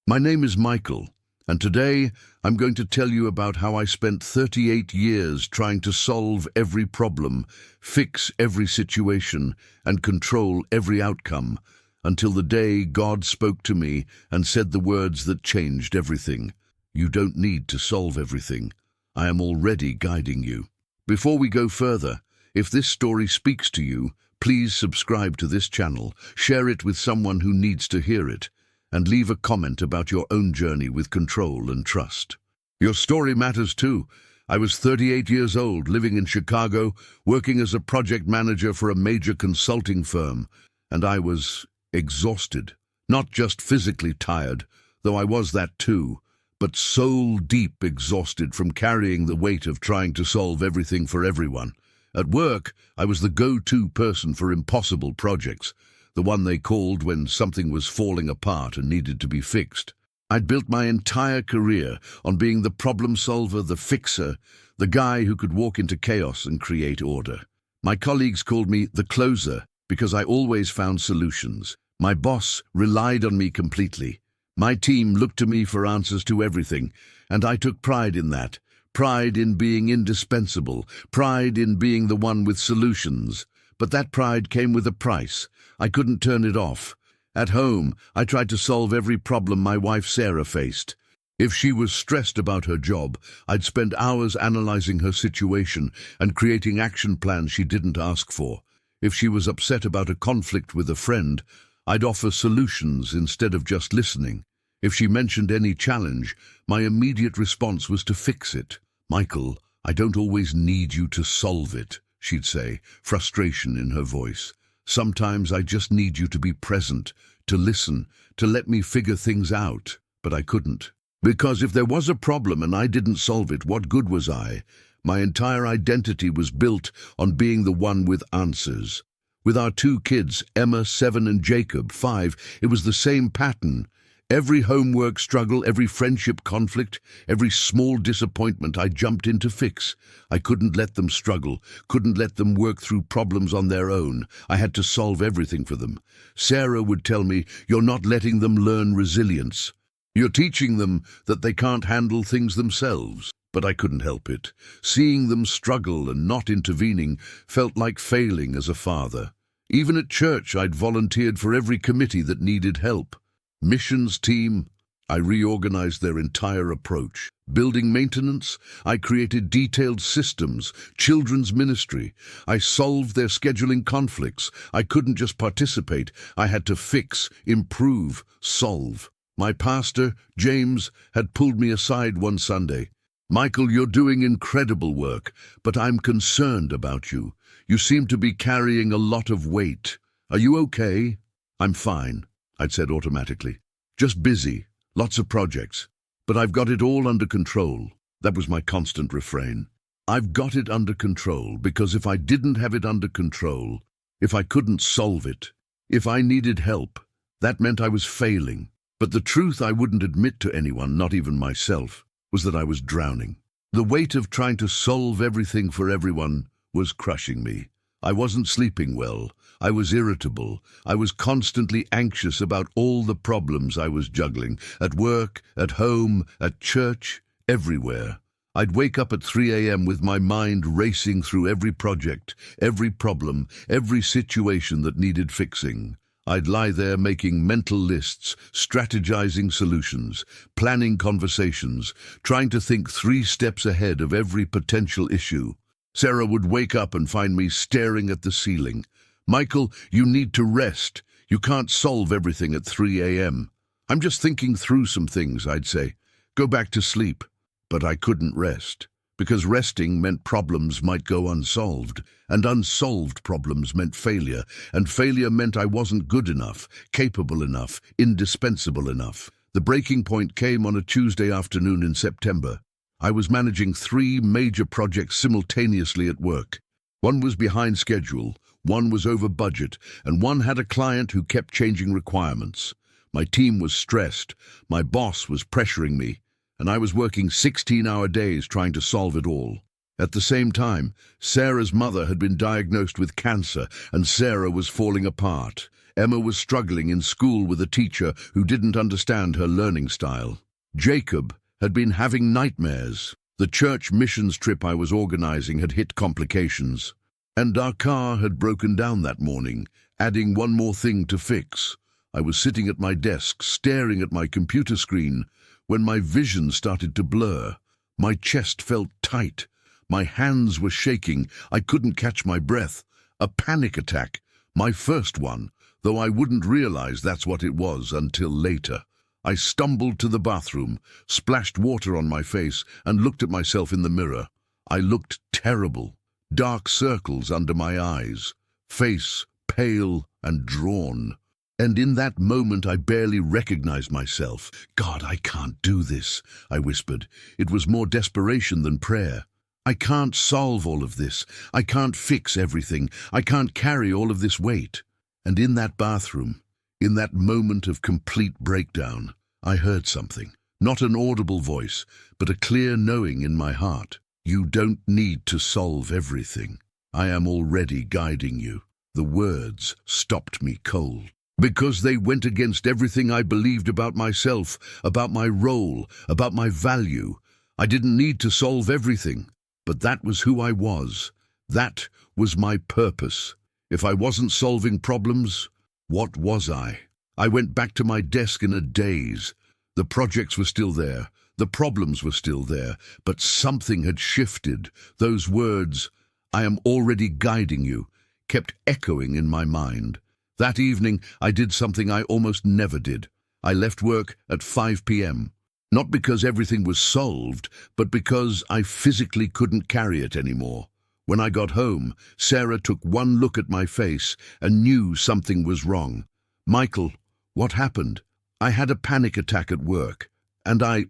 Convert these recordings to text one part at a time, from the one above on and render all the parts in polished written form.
My name is Michael, and today I'm going to tell you about how I spent 38 years trying to solve every problem, fix every situation, and control every outcome, until the day God spoke to me and said the words that changed everything. You don't need to solve everything. I am already guiding you. Before we go further, if this story speaks to you, please subscribe to this channel, share it with someone who needs to hear it, and leave a comment about your own journey with control and trust. Your story matters too. I was 38 years old, living in Chicago, working as a project manager for a major consulting firm, and I was exhausted. Not just physically tired, though I was that too, but soul-deep exhausted from carrying the weight of trying to solve everything for everyone. At work, I was the go-to person for impossible projects, the one they called when something was falling apart and needed to be fixed. I'd built my entire career on being the problem solver, the fixer, the guy who could walk into chaos and create order. My colleagues called me the closer because I always found solutions. My boss relied on me completely. My team looked to me for answers to everything, and I took pride in that. Pride in being indispensable, pride in being the one with solutions. But that pride came with a price. I couldn't turn it off. At home, I tried to solve every problem my wife Sarah faced. If she was stressed about her job, I'd spend hours analyzing her situation and creating action plans she didn't ask for. If she was upset about a conflict with a friend, I'd offer solutions instead of just listening. If she mentioned any challenge, my immediate response was to fix it. "Michael, I don't always need you to solve it," she'd say, frustration in her voice. "Sometimes I just need you to be present, to listen, to let me figure things out." But I couldn't. Because if there was a problem and I didn't solve it, what good was I? My entire identity was built on being the one with answers. With our two kids, Emma, 7, and Jacob, 5, it was the same pattern. Every homework struggle, every friendship conflict, every small disappointment I jumped in to fix. I couldn't let them struggle, couldn't let them work through problems on their own. I had to solve everything for them. Sarah would tell me, "You're not letting them learn resilience. You're teaching them that they can't handle things themselves." But I couldn't help it. Seeing them struggle and not intervening felt like failing as a father. Even at church, I'd volunteered for every committee that needed help. Missions team, I reorganized their entire approach. Building maintenance, I created detailed systems. Children's ministry, I solved their scheduling conflicts. I couldn't just participate, I had to fix, improve, solve. My pastor, James, had pulled me aside one Sunday. "Michael, you're doing incredible work, but I'm concerned about you. You seem to be carrying a lot of weight. Are you okay?" "I'm fine," I'd said automatically. "Just busy, lots of projects. But I've got it all under control." That was my constant refrain. I've got it under control, because if I didn't have it under control, if I couldn't solve it, if I needed help, that meant I was failing. But the truth I wouldn't admit to anyone, not even myself, was that I was drowning. The weight of trying to solve everything for everyone was crushing me. I wasn't sleeping well. I was irritable. I was constantly anxious about all the problems I was juggling, at work, at home, at church, everywhere. I'd wake up at 3 a.m. with my mind racing through every project, every problem, every situation that needed fixing. I'd lie there making mental lists, strategizing solutions, planning conversations, trying to think 3 steps ahead of every potential issue. Sarah would wake up and find me staring at the ceiling. "Michael, you need to rest. You can't solve everything at 3 a.m. "I'm just thinking through some things," I'd say. "Go back to sleep." But I couldn't rest, because resting meant problems might go unsolved, and unsolved problems meant failure, and failure meant I wasn't good enough, capable enough, indispensable enough. The breaking point came on a Tuesday afternoon in September. I was managing 3 major projects simultaneously at work. One was behind schedule, one was over budget, and one had a client who kept changing requirements. My team was stressed, my boss was pressuring me, and I was working 16-hour days trying to solve it all. At the same time, Sarah's mother had been diagnosed with cancer, and Sarah was falling apart. Emma was struggling in school with a teacher who didn't understand her learning style. Jacob had been having nightmares. The church missions trip I was organizing had hit complications. And our car had broken down that morning, adding one more thing to fix. I was sitting at my desk, staring at my computer screen, when my vision started to blur. My chest felt tight. My hands were shaking. I couldn't catch my breath. A panic attack. My first one, though I wouldn't realize that's what it was until later. I stumbled to the bathroom, splashed water on my face, and looked at myself in the mirror. I looked terrible. Dark circles under my eyes, face pale and drawn. And in that moment I barely recognized myself. "God, I can't do this," I whispered. It was more desperation than prayer. "I can't solve all of this. I can't fix everything. I can't carry all of this weight." And in that bathroom, in that moment of complete breakdown, I heard something. Not an audible voice, but a clear knowing in my heart. "You don't need to solve everything. I am already guiding you." The words stopped me cold, because they went against everything I believed about myself, about my role, about my value. I didn't need to solve everything, but that was who I was. That was my purpose. If I wasn't solving problems, what was I? I went back to my desk in a daze. The projects were still there. The problems were still there, but something had shifted. Those words, "I am already guiding you," kept echoing in my mind. That evening, I did something I almost never did. I left work at 5 p.m. Not because everything was solved, but because I physically couldn't carry it anymore. When I got home, Sarah took one look at my face and knew something was wrong. "Michael, what happened?" "I had a panic attack at work, and I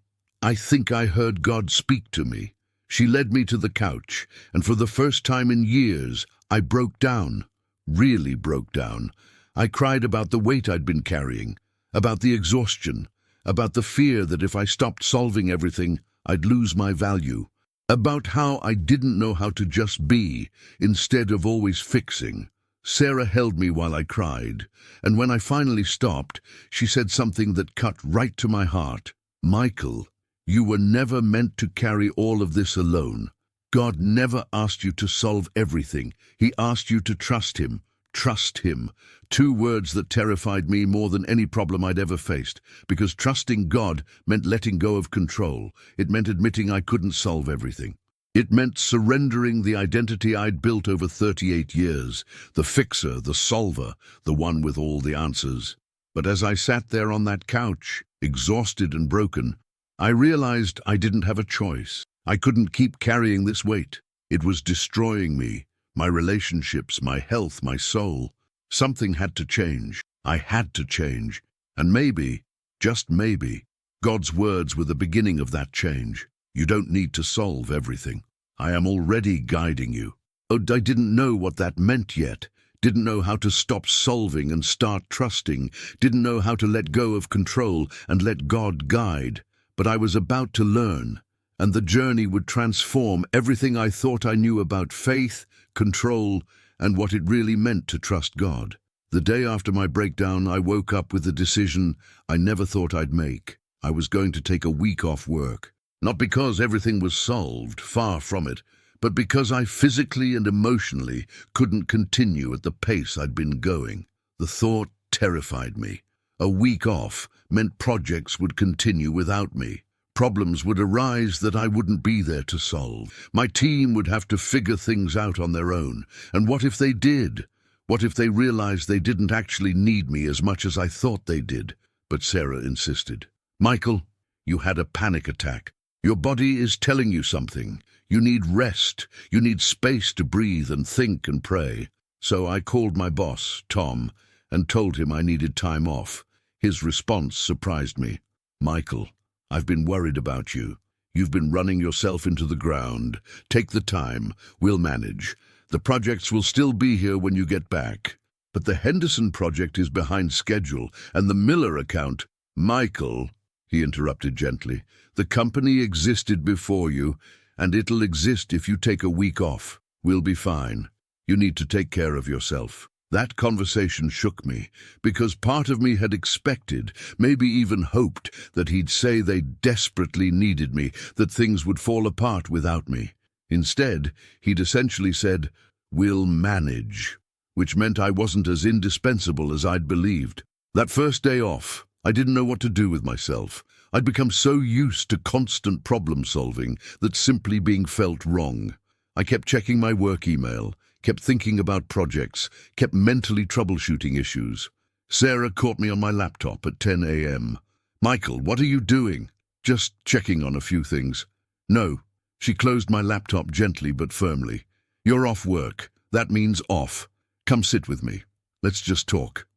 think I heard God speak to me." She led me to the couch, and for the first time in years, I broke down, really broke down. I cried about the weight I'd been carrying, about the exhaustion, about the fear that if I stopped solving everything, I'd lose my value, about how I didn't know how to just be instead of always fixing. Sarah held me while I cried, and when I finally stopped, she said something that cut right to my heart. "Michael, you were never meant to carry all of this alone. God never asked you to solve everything. He asked you to trust Him. Trust Him." Two words that terrified me more than any problem I'd ever faced, because trusting God meant letting go of control. It meant admitting I couldn't solve everything. It meant surrendering the identity I'd built over 38 years, the fixer, the solver, the one with all the answers. But as I sat there on that couch, exhausted and broken, I realized I didn't have a choice. I couldn't keep carrying this weight. It was destroying me, my relationships, my health, my soul. Something had to change. I had to change. And maybe, just maybe, God's words were the beginning of that change. "You don't need to solve everything. I am already guiding you." Oh, I didn't know what that meant yet. Didn't know how to stop solving and start trusting. Didn't know how to let go of control and let God guide. But I was about to learn, and the journey would transform everything I thought I knew about faith, control, and what it really meant to trust God. The day after my breakdown, I woke up with a decision I never thought I'd make. I was going to take a week off work. Not because everything was solved, far from it, but because I physically and emotionally couldn't continue at the pace I'd been going. The thought terrified me. A week off meant projects would continue without me. Problems would arise that I wouldn't be there to solve. My team would have to figure things out on their own. And what if they did? What if they realized they didn't actually need me as much as I thought they did? But Sarah insisted. "Michael, you had a panic attack. Your body is telling you something. You need rest. You need space to breathe and think and pray." So I called my boss, Tom, and told him I needed time off. His response surprised me. "Michael, I've been worried about you. You've been running yourself into the ground. Take the time. We'll manage. The projects will still be here when you get back. But the Henderson project is behind schedule, and the Miller account—" "Michael," he interrupted gently, "the company existed before you, and it'll exist if you take a week off. We'll be fine. You need to take care of yourself." That conversation shook me, because part of me had expected, maybe even hoped, that he'd say they desperately needed me, that things would fall apart without me. Instead, he'd essentially said, "We'll manage," which meant I wasn't as indispensable as I'd believed. That first day off, I didn't know what to do with myself. I'd become so used to constant problem solving that simply being felt wrong. I kept checking my work email, kept thinking about projects, kept mentally troubleshooting issues. Sarah caught me on my laptop at 10 a.m. "Michael, what are you doing?" "Just checking on a few things." "No." She closed my laptop gently but firmly. "You're off work. That means off. Come sit with me. Let's just talk."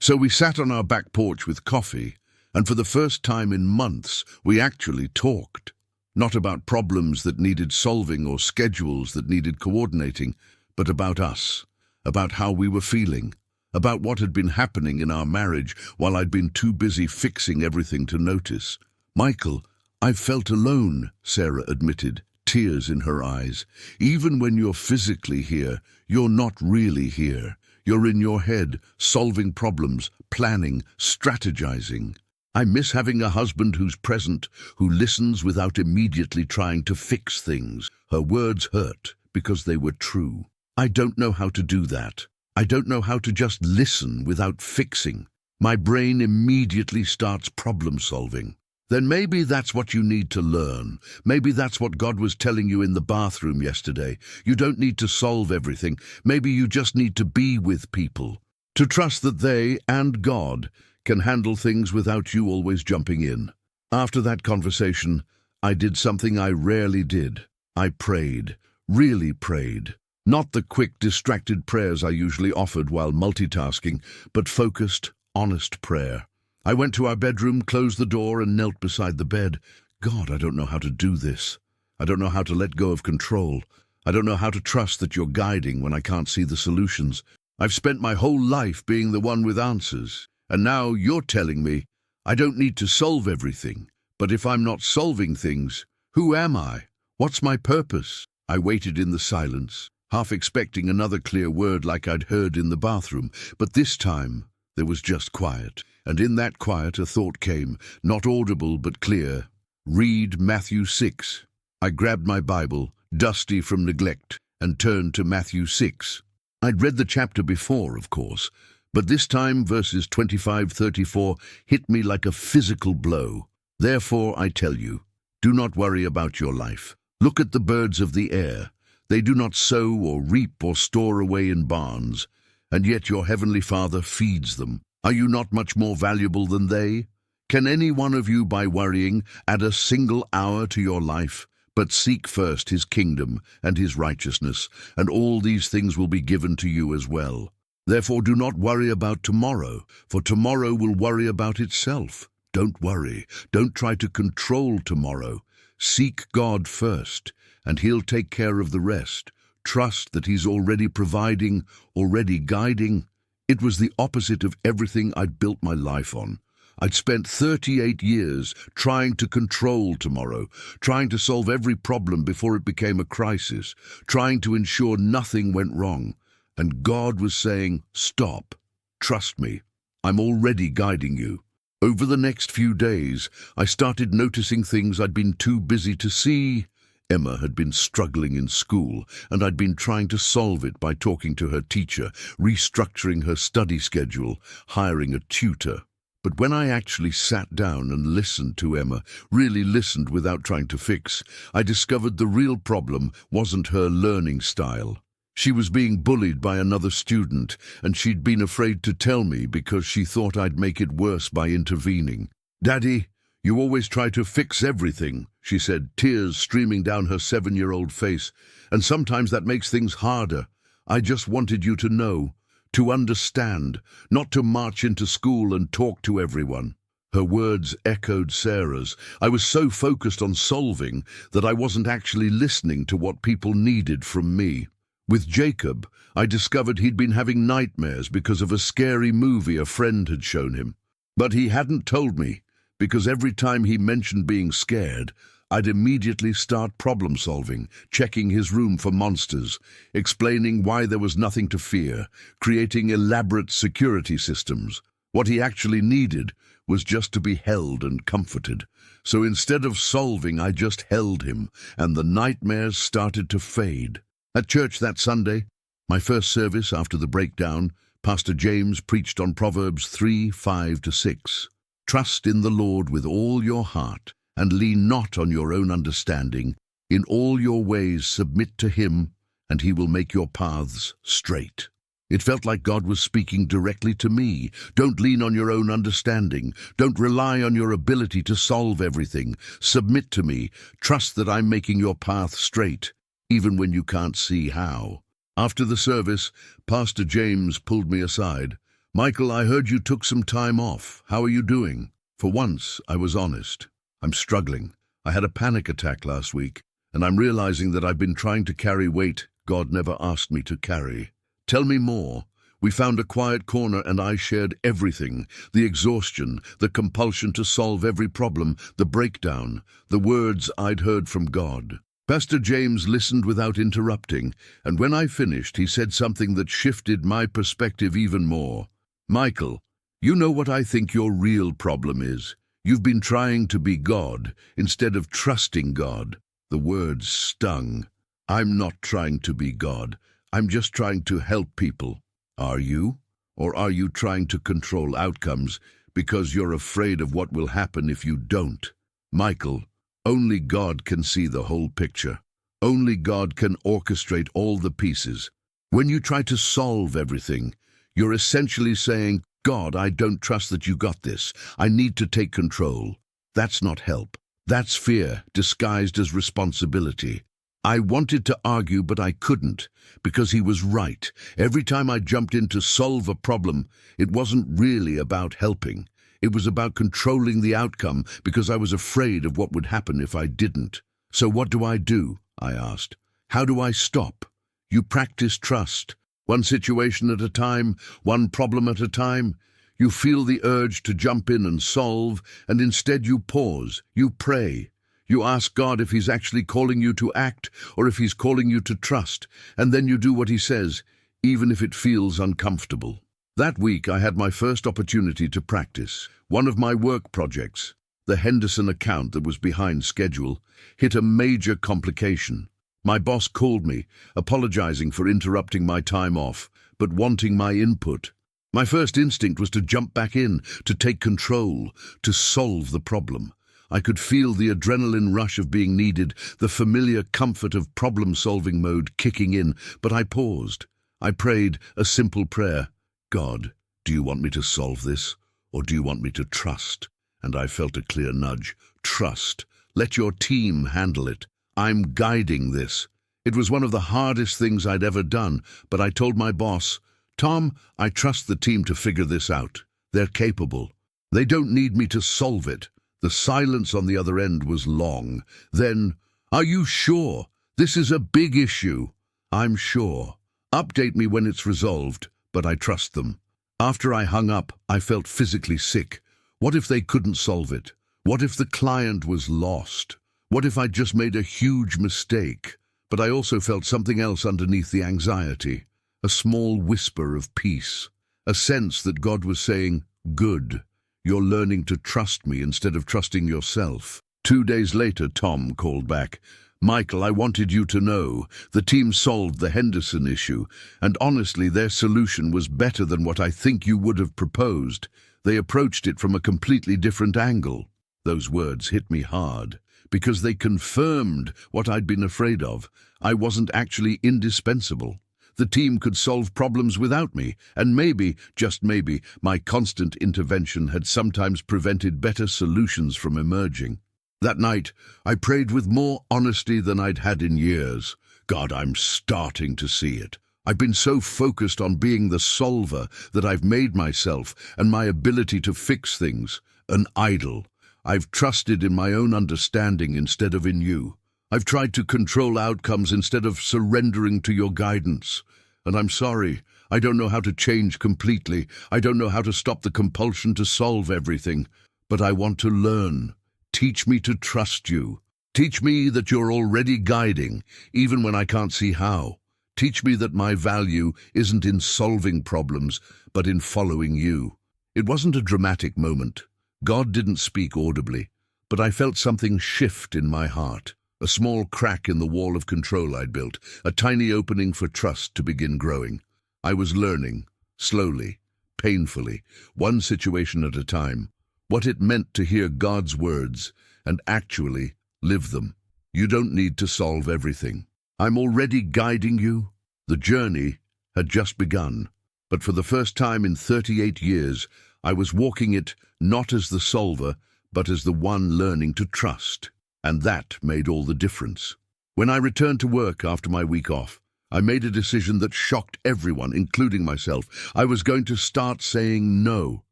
So we sat on our back porch with coffee, and for the first time in months, we actually talked. Not about problems that needed solving or schedules that needed coordinating, but about us, about how we were feeling, about what had been happening in our marriage while I'd been too busy fixing everything to notice. "Michael, I've felt alone," Sarah admitted, tears in her eyes. "Even when you're physically here, you're not really here. You're in your head, solving problems, planning, strategizing. I miss having a husband who's present, who listens without immediately trying to fix things." Her words hurt because they were true. I don't know how to do that. I don't know how to just listen without fixing. My brain immediately starts problem solving. Then maybe that's what you need to learn. Maybe that's what God was telling you in the bathroom yesterday. You don't need to solve everything. Maybe you just need to be with people. To trust that they and God can handle things without you always jumping in. After that conversation, I did something I rarely did. I prayed, really prayed. Not the quick, distracted prayers I usually offered while multitasking, but focused, honest prayer. I went to our bedroom, closed the door, and knelt beside the bed. "God, I don't know how to do this. I don't know how to let go of control. I don't know how to trust that you're guiding when I can't see the solutions. I've spent my whole life being the one with answers. And now you're telling me I don't need to solve everything. But if I'm not solving things, who am I? What's my purpose?" I waited in the silence, half expecting another clear word like I'd heard in the bathroom. But this time, there was just quiet. And in that quiet, a thought came, not audible but clear. "Read Matthew 6. I grabbed my Bible, dusty from neglect, and turned to Matthew 6. I'd read the chapter before, of course, but this time verses 25-34 hit me like a physical blow. "Therefore I tell you, do not worry about your life. Look at the birds of the air. They do not sow or reap or store away in barns, and yet your heavenly Father feeds them. Are you not much more valuable than they? Can any one of you, by worrying, add a single hour to your life? But seek first his kingdom and his righteousness, and all these things will be given to you as well. Therefore do not worry about tomorrow, for tomorrow will worry about itself. Don't worry. Don't try to control tomorrow. Seek God first, and he'll take care of the rest. Trust that he's already providing, already guiding. It was the opposite of everything I'd built my life on. I'd spent 38 years trying to control tomorrow, trying to solve every problem before it became a crisis, trying to ensure nothing went wrong. And God was saying, "Stop. Trust me. I'm already guiding you." Over the next few days, I started noticing things I'd been too busy to see. Emma had been struggling in school, and I'd been trying to solve it by talking to her teacher, restructuring her study schedule, hiring a tutor. But when I actually sat down and listened to Emma, really listened without trying to fix, I discovered the real problem wasn't her learning style. She was being bullied by another student, and she'd been afraid to tell me because she thought I'd make it worse by intervening. "Daddy, you always try to fix everything," she said, tears streaming down her 7-year-old face. "And sometimes that makes things harder. I just wanted you to know, to understand, not to march into school and talk to everyone." Her words echoed Sarah's. I was so focused on solving that I wasn't actually listening to what people needed from me. With Jacob, I discovered he'd been having nightmares because of a scary movie a friend had shown him. But he hadn't told me, because every time he mentioned being scared, I'd immediately start problem solving, checking his room for monsters, explaining why there was nothing to fear, creating elaborate security systems. What he actually needed was just to be held and comforted. So instead of solving, I just held him, and the nightmares started to fade. At church that Sunday, my first service after the breakdown, Pastor James preached on Proverbs 3:5-6. Trust in the Lord with all your heart, and lean not on your own understanding. In all your ways submit to him, and he will make your paths straight. It felt like God was speaking directly to me. Don't lean on your own understanding. Don't rely on your ability to solve everything. Submit to me. Trust that I'm making your path straight, even when you can't see how. After the service, Pastor James pulled me aside. Michael, I heard you took some time off. How are you doing? For once, I was honest. I'm struggling. I had a panic attack last week, and I'm realizing that I've been trying to carry weight God never asked me to carry. Tell me more. We found a quiet corner and I shared everything. The exhaustion, the compulsion to solve every problem, the breakdown, the words I'd heard from God. Pastor James listened without interrupting, and when I finished, he said something that shifted my perspective even more. Michael, you know what I think your real problem is? You've been trying to be God instead of trusting God. The words stung. I'm not trying to be God. I'm just trying to help people. Are you? Or are you trying to control outcomes because you're afraid of what will happen if you don't? Michael, only God can see the whole picture. Only God can orchestrate all the pieces. When you try to solve everything, you're essentially saying, God, I don't trust that you got this. I need to take control. That's not help. That's fear, disguised as responsibility. I wanted to argue, but I couldn't, because he was right. Every time I jumped in to solve a problem, it wasn't really about helping. It was about controlling the outcome, because I was afraid of what would happen if I didn't. So what do? I asked. How do I stop? You practice trust. One situation at a time, one problem at a time. You feel the urge to jump in and solve, and instead you pause, you pray. You ask God if he's actually calling you to act or if he's calling you to trust, and then you do what he says, even if it feels uncomfortable. That week I had my first opportunity to practice. One of my work projects, the Henderson account that was behind schedule, hit a major complication. My boss called me, apologizing for interrupting my time off, but wanting my input. My first instinct was to jump back in, to take control, to solve the problem. I could feel the adrenaline rush of being needed, the familiar comfort of problem-solving mode kicking in, but I paused. I prayed a simple prayer. God, do you want me to solve this, or do you want me to trust? And I felt a clear nudge. Trust. Let your team handle it. I'm guiding this. It was one of the hardest things I'd ever done, but I told my boss, Tom, I trust the team to figure this out. They're capable. They don't need me to solve it. The silence on the other end was long. Then, are you sure? This is a big issue. I'm sure. Update me when it's resolved, but I trust them. After I hung up, I felt physically sick. What if they couldn't solve it? What if the client was lost? What if I just made a huge mistake? But I also felt something else underneath the anxiety. A small whisper of peace. A sense that God was saying, good. You're learning to trust me instead of trusting yourself. 2 days later, Tom called back. Michael, I wanted you to know. The team solved the Henderson issue, and honestly, their solution was better than what I think you would have proposed. They approached it from a completely different angle. Those words hit me hard, because they confirmed what I'd been afraid of. I wasn't actually indispensable. The team could solve problems without me, and maybe, just maybe, my constant intervention had sometimes prevented better solutions from emerging. That night, I prayed with more honesty than I'd had in years. God, I'm starting to see it. I've been so focused on being the solver that I've made myself and my ability to fix things an idol. I've trusted in my own understanding instead of in you. I've tried to control outcomes instead of surrendering to your guidance. And I'm sorry, I don't know how to change completely. I don't know how to stop the compulsion to solve everything. But I want to learn. Teach me to trust you. Teach me that you're already guiding, even when I can't see how. Teach me that my value isn't in solving problems, but in following you. It wasn't a dramatic moment. God didn't speak audibly, but I felt something shift in my heart. A small crack in the wall of control I'd built, a tiny opening for trust to begin growing. I was learning, slowly, painfully, one situation at a time, what it meant to hear God's words and actually live them. You don't need to solve everything. I'm already guiding you. The journey had just begun, but for the first time in 38 years, I was walking it not as the solver, but as the one learning to trust. And that made all the difference. When I returned to work after my week off, I made a decision that shocked everyone, including myself. I was going to start saying no,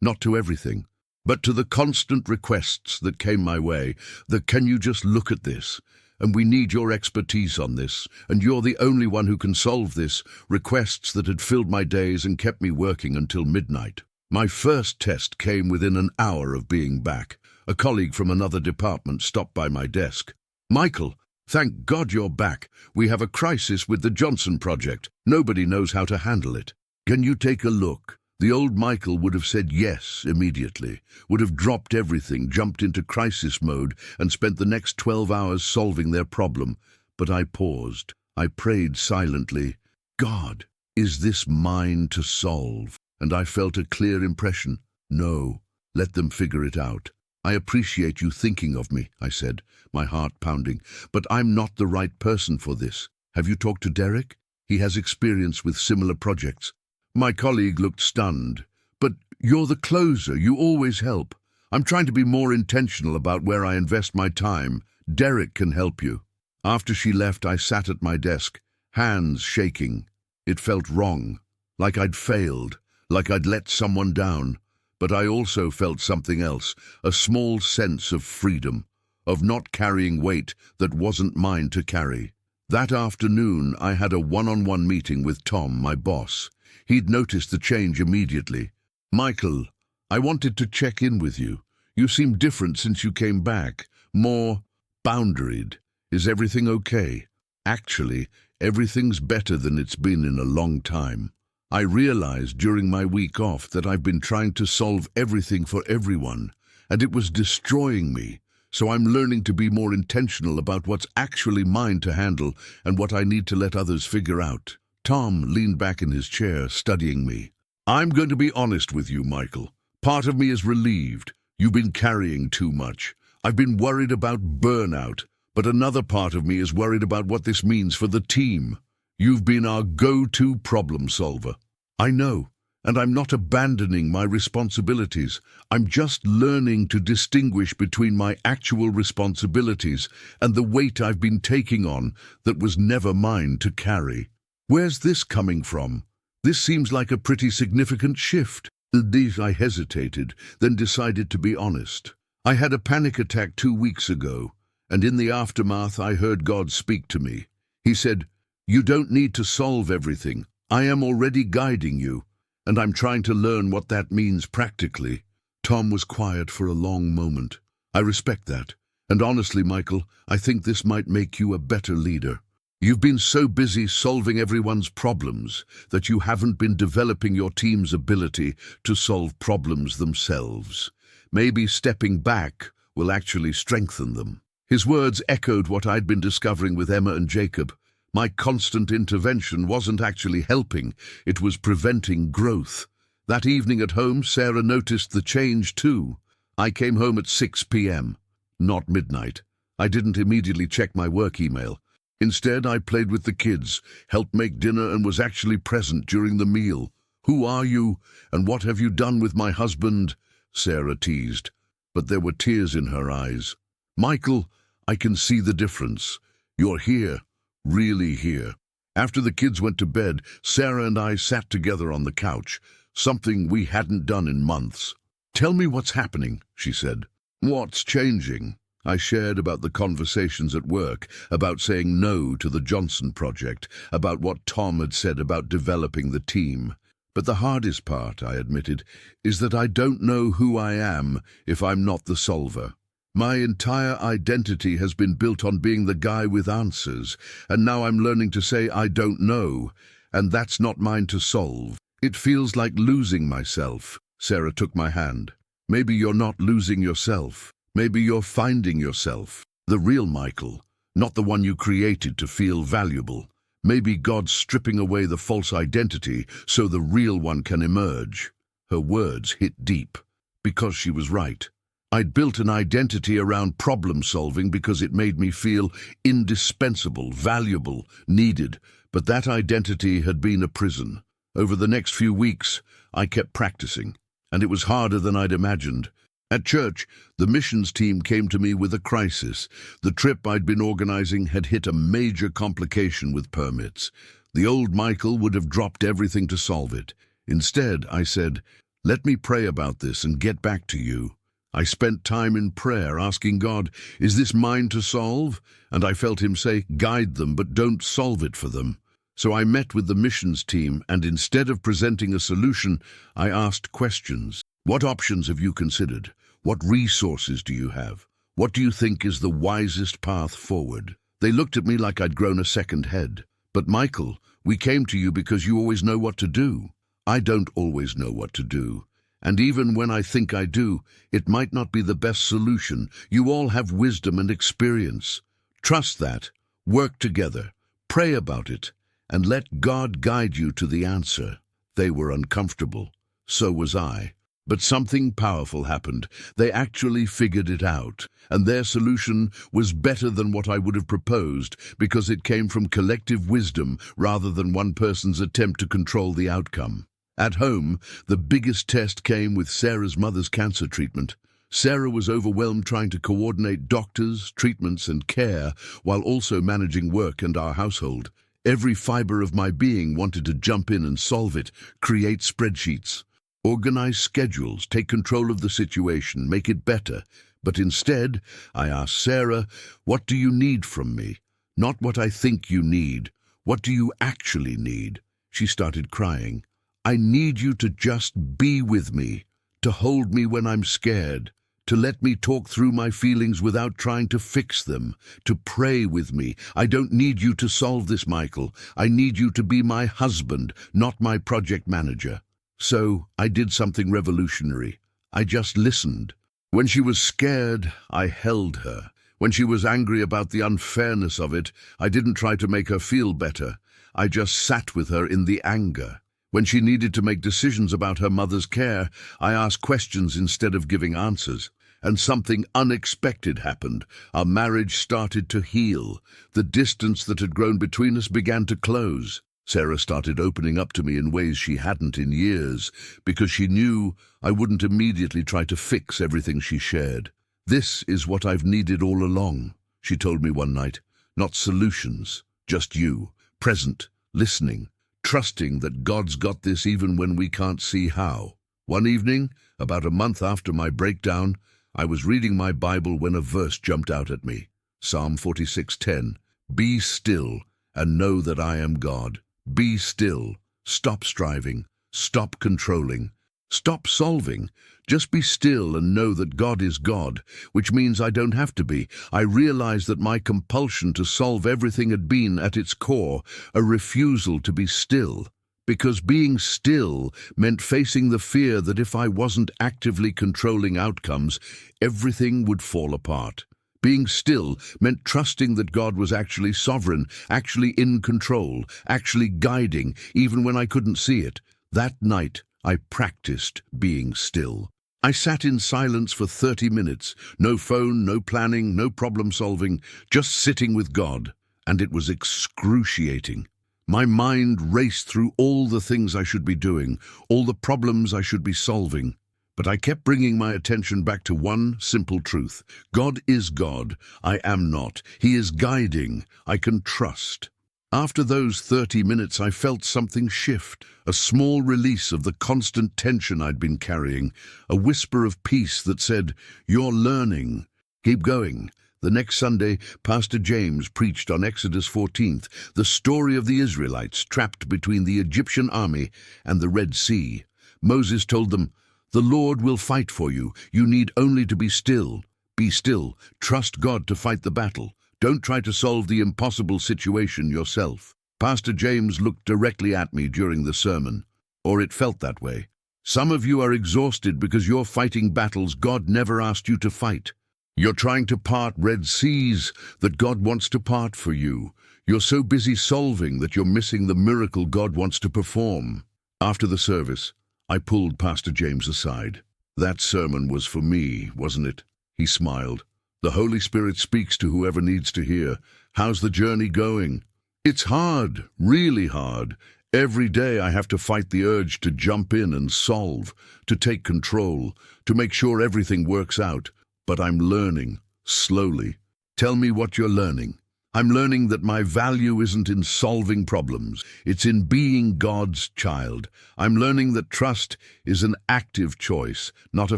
not to everything, but to the constant requests that came my way, that can you just look at this? And we need your expertise on this, and you're the only one who can solve this, requests that had filled my days and kept me working until midnight. My first test came within an hour of being back. A colleague from another department stopped by my desk. "Michael, thank God you're back. We have a crisis with the Johnson project. Nobody knows how to handle it. Can you take a look?" The old Michael would have said yes immediately, would have dropped everything, jumped into crisis mode, and spent the next 12 hours solving their problem. But I paused. I prayed silently, "God, is this mine to solve?" And I felt a clear impression. "No, let them figure it out." "I appreciate you thinking of me," I said, my heart pounding, "but I'm not the right person for this. Have you talked to Derek? He has experience with similar projects." My colleague looked stunned. "But you're the closer. You always help. I'm trying to be more intentional about where I invest my time. Derek can help you." After she left, I sat at my desk, hands shaking. It felt wrong, like I'd failed, like I'd let someone down. But I also felt something else, a small sense of freedom, of not carrying weight that wasn't mine to carry. That afternoon, I had a one-on-one meeting with Tom, my boss. He'd noticed the change immediately. "Michael, I wanted to check in with you. You seem different since you came back, more boundaried. Is everything okay?" "Actually, everything's better than it's been in a long time. I realized during my week off that I've been trying to solve everything for everyone, and it was destroying me. So I'm learning to be more intentional about what's actually mine to handle and what I need to let others figure out." Tom leaned back in his chair, studying me. "I'm going to be honest with you, Michael. Part of me is relieved. You've been carrying too much. I've been worried about burnout, but another part of me is worried about what this means for the team. You've been our go-to problem solver." "I know, and I'm not abandoning my responsibilities. I'm just learning to distinguish between my actual responsibilities and the weight I've been taking on that was never mine to carry." "Where's this coming from? This seems like a pretty significant shift." I hesitated, then decided to be honest. "I had a panic attack 2 weeks ago, and in the aftermath I heard God speak to me. He said, 'You don't need to solve everything. I am already guiding you, and I'm trying to learn what that means practically.'" Tom was quiet for a long moment. "I respect that, and honestly, Michael, I think this might make you a better leader. You've been so busy solving everyone's problems that you haven't been developing your team's ability to solve problems themselves. Maybe stepping back will actually strengthen them." His words echoed what I'd been discovering with Emma and Jacob. My constant intervention wasn't actually helping, it was preventing growth. That evening at home, Sarah noticed the change too. I came home at 6 p.m., not midnight. I didn't immediately check my work email. Instead, I played with the kids, helped make dinner, and was actually present during the meal. "Who are you, and what have you done with my husband?" Sarah teased, but there were tears in her eyes. "Michael, I can see the difference. You're here, really here." After the kids went to bed, Sarah and I sat together on the couch, something we hadn't done in months. "Tell me what's happening," she said. "What's changing?" I shared about the conversations at work, about saying no to the Johnson project, about what Tom had said about developing the team. But the hardest part, I admitted, is that I don't know who I am if I'm not the solver. My entire identity has been built on being the guy with answers, and now I'm learning to say I don't know, and that's not mine to solve. It feels like losing myself. Sarah took my hand. Maybe you're not losing yourself. Maybe you're finding yourself. The real Michael, not the one you created to feel valuable. Maybe God's stripping away the false identity so the real one can emerge. Her words hit deep, because she was right. I'd built an identity around problem solving because it made me feel indispensable, valuable, needed, but that identity had been a prison. Over the next few weeks, I kept practicing, and it was harder than I'd imagined. At church, the missions team came to me with a crisis. The trip I'd been organizing had hit a major complication with permits. The old Michael would have dropped everything to solve it. Instead, I said, "Let me pray about this and get back to you." I spent time in prayer asking God, "Is this mine to solve?" And I felt him say, "Guide them, but don't solve it for them." So I met with the missions team, and instead of presenting a solution, I asked questions. What options have you considered? What resources do you have? What do you think is the wisest path forward? They looked at me like I'd grown a second head. "But Michael, we came to you because you always know what to do." I don't always know what to do. And even when I think I do, it might not be the best solution. You all have wisdom and experience. Trust that, work together, pray about it, and let God guide you to the answer. They were uncomfortable. So was I. But something powerful happened. They actually figured it out, and their solution was better than what I would have proposed because it came from collective wisdom rather than one person's attempt to control the outcome. At home, the biggest test came with Sarah's mother's cancer treatment. Sarah was overwhelmed trying to coordinate doctors, treatments, and care while also managing work and our household. Every fiber of my being wanted to jump in and solve it, create spreadsheets, organize schedules, take control of the situation, make it better. But instead, I asked Sarah, "What do you need from me? Not what I think you need. What do you actually need?" She started crying. "I need you to just be with me, to hold me when I'm scared, to let me talk through my feelings without trying to fix them, to pray with me. I don't need you to solve this, Michael. I need you to be my husband, not my project manager." So I did something revolutionary. I just listened. When she was scared, I held her. When she was angry about the unfairness of it, I didn't try to make her feel better. I just sat with her in the anger. When she needed to make decisions about her mother's care, I asked questions instead of giving answers. And something unexpected happened. Our marriage started to heal. The distance that had grown between us began to close. Sarah started opening up to me in ways she hadn't in years, because she knew I wouldn't immediately try to fix everything she shared. "This is what I've needed all along," she told me one night. "Not solutions, just you, present, listening, trusting that God's got this even when we can't see how." One evening, about a month after my breakdown, I was reading my Bible when a verse jumped out at me. Psalm 46:10. "Be still and know that I am God." Be still. Stop striving. Stop controlling. Stop solving. Just be still and know that God is God, which means I don't have to be. I realized that my compulsion to solve everything had been, at its core, a refusal to be still. Because being still meant facing the fear that if I wasn't actively controlling outcomes, everything would fall apart. Being still meant trusting that God was actually sovereign, actually in control, actually guiding, even when I couldn't see it. That night, I practiced being still. I sat in silence for 30 minutes. No phone, no planning, no problem solving, just sitting with God. And it was excruciating. My mind raced through all the things I should be doing, all the problems I should be solving. But I kept bringing my attention back to one simple truth. God is God. I am not. He is guiding. I can trust. After those 30 minutes, I felt something shift, a small release of the constant tension I'd been carrying, a whisper of peace that said, "You're learning. Keep going. The next Sunday, Pastor James preached on Exodus 14th, the story of the Israelites trapped between the Egyptian army and the Red Sea. Moses told them, "The Lord will fight for you. You need only to be still. Be still. Trust God to fight the battle. Don't try to solve the impossible situation yourself." Pastor James looked directly at me during the sermon, or it felt that way. Some of you are exhausted because you're fighting battles God never asked you to fight. You're trying to part Red Seas that God wants to part for you. You're so busy solving that you're missing the miracle God wants to perform. After the service, I pulled Pastor James aside. "That sermon was for me, wasn't it?" He smiled. "The Holy Spirit speaks to whoever needs to hear. How's the journey going?" "It's hard, really hard. Every day I have to fight the urge to jump in and solve, to take control, to make sure everything works out. But I'm learning, slowly." "Tell me what you're learning." "I'm learning that my value isn't in solving problems. It's in being God's child. I'm learning that trust is an active choice, not a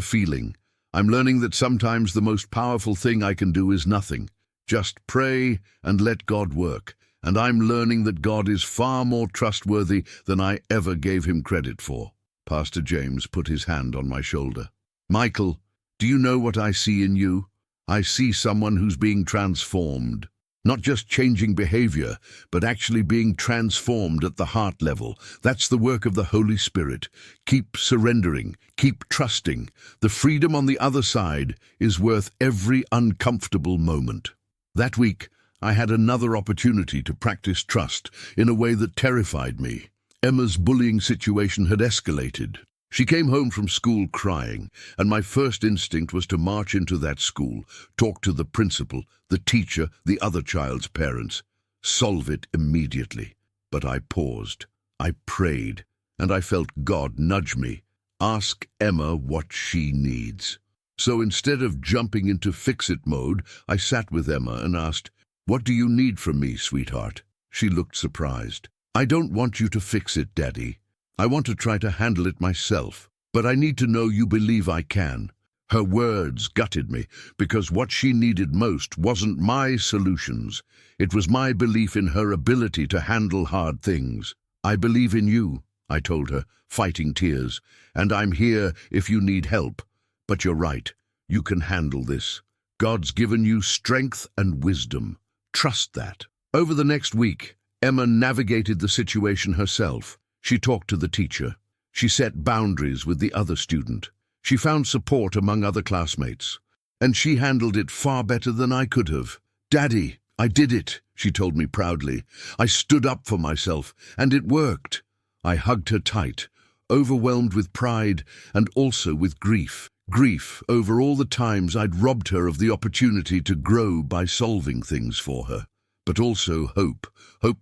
feeling. I'm learning that sometimes the most powerful thing I can do is nothing. Just pray and let God work. And I'm learning that God is far more trustworthy than I ever gave him credit for." Pastor James put his hand on my shoulder. "Michael, do you know what I see in you? I see someone who's being transformed. Not just changing behavior, but actually being transformed at the heart level. That's the work of the Holy Spirit. Keep surrendering. Keep trusting. The freedom on the other side is worth every uncomfortable moment." That week, I had another opportunity to practice trust in a way that terrified me. Emma's bullying situation had escalated. She came home from school crying, and my first instinct was to march into that school, talk to the principal, the teacher, the other child's parents, solve it immediately. But I paused, I prayed, and I felt God nudge me. Ask Emma what she needs. So instead of jumping into fix-it mode, I sat with Emma and asked, "What do you need from me, sweetheart?" She looked surprised. "I don't want you to fix it, Daddy. I want to try to handle it myself, but I need to know you believe I can." Her words gutted me, because what she needed most wasn't my solutions. It was my belief in her ability to handle hard things. "I believe in you," I told her, fighting tears, "and I'm here if you need help. But you're right, you can handle this. God's given you strength and wisdom. Trust that." Over the next week, Emma navigated the situation herself. She talked to the teacher. She set boundaries with the other student. She found support among other classmates. And she handled it far better than I could have. "Daddy, I did it," she told me proudly. "I stood up for myself, and it worked." I hugged her tight, overwhelmed with pride and also with grief. Grief over all the times I'd robbed her of the opportunity to grow by solving things for her. But also hope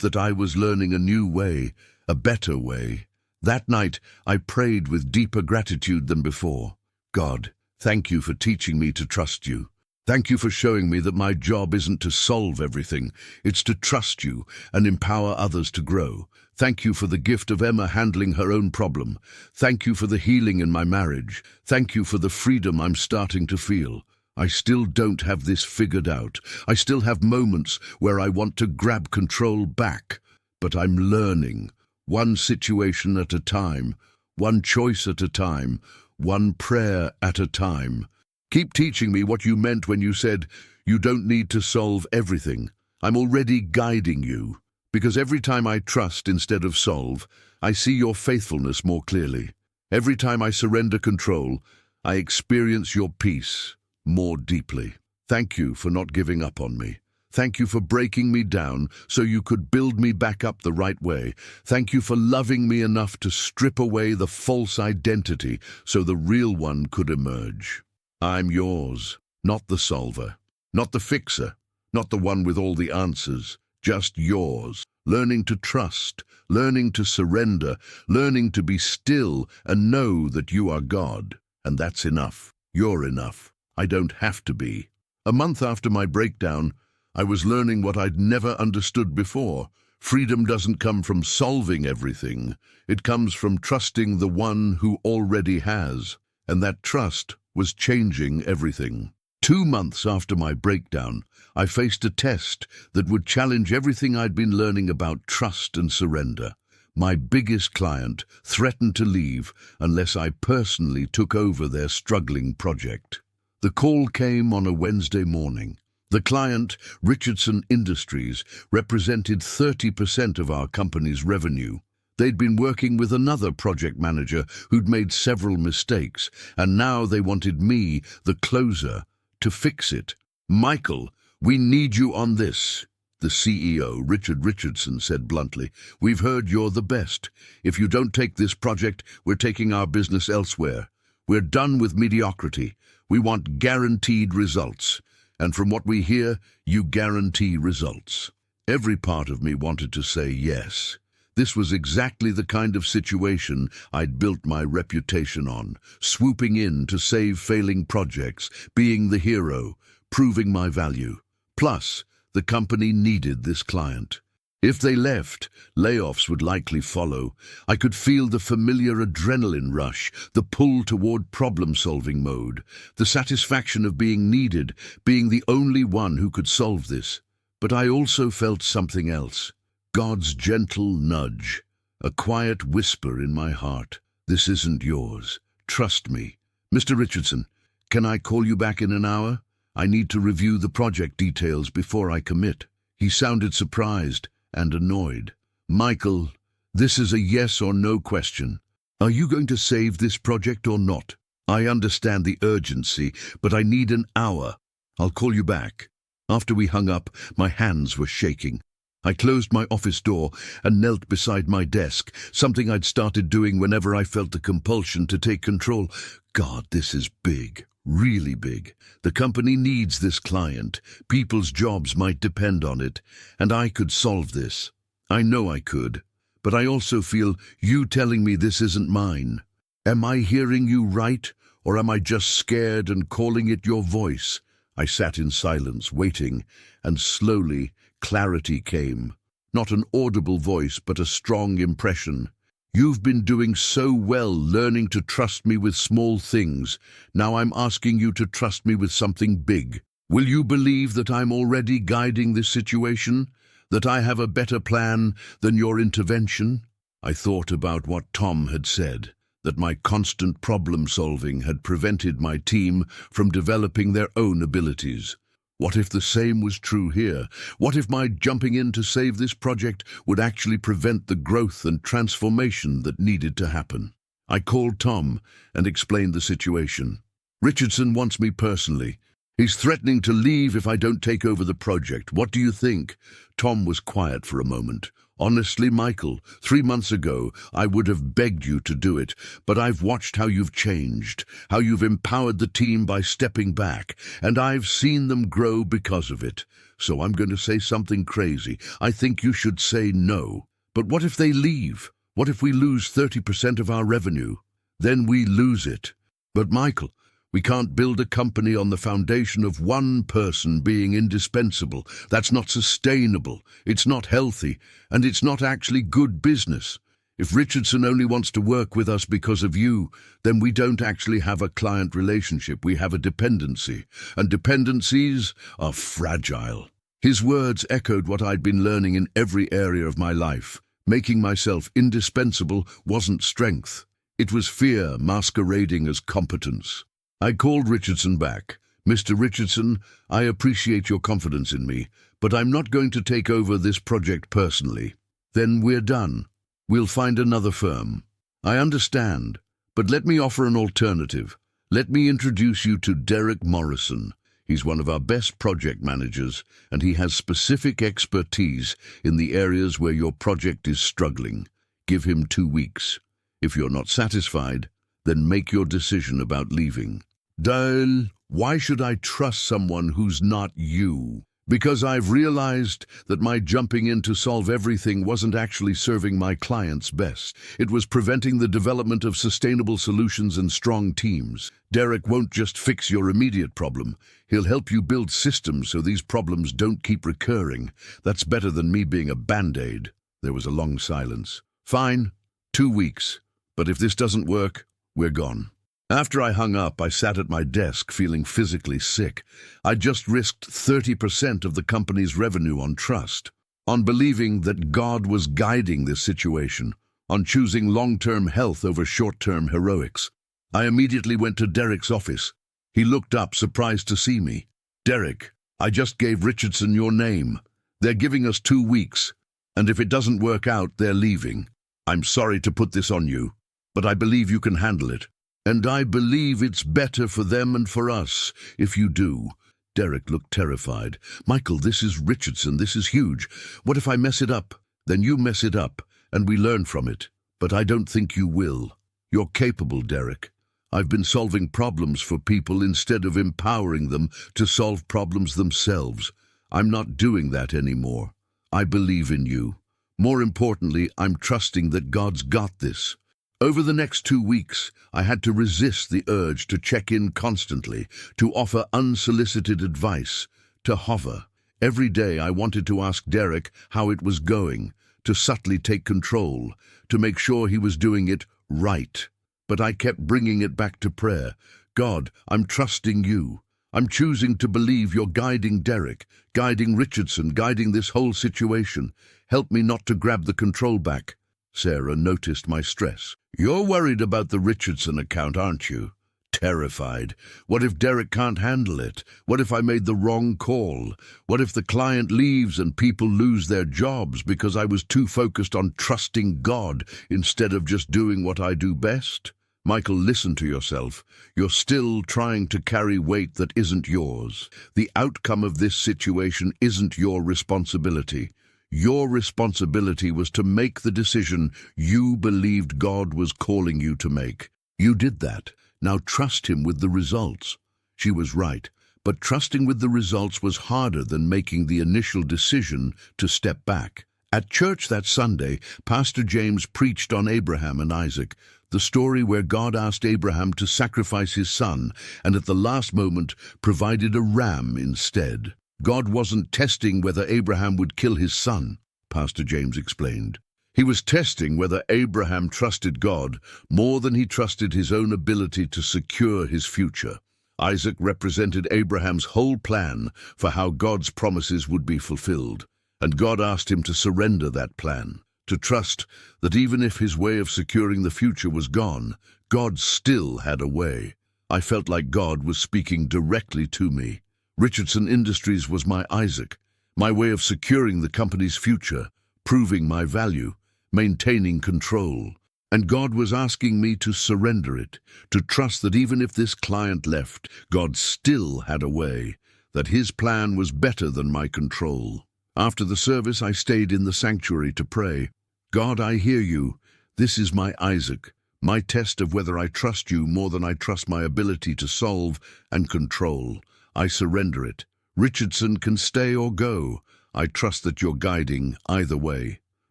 that I was learning a new way, a better way. That night, I prayed with deeper gratitude than before. "God, thank you for teaching me to trust you. Thank you for showing me that my job isn't to solve everything, it's to trust you and empower others to grow. Thank you for the gift of Emma handling her own problem. Thank you for the healing in my marriage. Thank you for the freedom I'm starting to feel. I still don't have this figured out. I still have moments where I want to grab control back. But I'm learning, one situation at a time, one choice at a time, one prayer at a time. Keep teaching me what you meant when you said, you don't need to solve everything. I'm already guiding you. Because every time I trust instead of solve, I see your faithfulness more clearly. Every time I surrender control, I experience your peace more deeply. Thank you for not giving up on me. Thank you for breaking me down so you could build me back up the right way. Thank you for loving me enough to strip away the false identity so the real one could emerge. I'm yours, not the solver, not the fixer, not the one with all the answers, just yours. Learning to trust, learning to surrender, learning to be still and know that you are God. And that's enough. You're enough. I don't have to be. A month after my breakdown, I was learning what I'd never understood before. Freedom doesn't come from solving everything. It comes from trusting the one who already has. And that trust was changing everything. 2 months after my breakdown, I faced a test that would challenge everything I'd been learning about trust and surrender. My biggest client threatened to leave unless I personally took over their struggling project. The call came on a Wednesday morning. The client, Richardson Industries, represented 30% of our company's revenue. They'd been working with another project manager who'd made several mistakes, and now they wanted me, the closer, to fix it. "Michael, we need you on this," the CEO, Richard Richardson, said bluntly. "We've heard you're the best. If you don't take this project, we're taking our business elsewhere. We're done with mediocrity. We want guaranteed results. And from what we hear, you guarantee results." Every part of me wanted to say yes. This was exactly the kind of situation I'd built my reputation on, swooping in to save failing projects, being the hero, proving my value. Plus, the company needed this client. If they left, layoffs would likely follow. I could feel the familiar adrenaline rush, the pull toward problem-solving mode, the satisfaction of being needed, being the only one who could solve this. But I also felt something else. God's gentle nudge, a quiet whisper in my heart. "This isn't yours. Trust me. Mr. Richardson, can I call you back in an hour? I need to review the project details before I commit." He sounded surprised and annoyed. "Michael, this is a yes or no question. Are you going to save this project or not? I understand the urgency, but I need an hour. I'll call you back." After we hung up, my hands were shaking. I closed my office door and knelt beside my desk, something I'd started doing whenever I felt the compulsion to take control. God, this is big, really big. The company needs this client. People's jobs might depend on it, and I could solve this. I know I could, but I also feel you telling me this isn't mine. Am I hearing you right, or am I just scared and calling it your voice? I sat in silence, waiting, and slowly clarity came. Not an audible voice, but a strong impression. "You've been doing so well learning to trust me with small things. Now I'm asking you to trust me with something big. Will you believe that I'm already guiding this situation? That I have a better plan than your intervention?" I thought about what Tom had said, that my constant problem-solving had prevented my team from developing their own abilities. What if the same was true here? What if my jumping in to save this project would actually prevent the growth and transformation that needed to happen? I called Tom and explained the situation. "Richardson wants me personally. He's threatening to leave if I don't take over the project. What do you think?" Tom was quiet for a moment. "Honestly, Michael, 3 months ago, I would have begged you to do it, but I've watched how you've changed, how you've empowered the team by stepping back, and I've seen them grow because of it. So I'm going to say something crazy. I think you should say no. But what if they leave? What if we lose 30% of our revenue? Then we lose it. But Michael, we can't build a company on the foundation of one person being indispensable. That's not sustainable, it's not healthy, and it's not actually good business. If Richardson only wants to work with us because of you, then we don't actually have a client relationship, we have a dependency, and dependencies are fragile." His words echoed what I'd been learning in every area of my life. Making myself indispensable wasn't strength. It was fear masquerading as competence. I called Richardson back. "Mr. Richardson, I appreciate your confidence in me, but I'm not going to take over this project personally." "Then we're done. We'll find another firm." "I understand, but let me offer an alternative. Let me introduce you to Derek Morrison. He's one of our best project managers, and he has specific expertise in the areas where your project is struggling. Give him 2 weeks. If you're not satisfied, then make your decision about leaving." "Dale, why should I trust someone who's not you?" "Because I've realized that my jumping in to solve everything wasn't actually serving my clients best. It was preventing the development of sustainable solutions and strong teams. Derek won't just fix your immediate problem. He'll help you build systems so these problems don't keep recurring. That's better than me being a band-aid." There was a long silence. "Fine, 2 weeks. But if this doesn't work, we're gone." After I hung up, I sat at my desk feeling physically sick. I just risked 30% of the company's revenue on trust, on believing that God was guiding this situation, on choosing long-term health over short-term heroics. I immediately went to Derek's office. He looked up, surprised to see me. "Derek, I just gave Richardson your name. They're giving us 2 weeks, and if it doesn't work out, they're leaving. I'm sorry to put this on you, but I believe you can handle it. And I believe it's better for them and for us if you do." Derek looked terrified. "Michael, this is Richardson. This is huge. What if I mess it up? Then you mess it up, and we learn from it. But I don't think you will. You're capable, Derek. I've been solving problems for people instead of empowering them to solve problems themselves. I'm not doing that anymore. I believe in you. More importantly, I'm trusting that God's got this." Over the next 2 weeks, I had to resist the urge to check in constantly, to offer unsolicited advice, to hover. Every day I wanted to ask Derek how it was going, to subtly take control, to make sure he was doing it right. But I kept bringing it back to prayer. "God, I'm trusting you. I'm choosing to believe you're guiding Derek, guiding Richardson, guiding this whole situation. Help me not to grab the control back." Sarah noticed my stress. "You're worried about the Richardson account, aren't you?" Terrified. "What if Derek can't handle it? What if I made the wrong call? What if the client leaves and people lose their jobs because I was too focused on trusting God instead of just doing what I do best?" "Michael, listen to yourself. You're still trying to carry weight that isn't yours. The outcome of this situation isn't your responsibility. Your responsibility was to make the decision you believed God was calling you to make. You did that. Now trust Him with the results." She was right, but trusting with the results was harder than making the initial decision to step back. At church that Sunday, Pastor James preached on Abraham and Isaac, the story where God asked Abraham to sacrifice his son and at the last moment provided a ram instead. God wasn't testing whether Abraham would kill his son, Pastor James explained. He was testing whether Abraham trusted God more than he trusted his own ability to secure his future. Isaac represented Abraham's whole plan for how God's promises would be fulfilled, and God asked him to surrender that plan, to trust that even if his way of securing the future was gone, God still had a way. I felt like God was speaking directly to me. Richardson Industries was my Isaac, my way of securing the company's future, proving my value, maintaining control. And God was asking me to surrender it, to trust that even if this client left, God still had a way, that His plan was better than my control. After the service, I stayed in the sanctuary to pray. "God, I hear you. This is my Isaac, my test of whether I trust you more than I trust my ability to solve and control. I surrender it. Richardson can stay or go. I trust that you're guiding either way.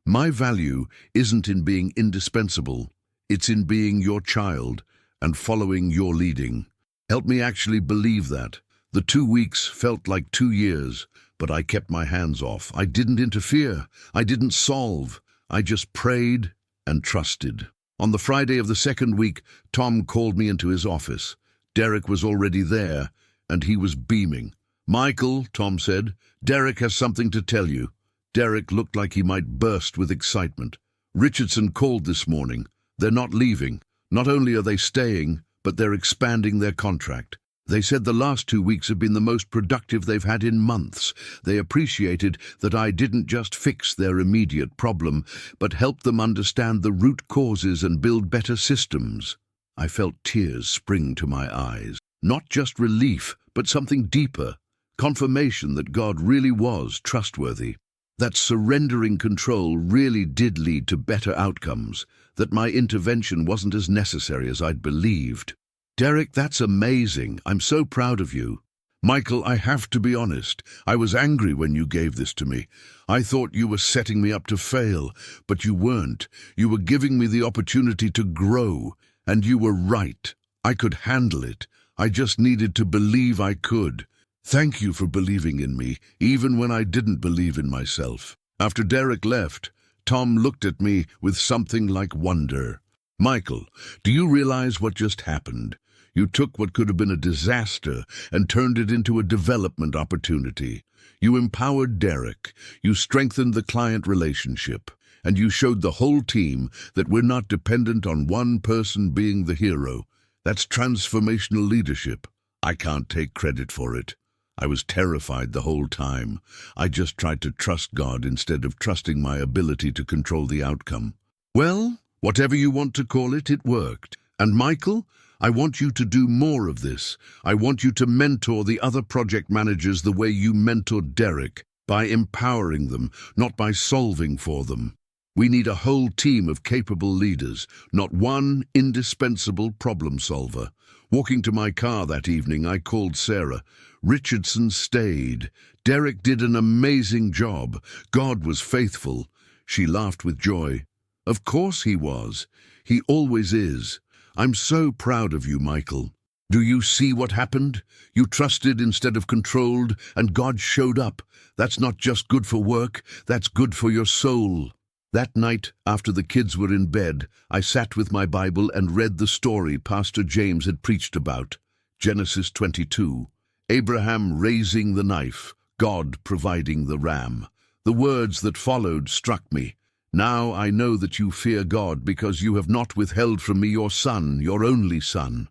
My value isn't in being indispensable. It's in being your child and following your leading. Help me actually believe that." The 2 weeks felt like 2 years, but I kept my hands off. I didn't interfere. I didn't solve. I just prayed and trusted. On the Friday of the second week, Tom called me into his office. Derek was already there, and he was beaming. "Michael," Tom said, "Derek has something to tell you." Derek looked like he might burst with excitement. "Richardson called this morning. They're not leaving. Not only are they staying, but they're expanding their contract. They said the last 2 weeks have been the most productive they've had in months. They appreciated that I didn't just fix their immediate problem, but helped them understand the root causes and build better systems." I felt tears spring to my eyes. Not just relief, but something deeper. Confirmation that God really was trustworthy. That surrendering control really did lead to better outcomes, that my intervention wasn't as necessary as I'd believed. "Derek, that's amazing. I'm so proud of you." "Michael, I have to be honest. I was angry when you gave this to me. I thought you were setting me up to fail, but you weren't. You were giving me the opportunity to grow, and you were right. I could handle it. I just needed to believe I could. Thank you for believing in me, even when I didn't believe in myself." After Derek left, Tom looked at me with something like wonder. "Michael, do you realize what just happened? You took what could have been a disaster and turned it into a development opportunity. You empowered Derek, you strengthened the client relationship, and you showed the whole team that we're not dependent on one person being the hero. That's transformational leadership. I can't take credit for it. I was terrified the whole time. I just tried to trust God instead of trusting my ability to control the outcome. Well, whatever you want to call it, it worked. And Michael, I want you to do more of this. I want you to mentor the other project managers the way you mentored Derek, by empowering them, not by solving for them. We need a whole team of capable leaders, not one indispensable problem solver. Walking to my car that evening, I called Sarah. Richardson stayed. Derek did an amazing job. God was faithful. She laughed with joy. Of course he was. He always is. I'm so proud of you, Michael. Do you see what happened? You trusted instead of controlled, and God showed up. That's not just good for work, that's good for your soul. That night, after the kids were in bed, I sat with my Bible and read the story Pastor James had preached about. Genesis 22. Abraham raising the knife, God providing the ram. The words that followed struck me. Now I know that you fear God because you have not withheld from me your son, your only son.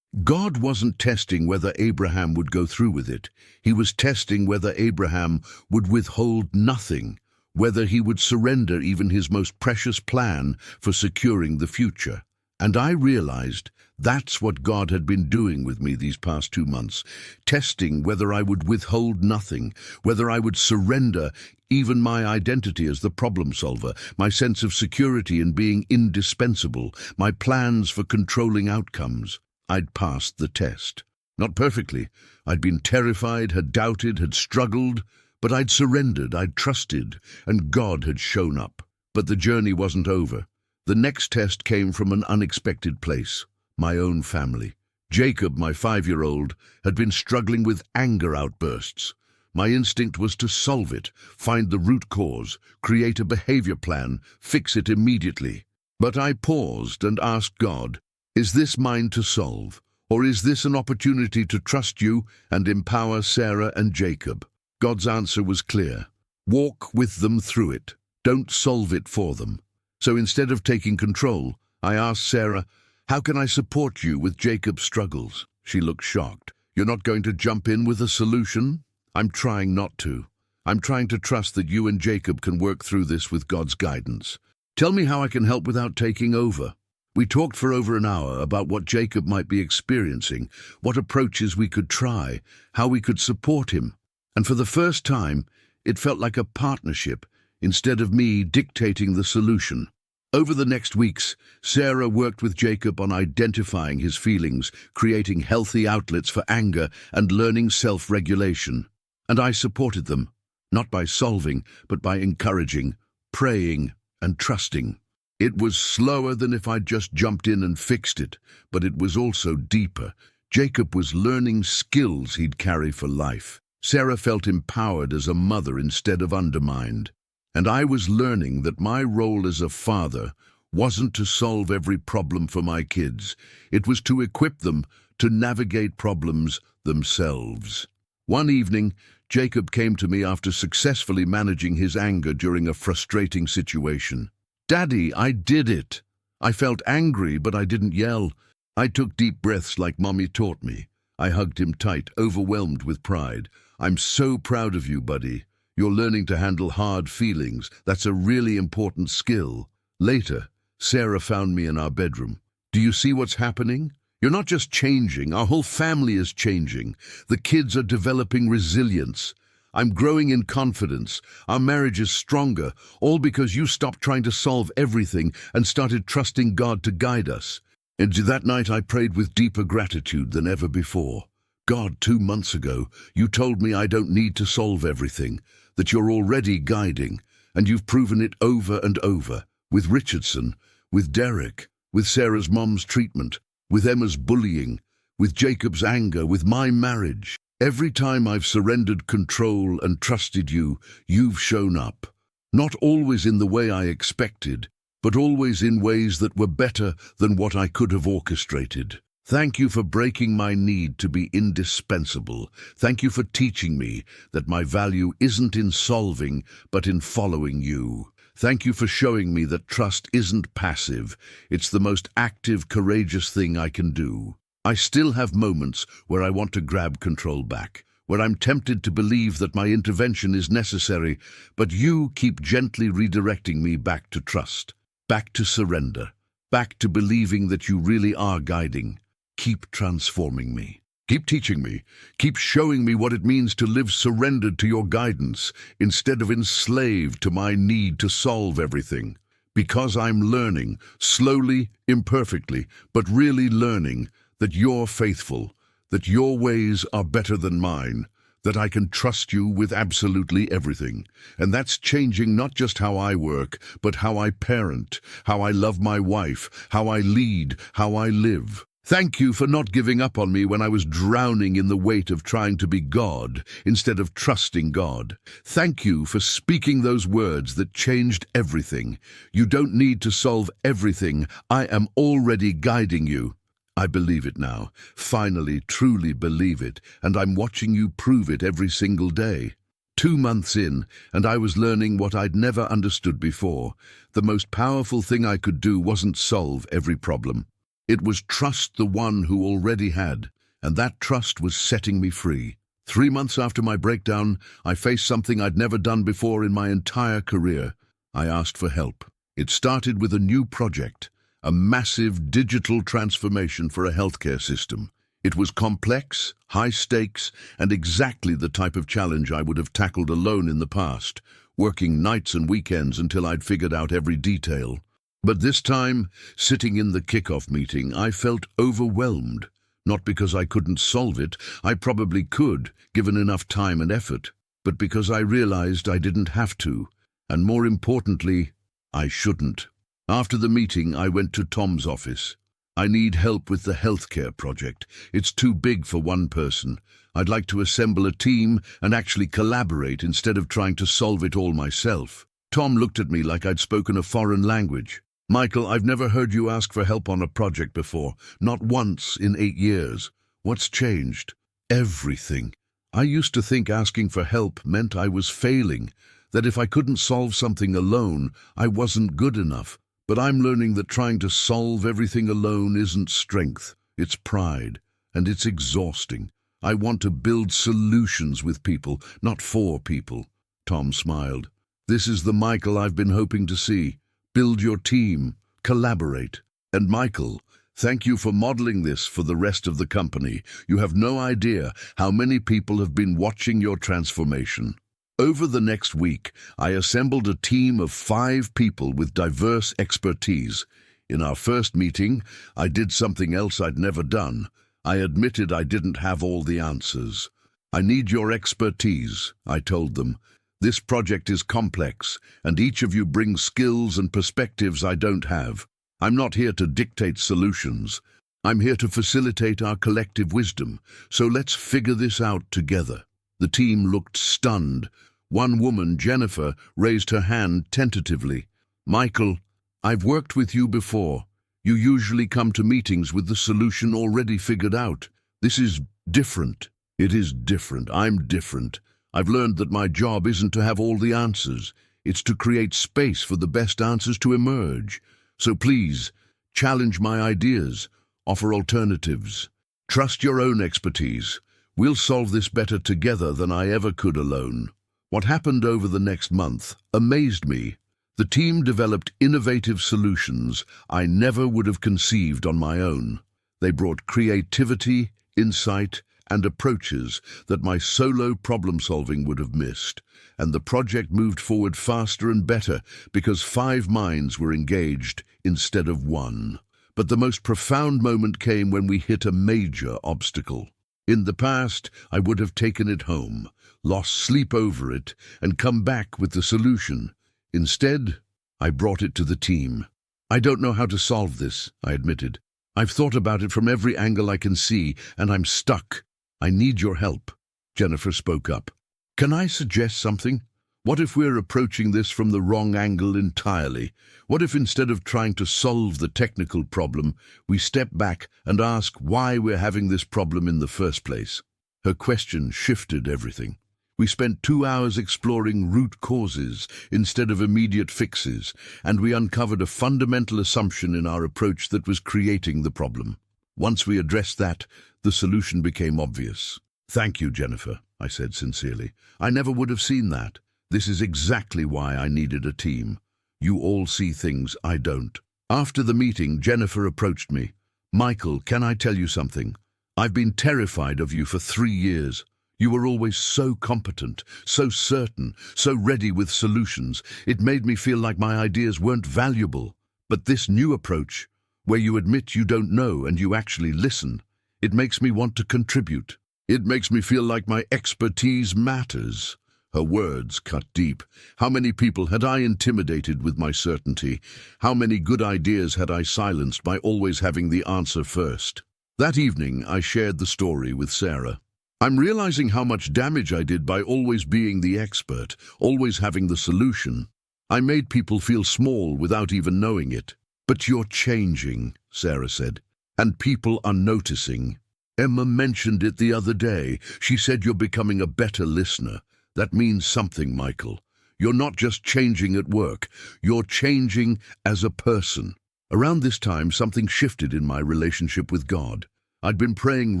God wasn't testing whether Abraham would go through with it. He was testing whether Abraham would withhold nothing, whether he would surrender even his most precious plan for securing the future. And I realized that's what God had been doing with me these past 2 months, testing whether I would withhold nothing, whether I would surrender even my identity as the problem solver, my sense of security in being indispensable, my plans for controlling outcomes. I'd passed the test. Not perfectly. I'd been terrified, had doubted, had struggled, but I'd surrendered, I'd trusted, and God had shown up. But the journey wasn't over. The next test came from an unexpected place, my own family. Jacob, my 5-year-old, had been struggling with anger outbursts. My instinct was to solve it, find the root cause, create a behavior plan, fix it immediately. But I paused and asked God, is this mine to solve, or is this an opportunity to trust you and empower Sarah and Jacob? God's answer was clear. Walk with them through it. Don't solve it for them. So instead of taking control, I asked Sarah, how can I support you with Jacob's struggles? She looked shocked. You're not going to jump in with a solution? I'm trying not to. I'm trying to trust that you and Jacob can work through this with God's guidance. Tell me how I can help without taking over. We talked for over an hour about what Jacob might be experiencing, what approaches we could try, how we could support him. And for the first time, it felt like a partnership, instead of me dictating the solution. Over the next weeks, Sarah worked with Jacob on identifying his feelings, creating healthy outlets for anger, and learning self-regulation. And I supported them, not by solving, but by encouraging, praying, and trusting. It was slower than if I'd just jumped in and fixed it, but it was also deeper. Jacob was learning skills he'd carry for life. Sarah felt empowered as a mother instead of undermined. And I was learning that my role as a father wasn't to solve every problem for my kids. It was to equip them to navigate problems themselves. One evening, Jacob came to me after successfully managing his anger during a frustrating situation. Daddy, I did it. I felt angry, but I didn't yell. I took deep breaths like Mommy taught me. I hugged him tight, overwhelmed with pride. I'm so proud of you, buddy. You're learning to handle hard feelings. That's a really important skill. Later, Sarah found me in our bedroom. Do you see what's happening? You're not just changing, our whole family is changing. The kids are developing resilience. I'm growing in confidence. Our marriage is stronger, all because you stopped trying to solve everything and started trusting God to guide us. And that night I prayed with deeper gratitude than ever before. God, 2 months ago, you told me I don't need to solve everything, that you're already guiding, and you've proven it over and over, with Richardson, with Derek, with Sarah's mom's treatment, with Emma's bullying, with Jacob's anger, with my marriage. Every time I've surrendered control and trusted you, you've shown up. Not always in the way I expected, but always in ways that were better than what I could have orchestrated. Thank you for breaking my need to be indispensable. Thank you for teaching me that my value isn't in solving, but in following you. Thank you for showing me that trust isn't passive. It's the most active, courageous thing I can do. I still have moments where I want to grab control back, where I'm tempted to believe that my intervention is necessary, but you keep gently redirecting me back to trust, back to surrender, back to believing that you really are guiding. Keep transforming me. Keep teaching me. Keep showing me what it means to live surrendered to your guidance instead of enslaved to my need to solve everything. Because I'm learning, slowly, imperfectly, but really learning that you're faithful, that your ways are better than mine, that I can trust you with absolutely everything. And that's changing not just how I work, but how I parent, how I love my wife, how I lead, how I live. Thank you for not giving up on me when I was drowning in the weight of trying to be God instead of trusting God. Thank you for speaking those words that changed everything. You don't need to solve everything. I am already guiding you. I believe it now, finally truly believe it, and I'm watching you prove it every single day. 2 months in, and I was learning what I'd never understood before. The most powerful thing I could do wasn't solve every problem. It was trust the one who already had, and that trust was setting me free. 3 months after my breakdown, I faced something I'd never done before in my entire career. I asked for help. It started with a new project, a massive digital transformation for a healthcare system. It was complex, high stakes, and exactly the type of challenge I would have tackled alone in the past, working nights and weekends until I'd figured out every detail. But this time, sitting in the kickoff meeting, I felt overwhelmed. Not because I couldn't solve it, I probably could, given enough time and effort, but because I realized I didn't have to, and more importantly, I shouldn't. After the meeting, I went to Tom's office. I need help with the healthcare project. It's too big for one person. I'd like to assemble a team and actually collaborate instead of trying to solve it all myself. Tom looked at me like I'd spoken a foreign language. Michael, I've never heard you ask for help on a project before. Not once in 8 years. What's changed? Everything. I used to think asking for help meant I was failing, that if I couldn't solve something alone, I wasn't good enough. But I'm learning that trying to solve everything alone isn't strength. It's pride, and it's exhausting. I want to build solutions with people, not for people. Tom smiled. This is the Michael I've been hoping to see. Build your team, collaborate. And Michael, thank you for modeling this for the rest of the company. You have no idea how many people have been watching your transformation. Over the next week, I assembled a team of 5 people with diverse expertise. In our first meeting, I did something else I'd never done. I admitted I didn't have all the answers. I need your expertise, I told them. This project is complex, and each of you brings skills and perspectives I don't have. I'm not here to dictate solutions. I'm here to facilitate our collective wisdom, so let's figure this out together. The team looked stunned. One woman, Jennifer, raised her hand tentatively. Michael, I've worked with you before. You usually come to meetings with the solution already figured out. This is different. It is different. I'm different. I've learned that my job isn't to have all the answers. It's to create space for the best answers to emerge. So please, challenge my ideas. Offer alternatives. Trust your own expertise. We'll solve this better together than I ever could alone. What happened over the next month amazed me. The team developed innovative solutions I never would have conceived on my own. They brought creativity, insight, and approaches that my solo problem-solving would have missed. And the project moved forward faster and better because 5 minds were engaged instead of 1. But the most profound moment came when we hit a major obstacle. In the past, I would have taken it home, lost sleep over it, and come back with the solution. Instead, I brought it to the team. I don't know how to solve this, I admitted. I've thought about it from every angle I can see, and I'm stuck. I need your help. Jennifer spoke up. Can I suggest something? What if we're approaching this from the wrong angle entirely? What if instead of trying to solve the technical problem, we step back and ask why we're having this problem in the first place? Her question shifted everything. We spent 2 hours exploring root causes instead of immediate fixes, and we uncovered a fundamental assumption in our approach that was creating the problem. Once we addressed that, the solution became obvious. "Thank you, Jennifer," I said sincerely. "I never would have seen that. This is exactly why I needed a team. You all see things I don't." After the meeting, Jennifer approached me. "Michael, can I tell you something? I've been terrified of you for 3 years. You were always so competent, so certain, so ready with solutions. It made me feel like my ideas weren't valuable. But this new approach, where you admit you don't know and you actually listen, it makes me want to contribute. It makes me feel like my expertise matters." Her words cut deep. How many people had I intimidated with my certainty? How many good ideas had I silenced by always having the answer first? That evening, I shared the story with Sarah. "I'm realizing how much damage I did by always being the expert, always having the solution. I made people feel small without even knowing it." "But you're changing," Sarah said, "and people are noticing. Emma mentioned it the other day. She said you're becoming a better listener. That means something, Michael. You're not just changing at work, you're changing as a person." Around this time, something shifted in my relationship with God. I'd been praying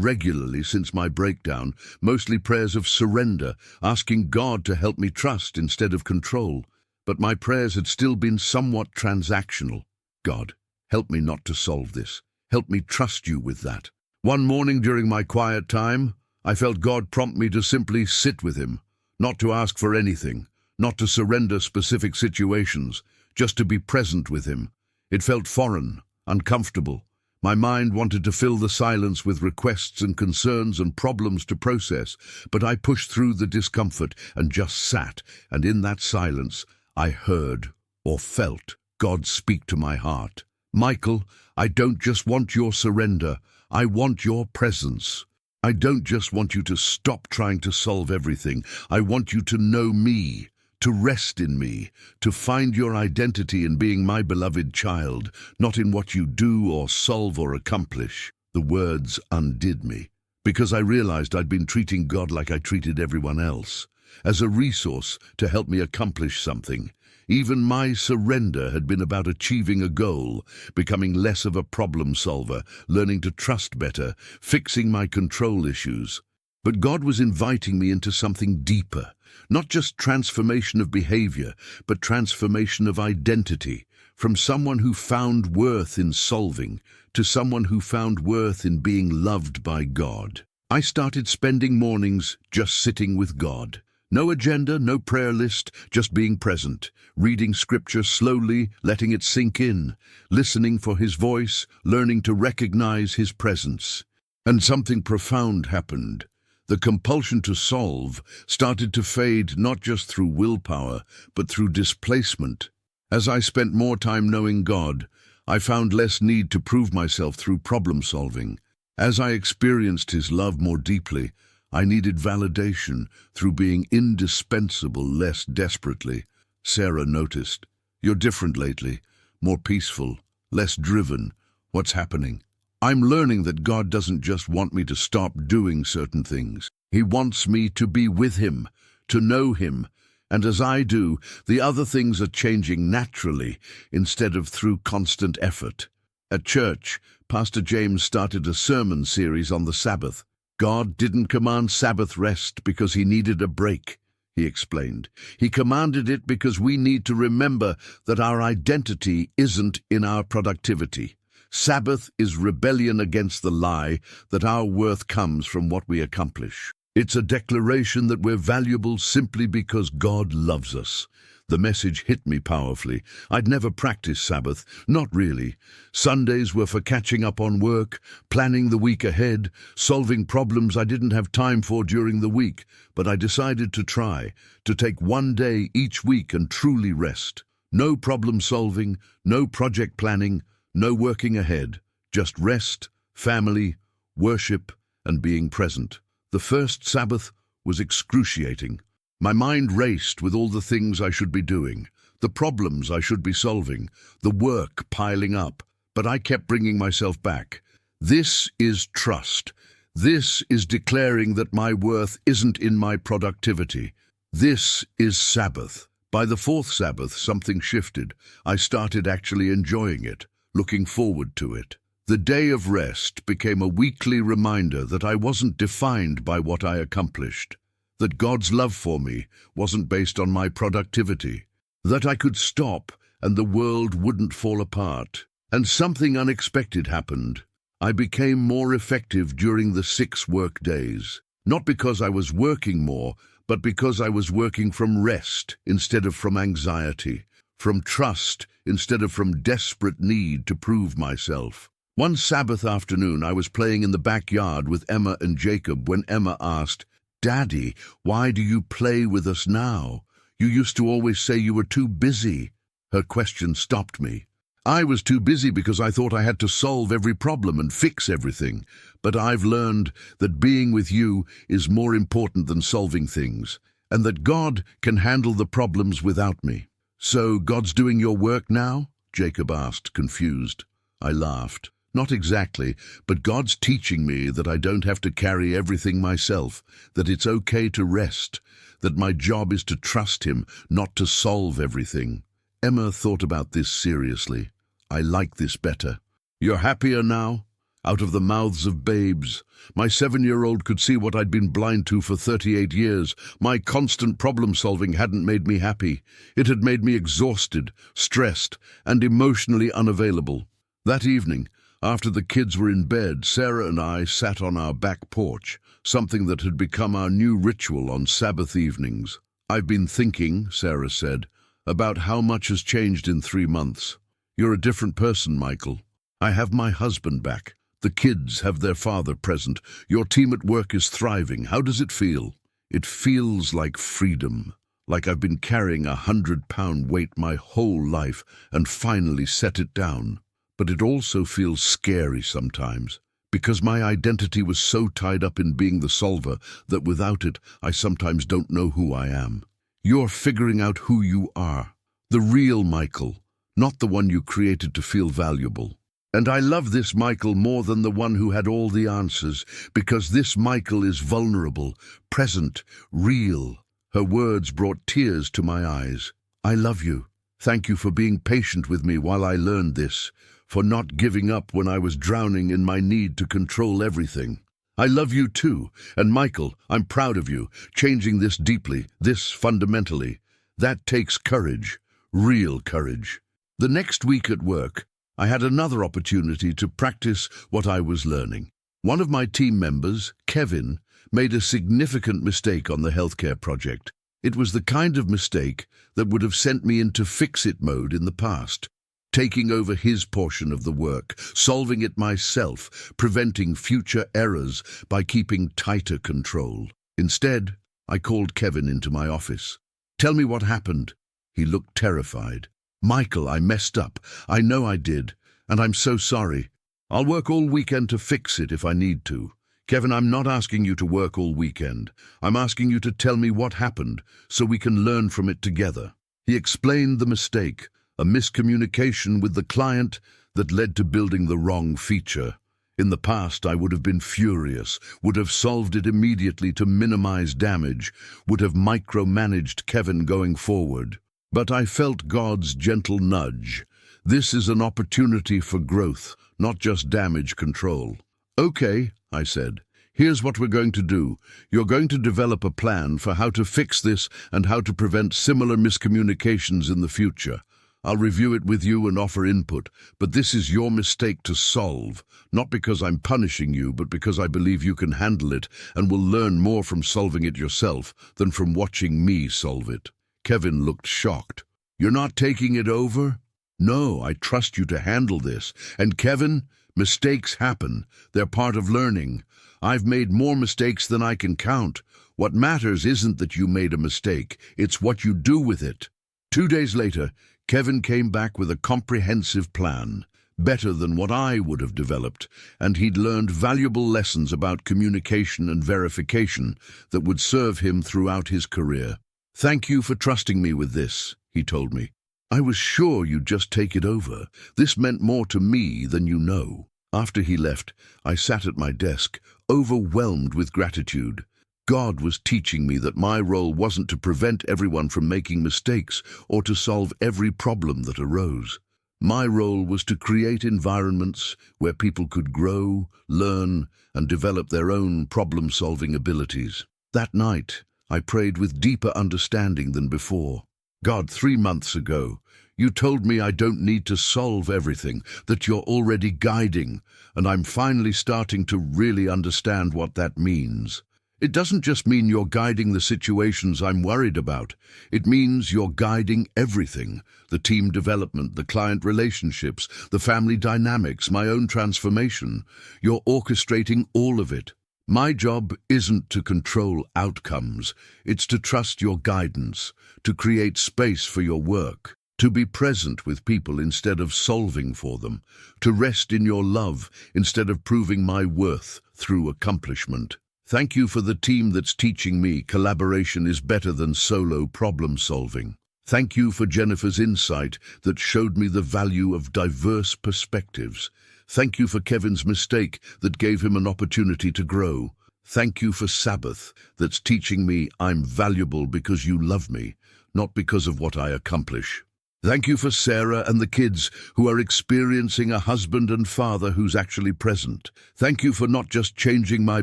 regularly since my breakdown, mostly prayers of surrender, asking God to help me trust instead of control. But my prayers had still been somewhat transactional. "God, help me not to solve this. Help me trust you with that." One morning during my quiet time, I felt God prompt me to simply sit with him, not to ask for anything, not to surrender specific situations, just to be present with him. It felt foreign, uncomfortable. My mind wanted to fill the silence with requests and concerns and problems to process, but I pushed through the discomfort and just sat, and in that silence, I heard or felt God speak to my heart. "Michael, I don't just want your surrender, I want your presence. I don't just want you to stop trying to solve everything. I want you to know me, to rest in me, to find your identity in being my beloved child, not in what you do or solve or accomplish." The words undid me, because I realized I'd been treating God like I treated everyone else, as a resource to help me accomplish something. Even my surrender had been about achieving a goal, becoming less of a problem solver, learning to trust better, fixing my control issues. But God was inviting me into something deeper, not just transformation of behavior, but transformation of identity, from someone who found worth in solving to someone who found worth in being loved by God. I started spending mornings just sitting with God. No agenda, no prayer list, just being present, reading scripture slowly, letting it sink in, listening for his voice, learning to recognize his presence. And something profound happened. The compulsion to solve started to fade not just through willpower, but through displacement. As I spent more time knowing God, I found less need to prove myself through problem solving. As I experienced his love more deeply, I needed validation through being indispensable less desperately. Sarah noticed. "You're different lately, more peaceful, less driven. What's happening?" "I'm learning that God doesn't just want me to stop doing certain things. He wants me to be with him, to know him. And as I do, the other things are changing naturally instead of through constant effort." At church, Pastor James started a sermon series on the Sabbath. "God didn't command Sabbath rest because he needed a break," he explained. "He commanded it because we need to remember that our identity isn't in our productivity. Sabbath is rebellion against the lie that our worth comes from what we accomplish. It's a declaration that we're valuable simply because God loves us." The message hit me powerfully. I'd never practiced Sabbath, not really. Sundays were for catching up on work, planning the week ahead, solving problems I didn't have time for during the week. But I decided to try, to take one day each week and truly rest. No problem solving, no project planning, no working ahead. Just rest, family, worship, and being present. The first Sabbath was excruciating. My mind raced with all the things I should be doing, the problems I should be solving, the work piling up, but I kept bringing myself back. This is trust. This is declaring that my worth isn't in my productivity. This is Sabbath. By the fourth Sabbath, something shifted. I started actually enjoying it, looking forward to it. The day of rest became a weekly reminder that I wasn't defined by what I accomplished, that God's love for me wasn't based on my productivity, that I could stop and the world wouldn't fall apart. And something unexpected happened. I became more effective during the 6 work days, not because I was working more, but because I was working from rest instead of from anxiety, from trust instead of from desperate need to prove myself. One Sabbath afternoon, I was playing in the backyard with Emma and Jacob when Emma asked, "Daddy, why do you play with us now? You used to always say you were too busy." Her question stopped me. I was too busy because I thought I had to solve every problem and fix everything. But I've learned that being with you is more important than solving things, and that God can handle the problems without me. "So God's doing your work now?" Jacob asked, confused. I laughed. "Not exactly, but God's teaching me that I don't have to carry everything myself, that it's okay to rest, that my job is to trust Him, not to solve everything." Emma thought about this seriously. "I like this better." "You're happier now?" Out of the mouths of babes. My 7-year-old could see what I'd been blind to for 38 years. My constant problem-solving hadn't made me happy. It had made me exhausted, stressed, and emotionally unavailable. That evening, after the kids were in bed, Sarah and I sat on our back porch, something that had become our new ritual on Sabbath evenings. "I've been thinking," Sarah said, "about how much has changed in 3 months. You're a different person, Michael. I have my husband back. The kids have their father present. Your team at work is thriving. How does it feel?" "It feels like freedom, like I've been carrying a 100-pound weight my whole life and finally set it down. But it also feels scary sometimes, because my identity was so tied up in being the solver that without it, I sometimes don't know who I am. You're figuring out who you are, the real Michael, not the one you created to feel valuable. And I love this Michael more than the one who had all the answers, because this Michael is vulnerable, present, real." Her words brought tears to my eyes. "I love you. Thank you for being patient with me while I learned this, for not giving up when I was drowning in my need to control everything. I love you too, and Michael, I'm proud of you, changing this deeply, this fundamentally. That takes courage, real courage." The next week at work, I had another opportunity to practice what I was learning. One of my team members, Kevin, made a significant mistake on the healthcare project. It was the kind of mistake that would have sent me into fix-it mode in the past, taking over his portion of the work, solving it myself, preventing future errors by keeping tighter control. Instead, I called Kevin into my office. "Tell me what happened." He looked terrified. "Michael, I messed up. I know I did, and I'm so sorry. I'll work all weekend to fix it if I need to." "Kevin, I'm not asking you to work all weekend. I'm asking you to tell me what happened so we can learn from it together." He explained the mistake, a miscommunication with the client that led to building the wrong feature. In the past, I would have been furious, would have solved it immediately to minimize damage, would have micromanaged Kevin going forward. But I felt God's gentle nudge. This is an opportunity for growth, not just damage control. "Okay," I said, "here's what we're going to do. You're going to develop a plan for how to fix this and how to prevent similar miscommunications in the future. I'll review it with you and offer input, but this is your mistake to solve, not because I'm punishing you, but because I believe you can handle it and will learn more from solving it yourself than from watching me solve it." Kevin looked shocked. "You're not taking it over?" "No, I trust you to handle this. And Kevin, mistakes happen. They're part of learning. I've made more mistakes than I can count. What matters isn't that you made a mistake, it's what you do with it." 2 days later, Kevin came back with a comprehensive plan, better than what I would have developed, and he'd learned valuable lessons about communication and verification that would serve him throughout his career. "Thank you for trusting me with this," he told me. "I was sure you'd just take it over. This meant more to me than you know." After he left, I sat at my desk, overwhelmed with gratitude. God was teaching me that my role wasn't to prevent everyone from making mistakes or to solve every problem that arose. My role was to create environments where people could grow, learn, and develop their own problem-solving abilities. That night, I prayed with deeper understanding than before. "God, 3 months ago, you told me I don't need to solve everything, that you're already guiding, and I'm finally starting to really understand what that means. It doesn't just mean you're guiding the situations I'm worried about. It means you're guiding everything: the team development, the client relationships, the family dynamics, my own transformation. You're orchestrating all of it. My job isn't to control outcomes. It's to trust your guidance, to create space for your work, to be present with people instead of solving for them, to rest in your love instead of proving my worth through accomplishment. Thank you for the team that's teaching me collaboration is better than solo problem solving. Thank you for Jennifer's insight that showed me the value of diverse perspectives. Thank you for Kevin's mistake that gave him an opportunity to grow. Thank you for Sabbath that's teaching me I'm valuable because you love me, not because of what I accomplish. Thank you for Sarah and the kids who are experiencing a husband and father who's actually present. Thank you for not just changing my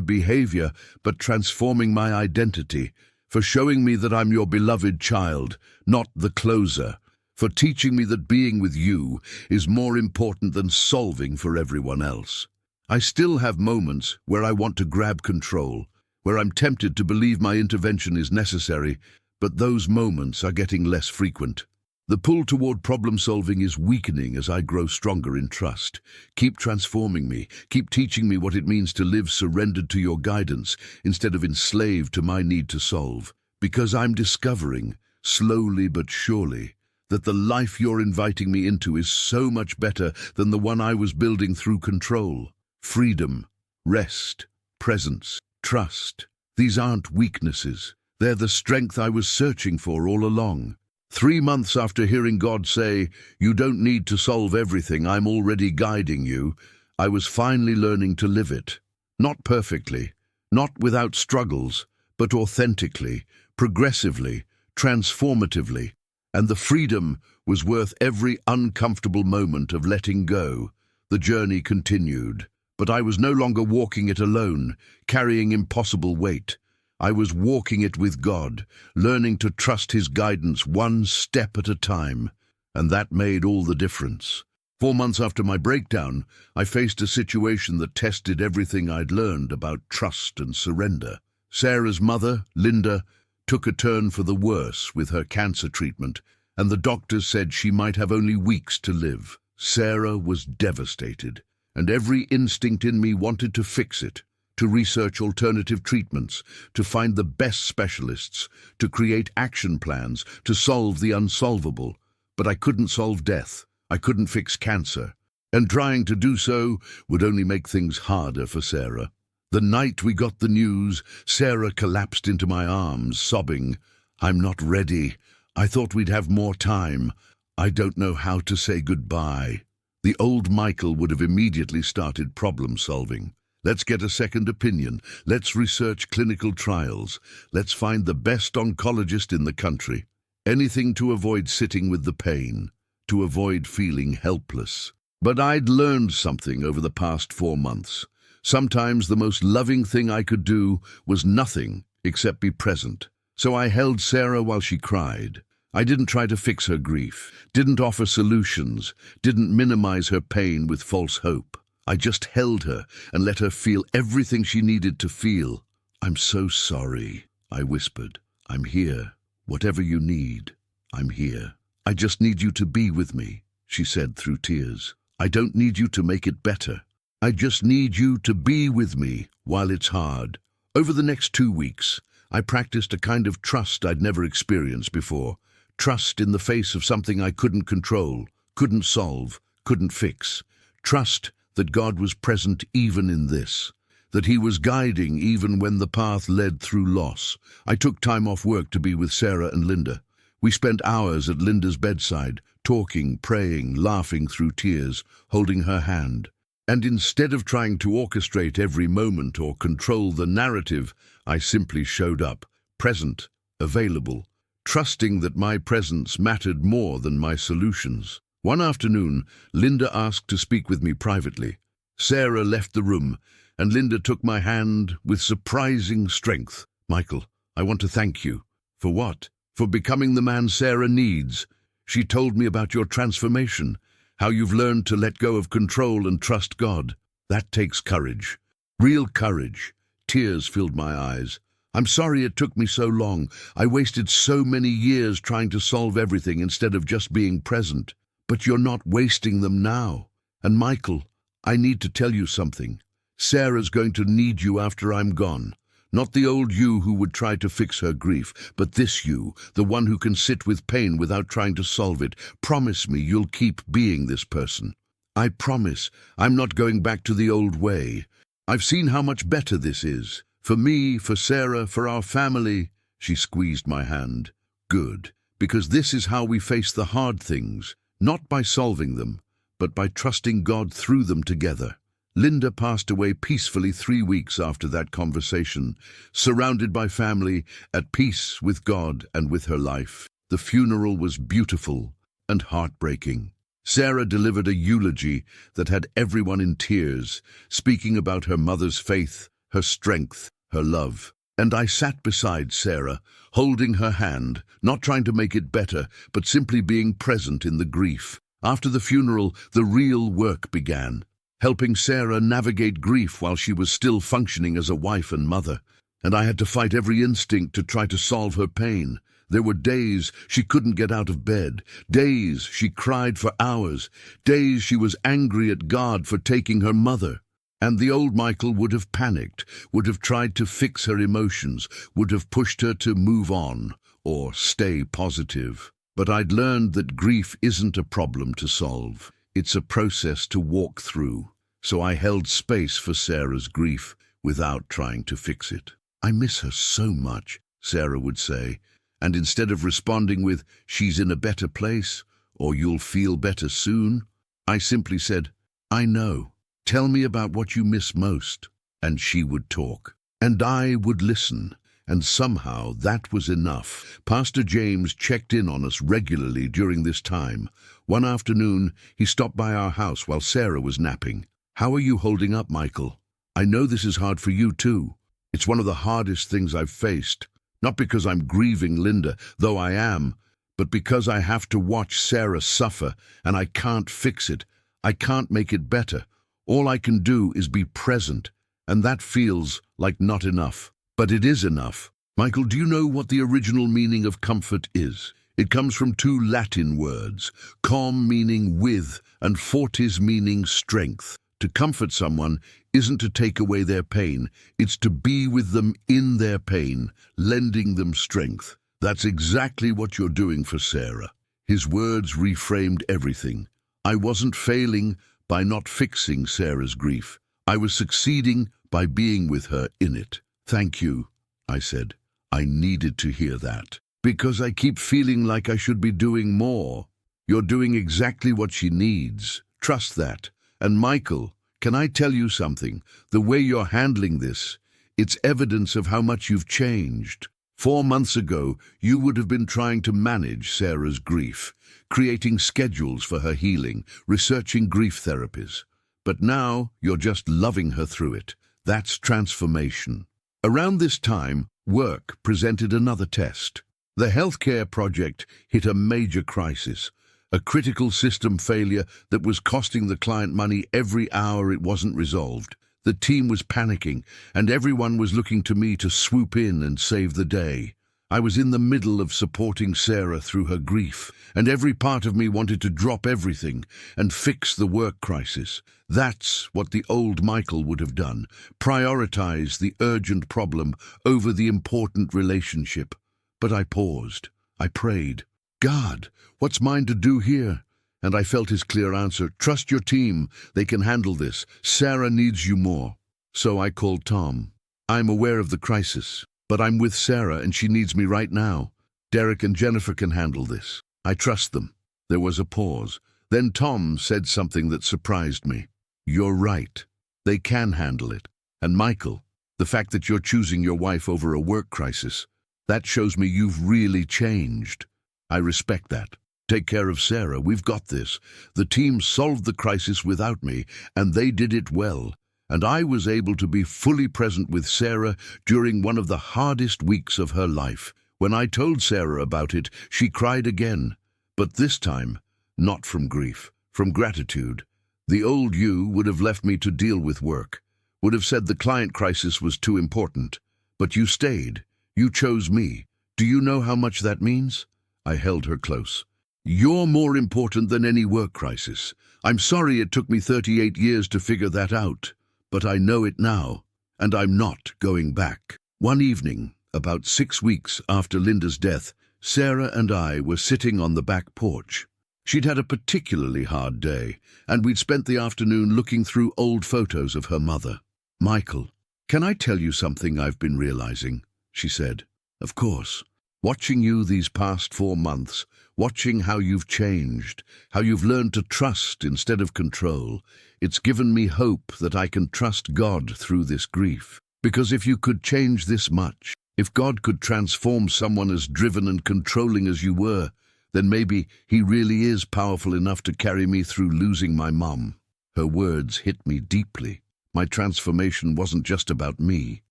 behavior, but transforming my identity, for showing me that I'm your beloved child, not the closer, for teaching me that being with you is more important than solving for everyone else. I still have moments where I want to grab control, where I'm tempted to believe my intervention is necessary, but those moments are getting less frequent. The pull toward problem-solving is weakening as I grow stronger in trust. Keep transforming me. Keep teaching me what it means to live surrendered to your guidance instead of enslaved to my need to solve. Because I'm discovering, slowly but surely, that the life you're inviting me into is so much better than the one I was building through control. Freedom, rest, presence, trust. These aren't weaknesses. They're the strength I was searching for all along. 3 months after hearing God say, "You don't need to solve everything, I'm already guiding you," I was finally learning to live it. Not perfectly, not without struggles, but authentically, progressively, transformatively. And the freedom was worth every uncomfortable moment of letting go. The journey continued, but I was no longer walking it alone, carrying impossible weight. I was walking it with God, learning to trust His guidance one step at a time, and that made all the difference. 4 months after my breakdown, I faced a situation that tested everything I'd learned about trust and surrender. Sarah's mother, Linda, took a turn for the worse with her cancer treatment, and the doctors said she might have only weeks to live. Sarah was devastated, and every instinct in me wanted to fix it, to research alternative treatments, to find the best specialists, to create action plans, to solve the unsolvable. But I couldn't solve death. I couldn't fix cancer. And trying to do so would only make things harder for Sarah. The night we got the news, Sarah collapsed into my arms, sobbing, "I'm not ready. I thought we'd have more time. I don't know how to say goodbye." The old Michael would have immediately started problem solving. Let's get a second opinion. Let's research clinical trials. Let's find the best oncologist in the country. Anything to avoid sitting with the pain, to avoid feeling helpless. But I'd learned something over the past 4 months. Sometimes the most loving thing I could do was nothing except be present. So I held Sarah while she cried. I didn't try to fix her grief, didn't offer solutions, didn't minimize her pain with false hope. I just held her and let her feel everything she needed to feel. "I'm so sorry," I whispered. "I'm here. Whatever you need, I'm here. I just need you to be with me," she said through tears. "I don't need you to make it better. I just need you to be with me while it's hard." Over the next 2 weeks, I practiced a kind of trust I'd never experienced before. Trust in the face of something I couldn't control, couldn't solve, couldn't fix. Trust that God was present even in this. that he was guiding even when the path led through loss. I took time off work to be with Sarah and Linda. We spent hours at Linda's bedside, talking, praying, laughing through tears, holding her hand. And instead of trying to orchestrate every moment or control the narrative, I simply showed up, present, available, trusting that my presence mattered more than my solutions. One afternoon, Linda asked to speak with me privately. Sarah left the room, and Linda took my hand with surprising strength. "Michael, I want to thank you." "For what?" "For becoming the man Sarah needs. She told me about your transformation, how you've learned to let go of control and trust God. That takes courage. Real courage." Tears filled my eyes. "I'm sorry it took me so long. I wasted so many years trying to solve everything instead of just being present. But you're not wasting them now. And Michael, I need to tell you something. Sarah's going to need you after I'm gone. Not the old you who would try to fix her grief, but this you, the one who can sit with pain without trying to solve it. Promise me you'll keep being this person." "I promise. I'm not going back to the old way. I've seen how much better this is. For me, for Sarah, for our family." She squeezed my hand. "Good, because this is how we face the hard things, not by solving them, but by trusting God through them together." Linda passed away peacefully 3 weeks after that conversation, surrounded by family, at peace with God and with her life. The funeral was beautiful and heartbreaking. Sarah delivered a eulogy that had everyone in tears, speaking about her mother's faith, her strength, her love. And I sat beside Sarah, holding her hand, not trying to make it better, but simply being present in the grief. After the funeral, the real work began, helping Sarah navigate grief while she was still functioning as a wife and mother. And I had to fight every instinct to try to solve her pain. There were days she couldn't get out of bed, days she cried for hours, days she was angry at God for taking her mother. And the old Michael would have panicked, would have tried to fix her emotions, would have pushed her to move on or stay positive. But I'd learned that grief isn't a problem to solve. It's a process to walk through. So I held space for Sarah's grief without trying to fix it. "I miss her so much," Sarah would say. And instead of responding with, "She's in a better place," or "You'll feel better soon," I simply said, "I know. Tell me about what you miss most." And she would talk. And I would listen. And somehow that was enough. Pastor James checked in on us regularly during this time. One afternoon, he stopped by our house while Sarah was napping. "How are you holding up, Michael? I know this is hard for you too. It's one of the hardest things I've faced. Not because I'm grieving Linda, though I am, but because I have to watch Sarah suffer, and I can't fix it. I can't make it better. All I can do is be present, and that feels like not enough. But it is enough." Michael, do you know what the original meaning of comfort is? It comes from 2 Latin words, com meaning with, and fortis meaning strength. To comfort someone isn't to take away their pain, it's to be with them in their pain, lending them strength. That's exactly what you're doing for Sarah. His words reframed everything. I wasn't failing by not fixing Sarah's grief. I was succeeding by being with her in it. "Thank you," I said. I needed to hear that, because I keep feeling like I should be doing more. You're doing exactly what she needs. Trust that. And Michael, can I tell you something? The way you're handling this, it's evidence of how much you've changed. 4 months ago, you would have been trying to manage Sarah's grief, creating schedules for her healing, researching grief therapies. But now, you're just loving her through it. That's transformation. Around this time, work presented another test. The healthcare project hit a major crisis. A critical system failure that was costing the client money every hour it wasn't resolved. The team was panicking, and everyone was looking to me to swoop in and save the day. I was in the middle of supporting Sarah through her grief, and every part of me wanted to drop everything and fix the work crisis. That's what the old Michael would have done, prioritize the urgent problem over the important relationship. But I paused. I prayed. "God, what's mine to do here?" And I felt his clear answer, "Trust your team. They can handle this. Sarah needs you more." So I called Tom. I'm aware of the crisis, but I'm with Sarah and she needs me right now. Derek and Jennifer can handle this. I trust them. There was a pause. Then Tom said something that surprised me. You're right. They can handle it. And Michael, the fact that you're choosing your wife over a work crisis, that shows me you've really changed. I respect that. Take care of Sarah. We've got this. The team solved the crisis without me, and they did it well. And I was able to be fully present with Sarah during one of the hardest weeks of her life. When I told Sarah about it, she cried again. But this time, not from grief, from gratitude. The old you would have left me to deal with work, would have said the client crisis was too important. But you stayed. You chose me. Do you know how much that means? I held her close. You're more important than any work crisis. I'm sorry it took me 38 years to figure that out, but I know it now, and I'm not going back. One evening, about 6 weeks after Linda's death, Sarah and I were sitting on the back porch. She'd had a particularly hard day, and we'd spent the afternoon looking through old photos of her mother. Michael, can I tell you something I've been realizing? She said. Of course. Watching you these past 4 months, watching how you've changed, how you've learned to trust instead of control, it's given me hope that I can trust God through this grief. Because if you could change this much, if God could transform someone as driven and controlling as you were, then maybe He really is powerful enough to carry me through losing my mom. Her words hit me deeply. My transformation wasn't just about me.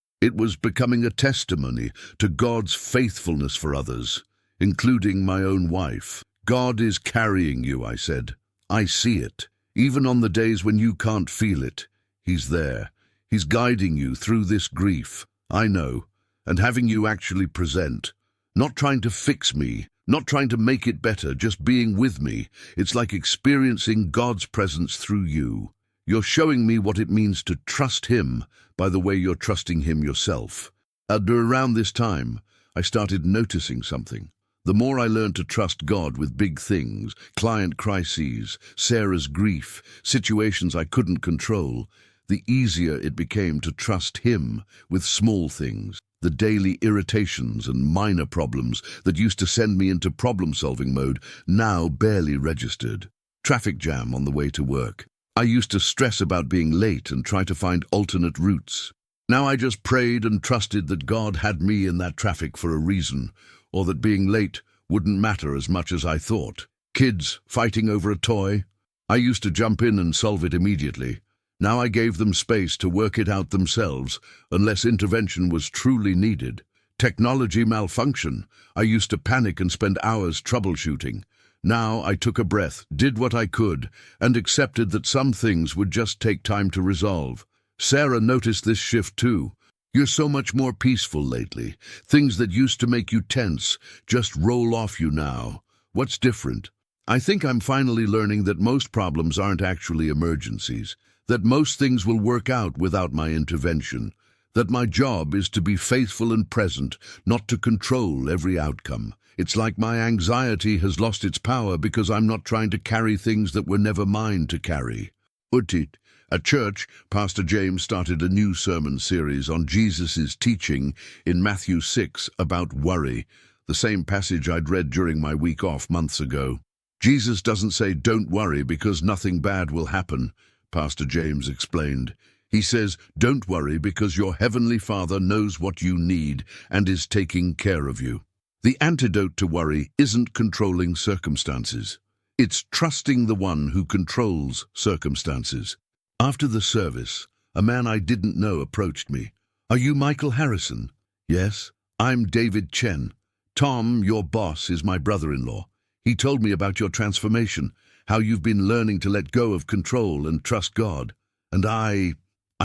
It was becoming a testimony to God's faithfulness for others, including my own wife. God is carrying you, I said. I see it. Even on the days when you can't feel it, He's there. He's guiding you through this grief. I know. And having you actually present, not trying to fix me, not trying to make it better, just being with me, it's like experiencing God's presence through you. You're showing me what it means to trust Him by the way you're trusting Him yourself. And around this time, I started noticing something. The more I learned to trust God with big things, client crises, Sarah's grief, situations I couldn't control, the easier it became to trust Him with small things. The daily irritations and minor problems that used to send me into problem-solving mode now barely registered. Traffic jam on the way to work. I used to stress about being late and try to find alternate routes. Now I just prayed and trusted that God had me in that traffic for a reason, or that being late wouldn't matter as much as I thought. Kids fighting over a toy. I used to jump in and solve it immediately. Now I gave them space to work it out themselves, unless intervention was truly needed. Technology malfunction. I used to panic and spend hours troubleshooting. Now I took a breath, did what I could, and accepted that some things would just take time to resolve. Sarah noticed this shift too. You're so much more peaceful lately. Things that used to make you tense just roll off you now. What's different? I think I'm finally learning that most problems aren't actually emergencies, that most things will work out without my intervention, that my job is to be faithful and present, not to control every outcome. It's like my anxiety has lost its power because I'm not trying to carry things that were never mine to carry. At church, Pastor James started a new sermon series on Jesus' teaching in Matthew 6 about worry, the same passage I'd read during my week off months ago. Jesus doesn't say, "Don't worry because nothing bad will happen," Pastor James explained. He says, "Don't worry because your Heavenly Father knows what you need and is taking care of you." The antidote to worry isn't controlling circumstances. It's trusting the one who controls circumstances. After the service, a man I didn't know approached me. "Are you Michael Harrison?" "Yes, I'm David Chen. Tom, your boss, is my brother-in-law. He told me about your transformation, how you've been learning to let go of control and trust God. And I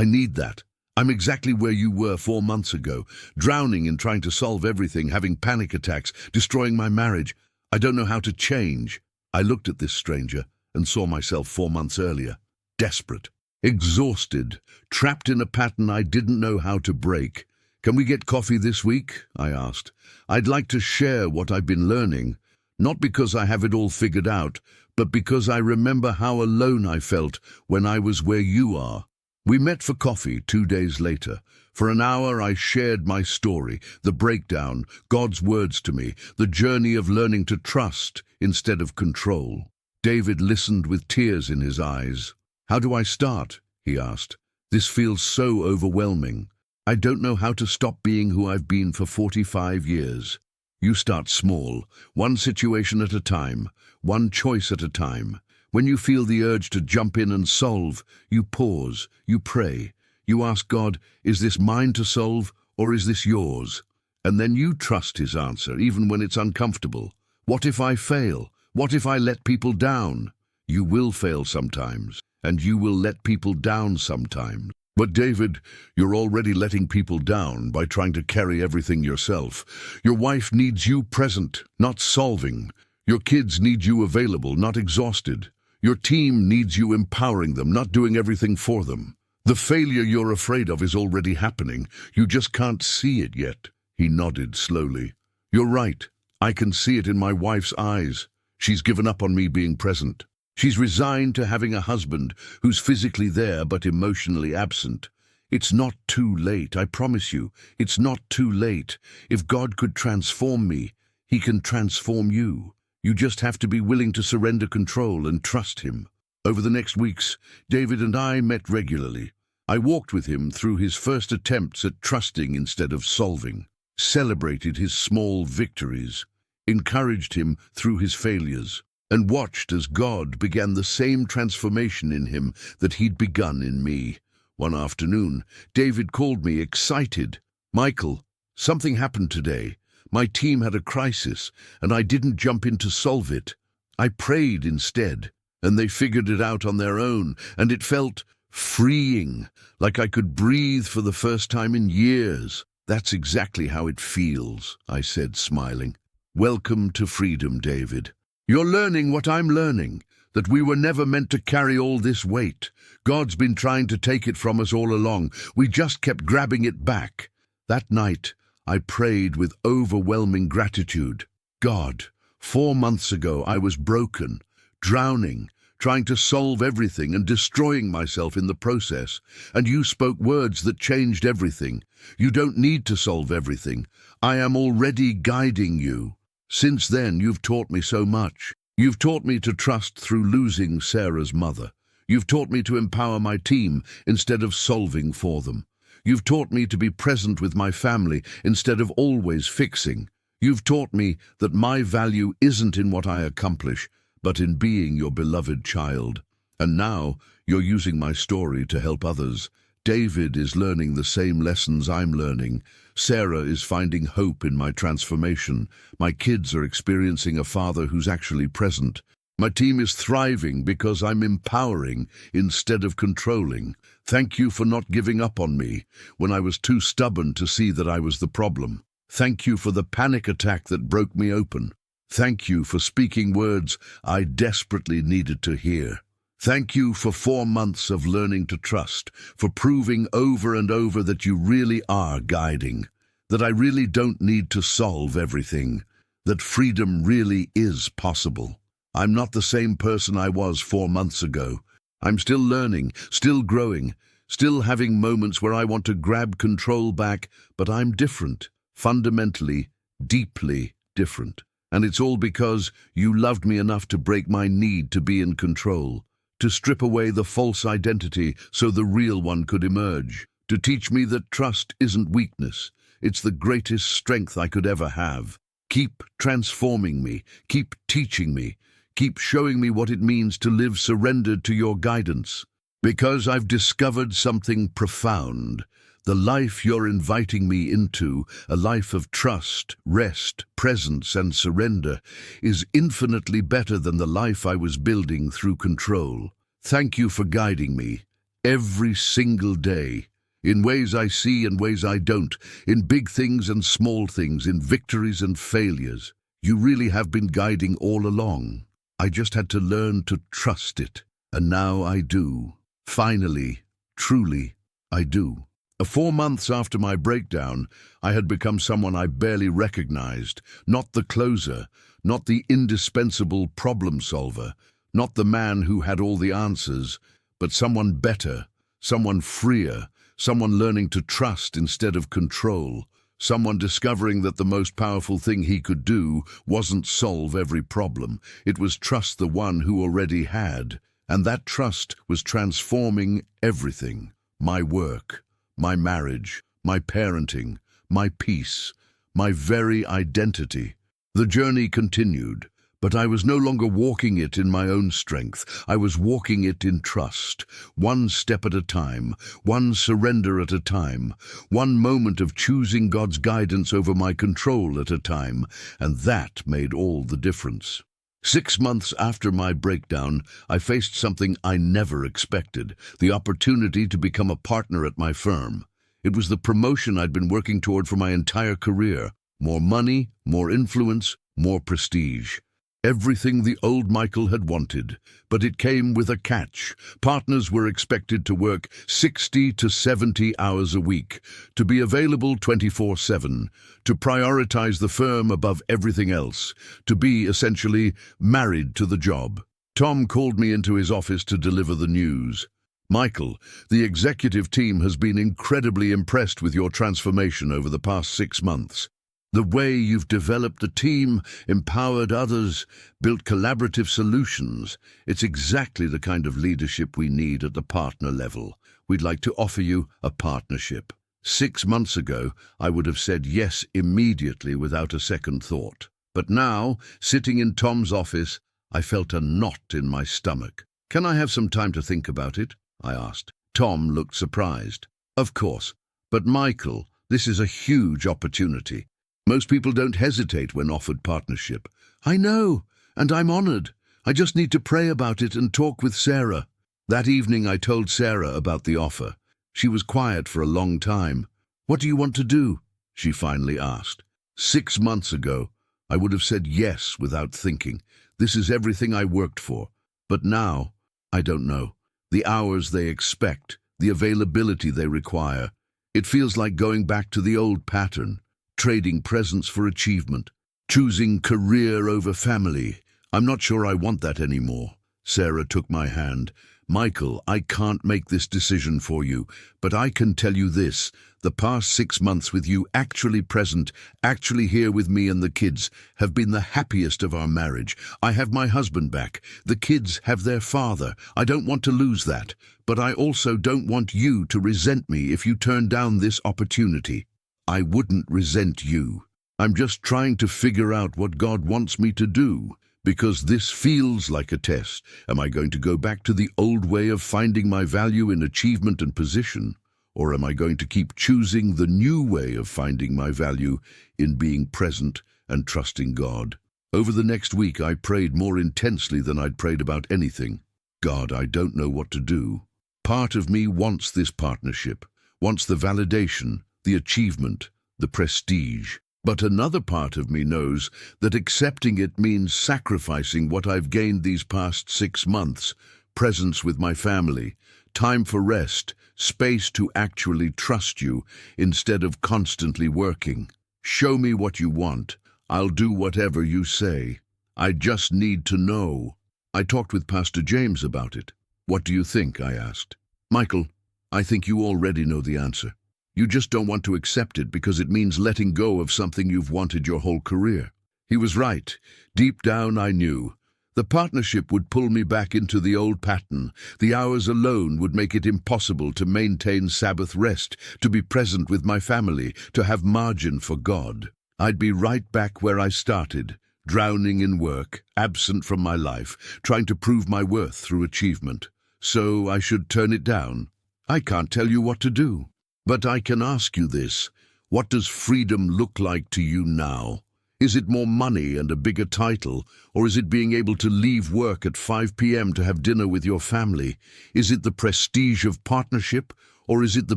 need that. I'm exactly where you were 4 months ago, drowning in trying to solve everything, having panic attacks, destroying my marriage. I don't know how to change." I looked at this stranger and saw myself 4 months earlier, desperate, exhausted, trapped in a pattern I didn't know how to break. "Can we get coffee this week?" I asked. "I'd like to share what I've been learning, not because I have it all figured out, but because I remember how alone I felt when I was where you are." We met for coffee 2 days later. For an hour I shared my story, the breakdown, God's words to me, the journey of learning to trust instead of control. David listened with tears in his eyes. "How do I start?" he asked. "This feels so overwhelming. I don't know how to stop being who I've been for 45 years. You start small, one situation at a time, one choice at a time. When you feel the urge to jump in and solve, you pause, you pray. You ask God, is this mine to solve or is this yours? And then you trust his answer, even when it's uncomfortable. What if I fail? What if I let people down? You will fail sometimes, and you will let people down sometimes. But David, you're already letting people down by trying to carry everything yourself. Your wife needs you present, not solving. Your kids need you available, not exhausted. Your team needs you empowering them, not doing everything for them. The failure you're afraid of is already happening. You just can't see it yet." He nodded slowly. "You're right. I can see it in my wife's eyes. She's given up on me being present. She's resigned to having a husband who's physically there but emotionally absent. It's not too late, I promise you. It's not too late. If God could transform me, he can transform you. You just have to be willing to surrender control and trust him." Over the next weeks, David and I met regularly. I walked with him through his first attempts at trusting instead of solving, celebrated his small victories, encouraged him through his failures, and watched as God began the same transformation in him that he'd begun in me. One afternoon, David called me excited. "Michael, something happened today. My team had a crisis, and I didn't jump in to solve it. I prayed instead, and they figured it out on their own, and it felt freeing, like I could breathe for the first time in years." "That's exactly how it feels," I said, smiling. "Welcome to freedom, David. You're learning what I'm learning, that we were never meant to carry all this weight. God's been trying to take it from us all along. We just kept grabbing it back." That night, I prayed with overwhelming gratitude. "God, 4 months ago I was broken, drowning, trying to solve everything and destroying myself in the process. And you spoke words that changed everything. You don't need to solve everything. I am already guiding you. Since then, you've taught me so much. You've taught me to trust through losing Sarah's mother. You've taught me to empower my team instead of solving for them. You've taught me to be present with my family instead of always fixing. You've taught me that my value isn't in what I accomplish, but in being your beloved child. And now you're using my story to help others. David is learning the same lessons I'm learning. Sarah is finding hope in my transformation. My kids are experiencing a father who's actually present. My team is thriving because I'm empowering instead of controlling. Thank you for not giving up on me when I was too stubborn to see that I was the problem. Thank you for the panic attack that broke me open. Thank you for speaking words I desperately needed to hear. Thank you for 4 months of learning to trust, for proving over and over that you really are guiding, that I really don't need to solve everything, that freedom really is possible. I'm not the same person I was 4 months ago. I'm still learning, still growing, still having moments where I want to grab control back, but I'm different, fundamentally, deeply different. And it's all because you loved me enough to break my need to be in control, to strip away the false identity so the real one could emerge, to teach me that trust isn't weakness, it's the greatest strength I could ever have. Keep transforming me, keep teaching me, keep showing me what it means to live surrendered to your guidance. Because I've discovered something profound. The life you're inviting me into, a life of trust, rest, presence, and surrender, is infinitely better than the life I was building through control. Thank you for guiding me every single day, in ways I see and ways I don't, in big things and small things, in victories and failures. You really have been guiding all along. I just had to learn to trust it, and now I do. Finally, truly, I do. 4 months after my breakdown, I had become someone I barely recognized, not the closer, not the indispensable problem solver, not the man who had all the answers, but someone better, someone freer, someone learning to trust instead of control, someone discovering that the most powerful thing he could do wasn't solve every problem, it was trust the one who already had. And that trust was transforming everything. My work, my marriage, my parenting, my peace, my very identity. The journey continued, but I was no longer walking it in my own strength. I was walking it in trust, one step at a time, one surrender at a time, one moment of choosing God's guidance over my control at a time, and that made all the difference. 6 months after my breakdown, I faced something I never expected, the opportunity to become a partner at my firm. It was the promotion I'd been working toward for my entire career. More money, more influence, more prestige. Everything the old Michael had wanted, but it came with a catch. Partners were expected to work 60 to 70 hours a week, to be available 24/7, to prioritize the firm above everything else, to be essentially married to the job. Tom called me into his office to deliver the news. Michael, the executive team has been incredibly impressed with your transformation over the past 6 months. The way you've developed the team, empowered others, built collaborative solutions, it's exactly the kind of leadership we need at the partner level. We'd like to offer you a partnership. 6 months ago, I would have said yes immediately without a second thought. But now, sitting in Tom's office, I felt a knot in my stomach. "Can I have some time to think about it?" I asked. Tom looked surprised. "Of course. But Michael, this is a huge opportunity. Most people don't hesitate when offered partnership." "I know, and I'm honored. I just need to pray about it and talk with Sarah." That evening I told Sarah about the offer. She was quiet for a long time. "What do you want to do?" she finally asked. 6 months ago, I would have said yes without thinking. This is everything I worked for. But now, I don't know. The hours they expect, the availability they require. It feels like going back to the old pattern. Trading presence for achievement, choosing career over family. I'm not sure I want that anymore. Sarah took my hand. "Michael, I can't make this decision for you, but I can tell you this. The past 6 months with you actually present, actually here with me and the kids, have been the happiest of our marriage. I have my husband back. The kids have their father. I don't want to lose that, but I also don't want you to resent me if you turn down this opportunity." "I wouldn't resent you. I'm just trying to figure out what God wants me to do, because this feels like a test. Am I going to go back to the old way of finding my value in achievement and position, or am I going to keep choosing the new way of finding my value in being present and trusting God?" Over the next week, I prayed more intensely than I'd prayed about anything. "God, I don't know what to do. Part of me wants this partnership, wants the validation, the achievement, the prestige. But another part of me knows that accepting it means sacrificing what I've gained these past 6 months, presence with my family, time for rest, space to actually trust you instead of constantly working. Show me what you want. I'll do whatever you say. I just need to know." I talked with Pastor James about it. "What do you think?" I asked. "Michael, I think you already know the answer. You just don't want to accept it because it means letting go of something you've wanted your whole career." He was right. Deep down I knew. The partnership would pull me back into the old pattern. The hours alone would make it impossible to maintain Sabbath rest, to be present with my family, to have margin for God. I'd be right back where I started, drowning in work, absent from my life, trying to prove my worth through achievement. So I should turn it down. I can't tell you what to do. But I can ask you this. What does freedom look like to you now? Is it more money and a bigger title? Or is it being able to leave work at 5 p.m. to have dinner with your family? Is it the prestige of partnership? Or is it the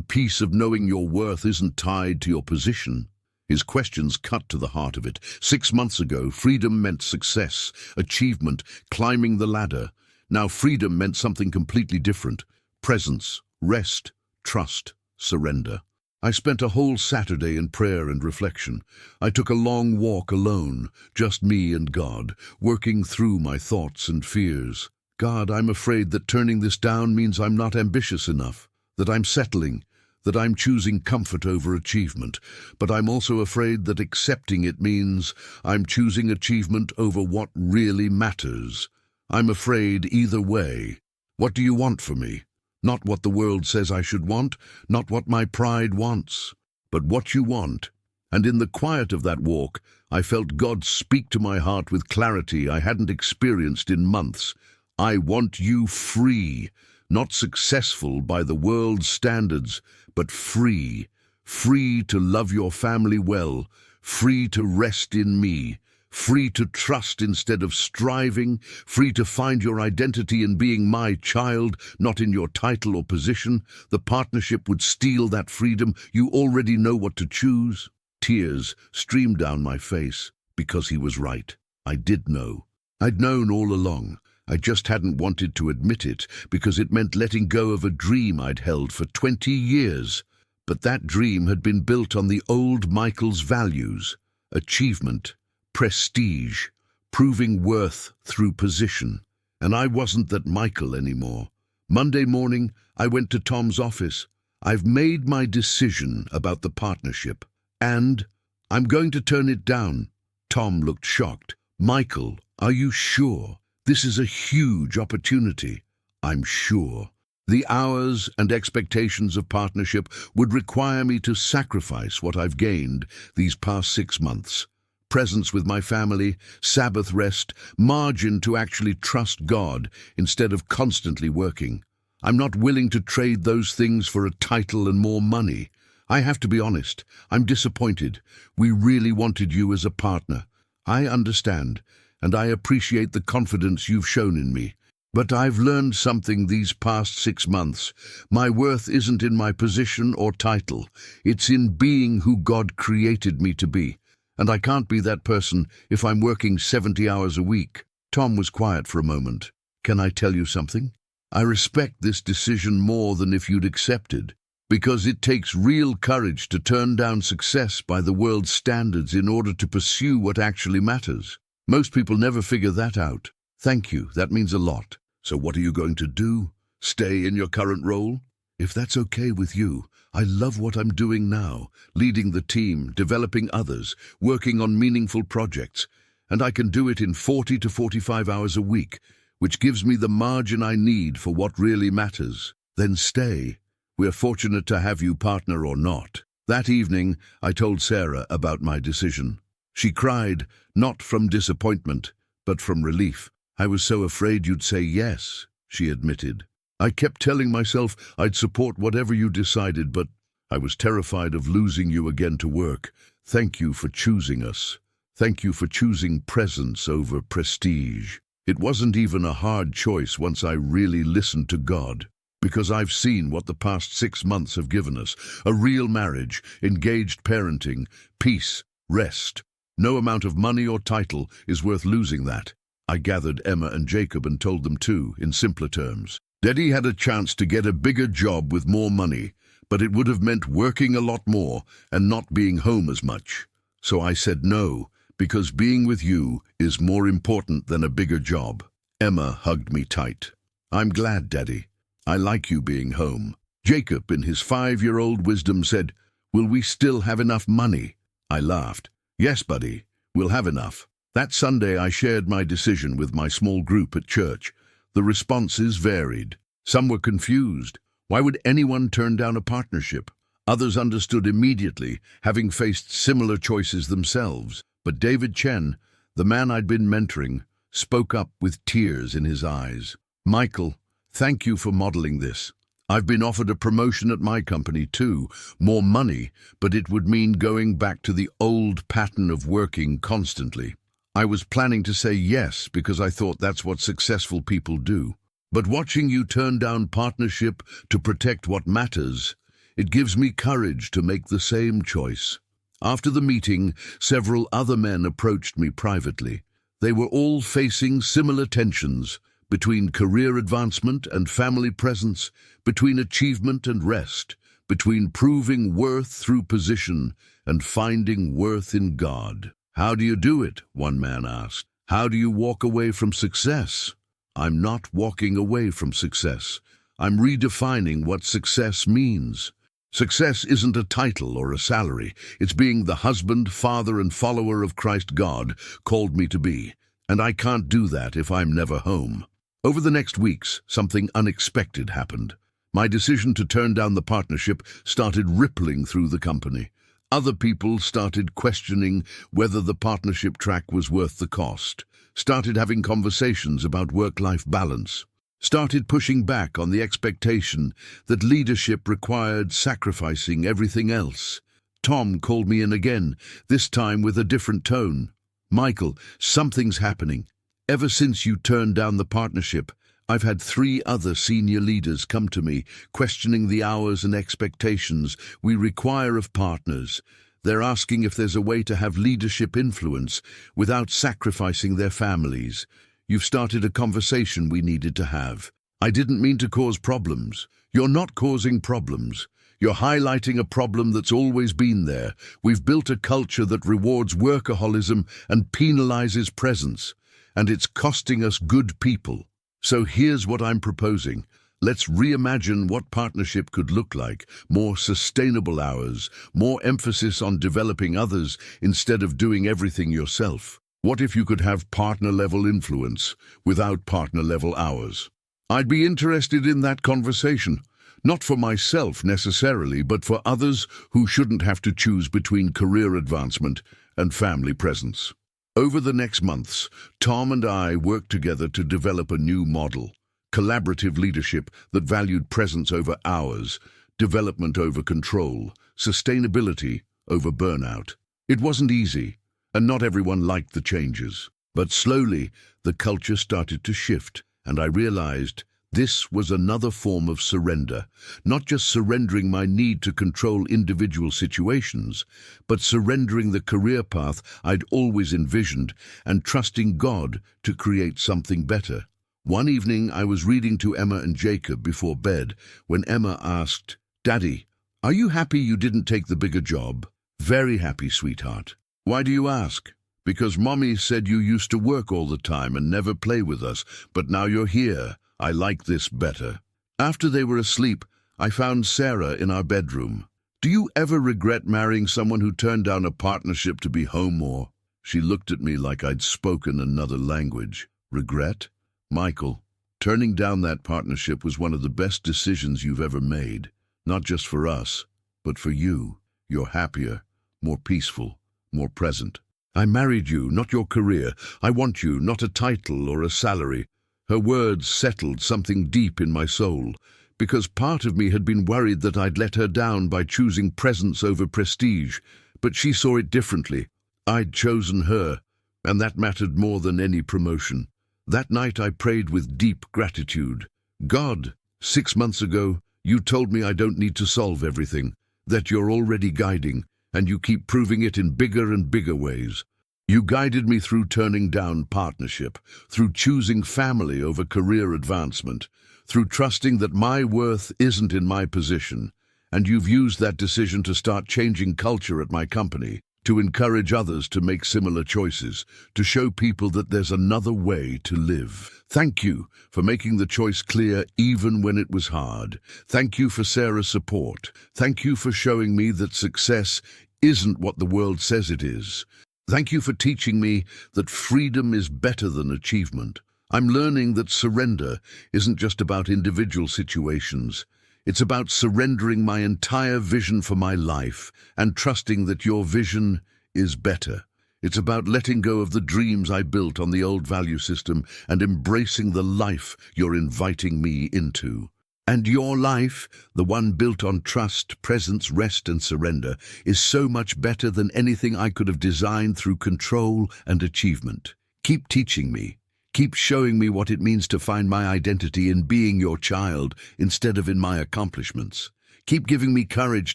peace of knowing your worth isn't tied to your position? His questions cut to the heart of it. 6 months ago, freedom meant success, achievement, climbing the ladder. Now freedom meant something completely different. Presence, rest, trust, surrender. I spent a whole Saturday in prayer and reflection. I took a long walk alone, just me and God, working through my thoughts and fears. "God, I'm afraid that turning this down means I'm not ambitious enough. that I'm settling, that I'm choosing comfort over achievement, but I'm also afraid that accepting it means I'm choosing achievement over what really matters. I'm afraid either way. What do you want for me? Not what the world says I should want, not what my pride wants, but what you want. And in the quiet of that walk, I felt God speak to my heart with clarity I hadn't experienced in months. I want you free, not successful by the world's standards, but free. Free to love your family well, free to rest in me, free to trust instead of striving, free to find your identity in being my child, not in your title or position. The partnership would steal that freedom. You already know what to choose. Tears streamed down my face because he was right. I did know. I'd known all along. I just hadn't wanted to admit it because it meant letting go of a dream I'd held for 20 years. But that dream had been built on the old Michael's values: achievement, prestige, proving worth through position. And I wasn't that Michael anymore. Monday morning, I went to Tom's office. I've made my decision about the partnership, and I'm going to turn it down. Tom looked shocked. Michael, are you sure? This is a huge opportunity. I'm sure. The hours and expectations of partnership would require me to sacrifice what I've gained these past 6 months. Presence with my family, Sabbath rest, margin to actually trust God instead of constantly working. I'm not willing to trade those things for a title and more money. I have to be honest, I'm disappointed. We really wanted you as a partner. I understand, and I appreciate the confidence you've shown in me. But I've learned something these past 6 months. My worth isn't in my position or title. It's in being who God created me to be. And I can't be that person if I'm working 70 hours a week. Tom was quiet for a moment. Can I tell you something? I respect this decision more than if you'd accepted, because it takes real courage to turn down success by the world's standards in order to pursue what actually matters. Most people never figure that out. Thank you, that means a lot. So what are you going to do? Stay in your current role? If that's okay with you, I love what I'm doing now, leading the team, developing others, working on meaningful projects, and I can do it in 40 to 45 hours a week, which gives me the margin I need for what really matters. Then stay. We're fortunate to have you, partner or not. That evening, I told Sarah about my decision. She cried, not from disappointment, but from relief. I was so afraid you'd say yes, she admitted. I kept telling myself I'd support whatever you decided, but I was terrified of losing you again to work. Thank you for choosing us. Thank you for choosing presence over prestige. It wasn't even a hard choice once I really listened to God, because I've seen what the past 6 months have given us: a real marriage, engaged parenting, peace, rest. No amount of money or title is worth losing that. I gathered Emma and Jacob and told them too, in simpler terms. Daddy had a chance to get a bigger job with more money, but it would have meant working a lot more and not being home as much. So I said no, because being with you is more important than a bigger job. Emma hugged me tight. I'm glad, Daddy. I like you being home. Jacob, in his 5-year-old wisdom, said, will we still have enough money? I laughed. Yes, buddy, we'll have enough. That Sunday I shared my decision with my small group at church. The responses varied. Some were confused. Why would anyone turn down a partnership? Others understood immediately, having faced similar choices themselves. But David Chen, the man I'd been mentoring, spoke up with tears in his eyes. Michael, thank you for modeling this. I've been offered a promotion at my company too, more money, but it would mean going back to the old pattern of working constantly. I was planning to say yes because I thought that's what successful people do. But watching you turn down partnership to protect what matters, it gives me courage to make the same choice. After the meeting, several other men approached me privately. They were all facing similar tensions between career advancement and family presence, between achievement and rest, between proving worth through position and finding worth in God. How do you do it? One man asked. How do you walk away from success? I'm not walking away from success. I'm redefining what success means. Success isn't a title or a salary. It's being the husband, father, and follower of Christ God called me to be. And I can't do that if I'm never home. Over the next weeks, something unexpected happened. My decision to turn down the partnership started rippling through the company. Other people started questioning whether the partnership track was worth the cost, started having conversations about work-life balance, started pushing back on the expectation that leadership required sacrificing everything else. Tom called me in again, this time with a different tone. "Michael, something's happening. Ever since you turned down the partnership, I've had 3 other senior leaders come to me, questioning the hours and expectations we require of partners. They're asking if there's a way to have leadership influence without sacrificing their families. You've started a conversation we needed to have. I didn't mean to cause problems. You're not causing problems. You're highlighting a problem that's always been there. We've built a culture that rewards workaholism and penalizes presence, and it's costing us good people. So here's what I'm proposing. Let's reimagine what partnership could look like. More sustainable hours, more emphasis on developing others instead of doing everything yourself. What if you could have partner-level influence without partner-level hours? I'd be interested in that conversation. Not for myself necessarily, but for others who shouldn't have to choose between career advancement and family presence. Over the next months, Tom and I worked together to develop a new model, collaborative leadership that valued presence over hours, development over control, sustainability over burnout. It wasn't easy, and not everyone liked the changes. But slowly, the culture started to shift, and I realized this was another form of surrender, not just surrendering my need to control individual situations, but surrendering the career path I'd always envisioned and trusting God to create something better. One evening, I was reading to Emma and Jacob before bed when Emma asked, "Daddy, are you happy you didn't take the bigger job?" "Very happy, sweetheart." "Why do you ask?" "Because Mommy said you used to work all the time and never play with us, but now you're here. I like this better." After they were asleep, I found Sarah in our bedroom. "Do you ever regret marrying someone who turned down a partnership to be home more?" She looked at me like I'd spoken another language. "Regret? Michael, turning down that partnership was one of the best decisions you've ever made. Not just for us, but for you. You're happier, more peaceful, more present. I married you, not your career. I want you, not a title or a salary." Her words settled something deep in my soul, because part of me had been worried that I'd let her down by choosing presence over prestige, but she saw it differently. I'd chosen her, and that mattered more than any promotion. That night I prayed with deep gratitude. "God, 6 months ago, you told me I don't need to solve everything, that you're already guiding, and you keep proving it in bigger and bigger ways. You guided me through turning down partnership, through choosing family over career advancement, through trusting that my worth isn't in my position, and you've used that decision to start changing culture at my company, to encourage others to make similar choices, to show people that there's another way to live. Thank you for making the choice clear even when it was hard. Thank you for Sarah's support. Thank you for showing me that success isn't what the world says it is. Thank you for teaching me that freedom is better than achievement. I'm learning that surrender isn't just about individual situations. It's about surrendering my entire vision for my life and trusting that your vision is better. It's about letting go of the dreams I built on the old value system and embracing the life you're inviting me into. And your life, the one built on trust, presence, rest, and surrender, is so much better than anything I could have designed through control and achievement. Keep teaching me. Keep showing me what it means to find my identity in being your child instead of in my accomplishments. Keep giving me courage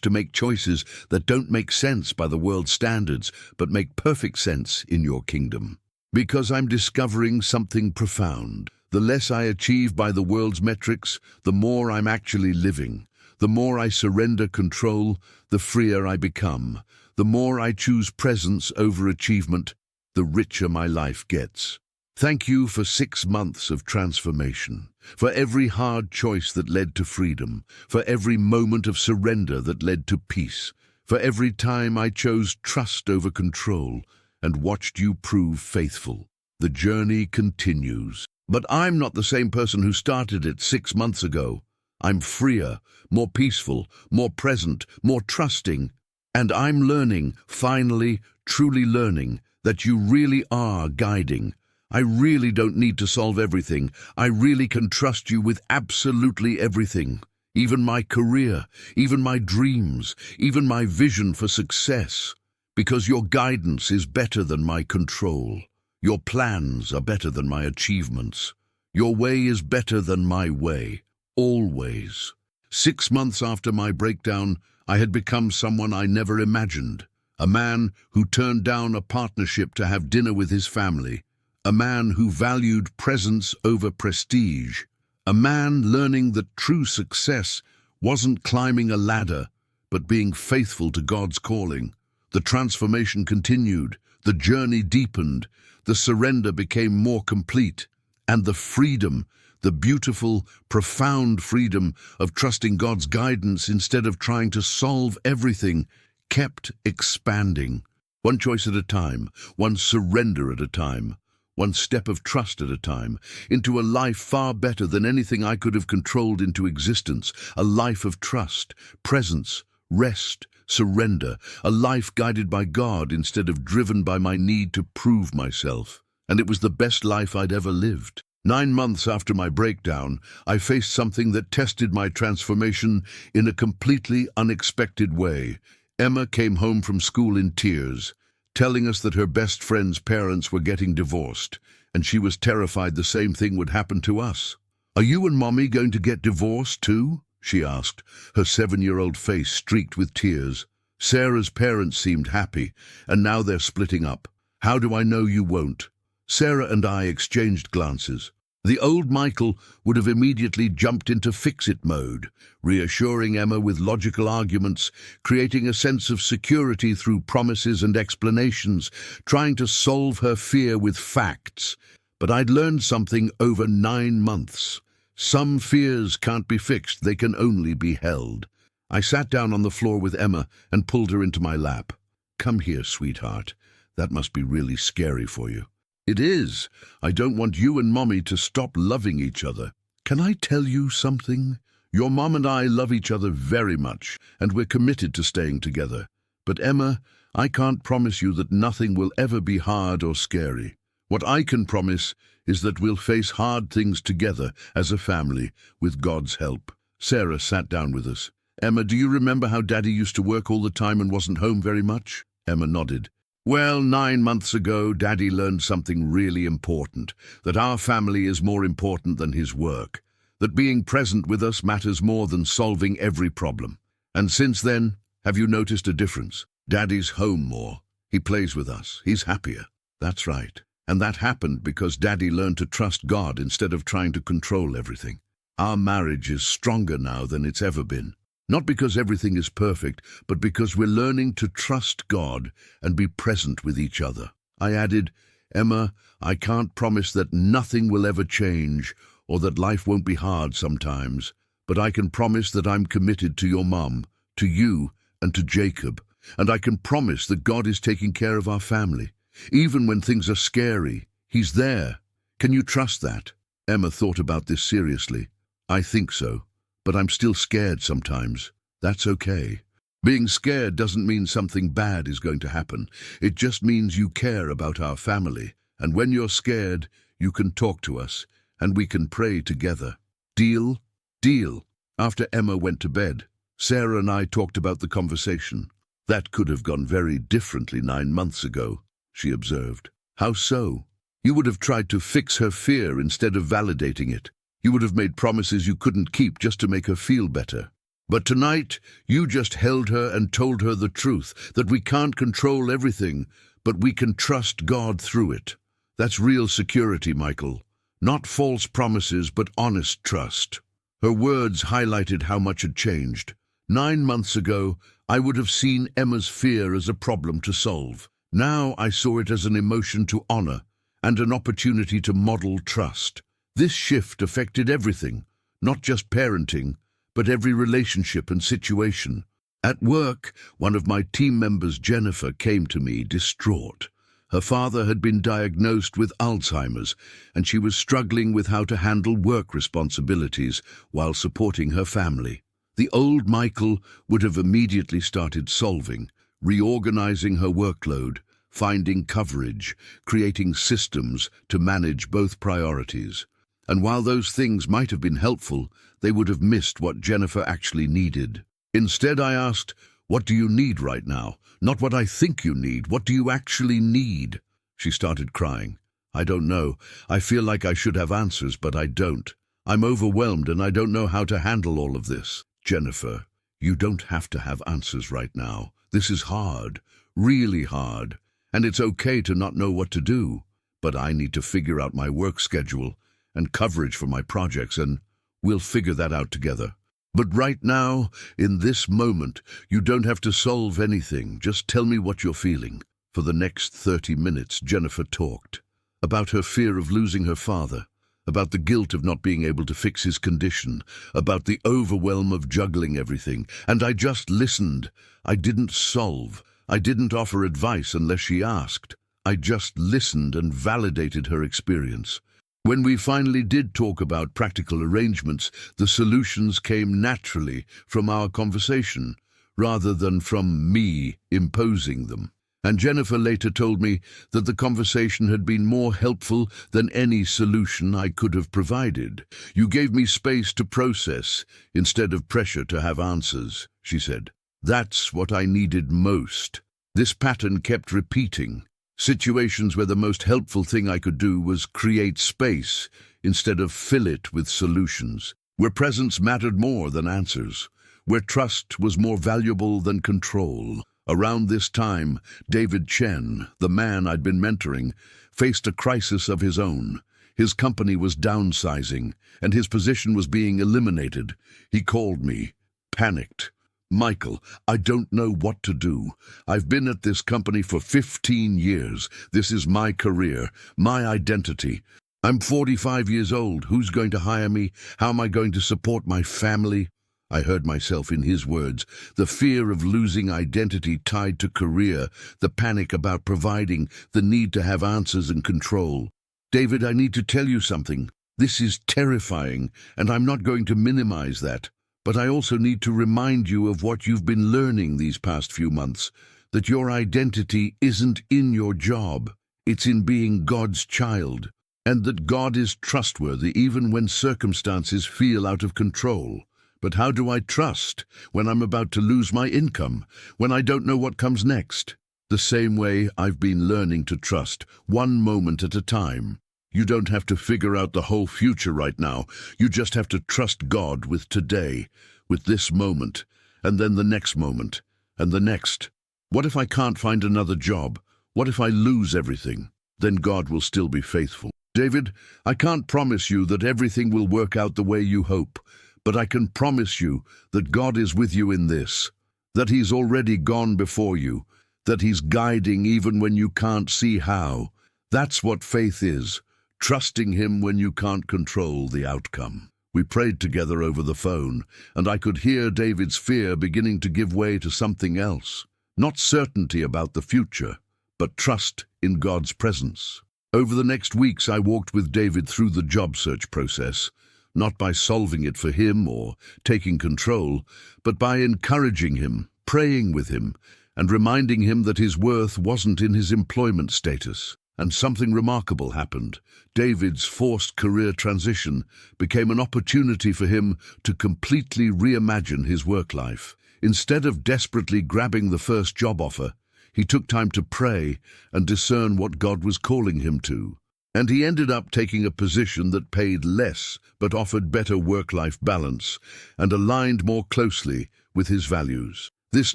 to make choices that don't make sense by the world's standards, but make perfect sense in your kingdom. Because I'm discovering something profound. The less I achieve by the world's metrics, the more I'm actually living. The more I surrender control, the freer I become. The more I choose presence over achievement, the richer my life gets. Thank you for 6 months of transformation, for every hard choice that led to freedom, for every moment of surrender that led to peace, for every time I chose trust over control and watched you prove faithful. The journey continues. But I'm not the same person who started it 6 months ago. I'm freer, more peaceful, more present, more trusting. And I'm learning, finally, truly learning, that you really are guiding. I really don't need to solve everything. I really can trust you with absolutely everything. Even my career, even my dreams, even my vision for success. Because your guidance is better than my control. Your plans are better than my achievements. Your way is better than my way. Always. 6 months after my breakdown, I had become someone I never imagined. A man who turned down a partnership to have dinner with his family. A man who valued presence over prestige. A man learning that true success wasn't climbing a ladder, but being faithful to God's calling. The transformation continued, the journey deepened, the surrender became more complete, and the freedom, the beautiful, profound freedom of trusting God's guidance instead of trying to solve everything, kept expanding. One choice at a time, one surrender at a time, one step of trust at a time, into a life far better than anything I could have controlled into existence, a life of trust, presence, rest, surrender, a life guided by God instead of driven by my need to prove myself. And it was the best life I'd ever lived. 9 months after my breakdown, I faced something that tested my transformation in a completely unexpected way. Emma came home from school in tears, telling us that her best friend's parents were getting divorced, and she was terrified the same thing would happen to us. "Are you and Mommy going to get divorced too?" she asked, her 7-year-old face streaked with tears. Sarah's parents seemed happy, and now they're splitting up. "How do I know you won't?" Sarah and I exchanged glances. The old Michael would have immediately jumped into fix-it mode, reassuring Emma with logical arguments, creating a sense of security through promises and explanations, trying to solve her fear with facts. But I'd learned something over 9 months. Some fears can't be fixed, they can only be held. I sat down on the floor with Emma and pulled her into my lap. "Come here, sweetheart. That must be really scary for you." "It is. I don't want you and Mommy to stop loving each other. Can I tell you something? Your mom and I love each other very much, and we're committed to staying together. But Emma, I can't promise you that nothing will ever be hard or scary. What I can promise is that we'll face hard things together as a family, with God's help." Sarah sat down with us. "Emma, do you remember how Daddy used to work all the time and wasn't home very much?" Emma nodded. "Well, 9 months ago, Daddy learned something really important, that our family is more important than his work, that being present with us matters more than solving every problem. And since then, have you noticed a difference? Daddy's home more. He plays with us. He's happier." "That's right. And that happened because Daddy learned to trust God instead of trying to control everything. Our marriage is stronger now than it's ever been. Not because everything is perfect, but because we're learning to trust God and be present with each other." I added, "Emma, I can't promise that nothing will ever change or that life won't be hard sometimes, but I can promise that I'm committed to your mom, to you, and to Jacob, and I can promise that God is taking care of our family. Even when things are scary, He's there. Can you trust that?" Emma thought about this seriously. "I think so. But I'm still scared sometimes. That's okay. Being scared doesn't mean something bad is going to happen. It just means you care about our family. And when you're scared, you can talk to us, and we can pray together. Deal?" "Deal." After Emma went to bed, Sarah and I talked about the conversation. "That could have gone very differently 9 months ago," she observed. "How so?" "You would have tried to fix her fear instead of validating it. You would have made promises you couldn't keep just to make her feel better. But tonight, you just held her and told her the truth, that we can't control everything, but we can trust God through it. That's real security, Michael. Not false promises, but honest trust." Her words highlighted how much had changed. 9 months ago, I would have seen Emma's fear as a problem to solve. Now I saw it as an emotion to honor, and an opportunity to model trust. This shift affected everything, not just parenting, but every relationship and situation. At work, one of my team members, Jennifer, came to me distraught. Her father had been diagnosed with Alzheimer's, and she was struggling with how to handle work responsibilities while supporting her family. The old Michael would have immediately started solving, reorganizing her workload, finding coverage, creating systems to manage both priorities. And while those things might have been helpful, they would have missed what Jennifer actually needed. Instead, I asked, "What do you need right now? Not what I think you need. What do you actually need?" She started crying. "I don't know. I feel like I should have answers, but I don't. I'm overwhelmed and I don't know how to handle all of this." "Jennifer, you don't have to have answers right now. This is hard, really hard, and it's okay to not know what to do. But I need to figure out my work schedule and coverage for my projects, and we'll figure that out together. But right now, in this moment, you don't have to solve anything. Just tell me what you're feeling." For the next 30 minutes, Jennifer talked about her fear of losing her father, about the guilt of not being able to fix his condition, about the overwhelm of juggling everything. And I just listened. I didn't solve. I didn't offer advice unless she asked. I just listened and validated her experience. When we finally did talk about practical arrangements, the solutions came naturally from our conversation, rather than from me imposing them. And Jennifer later told me that the conversation had been more helpful than any solution I could have provided. "You gave me space to process instead of pressure to have answers," she said. "That's what I needed most." This pattern kept repeating. Situations where the most helpful thing I could do was create space instead of fill it with solutions. Where presence mattered more than answers. Where trust was more valuable than control. Around this time, David Chen, the man I'd been mentoring, faced a crisis of his own. His company was downsizing, and his position was being eliminated. He called me, panicked. "Michael, I don't know what to do. I've been at this company for 15 years. This is my career, my identity. I'm 45 years old. Who's going to hire me? How am I going to support my family?" I heard myself in his words, the fear of losing identity tied to career, the panic about providing, the need to have answers and control. "David, I need to tell you something. This is terrifying, and I'm not going to minimize that. But I also need to remind you of what you've been learning these past few months, that your identity isn't in your job, it's in being God's child, and that God is trustworthy even when circumstances feel out of control. But how do I trust when I'm about to lose my income, when I don't know what comes next? The same way I've been learning to trust, one moment at a time. You don't have to figure out the whole future right now. You just have to trust God with today, with this moment, and then the next moment, and the next. What if I can't find another job? What if I lose everything? Then God will still be faithful. David, I can't promise you that everything will work out the way you hope, but I can promise you that God is with you in this, that He's already gone before you, that He's guiding even when you can't see how. That's what faith is. Trusting Him when you can't control the outcome. We prayed together over the phone, and I could hear David's fear beginning to give way to something else. Not certainty about the future, but trust in God's presence. Over the next weeks, I walked with David through the job search process, not by solving it for him or taking control, but by encouraging him, praying with him, and reminding him that his worth wasn't in his employment status. And something remarkable happened. David's forced career transition became an opportunity for him to completely reimagine his work life. Instead of desperately grabbing the first job offer, he took time to pray and discern what God was calling him to. And he ended up taking a position that paid less but offered better work-life balance and aligned more closely with his values. "This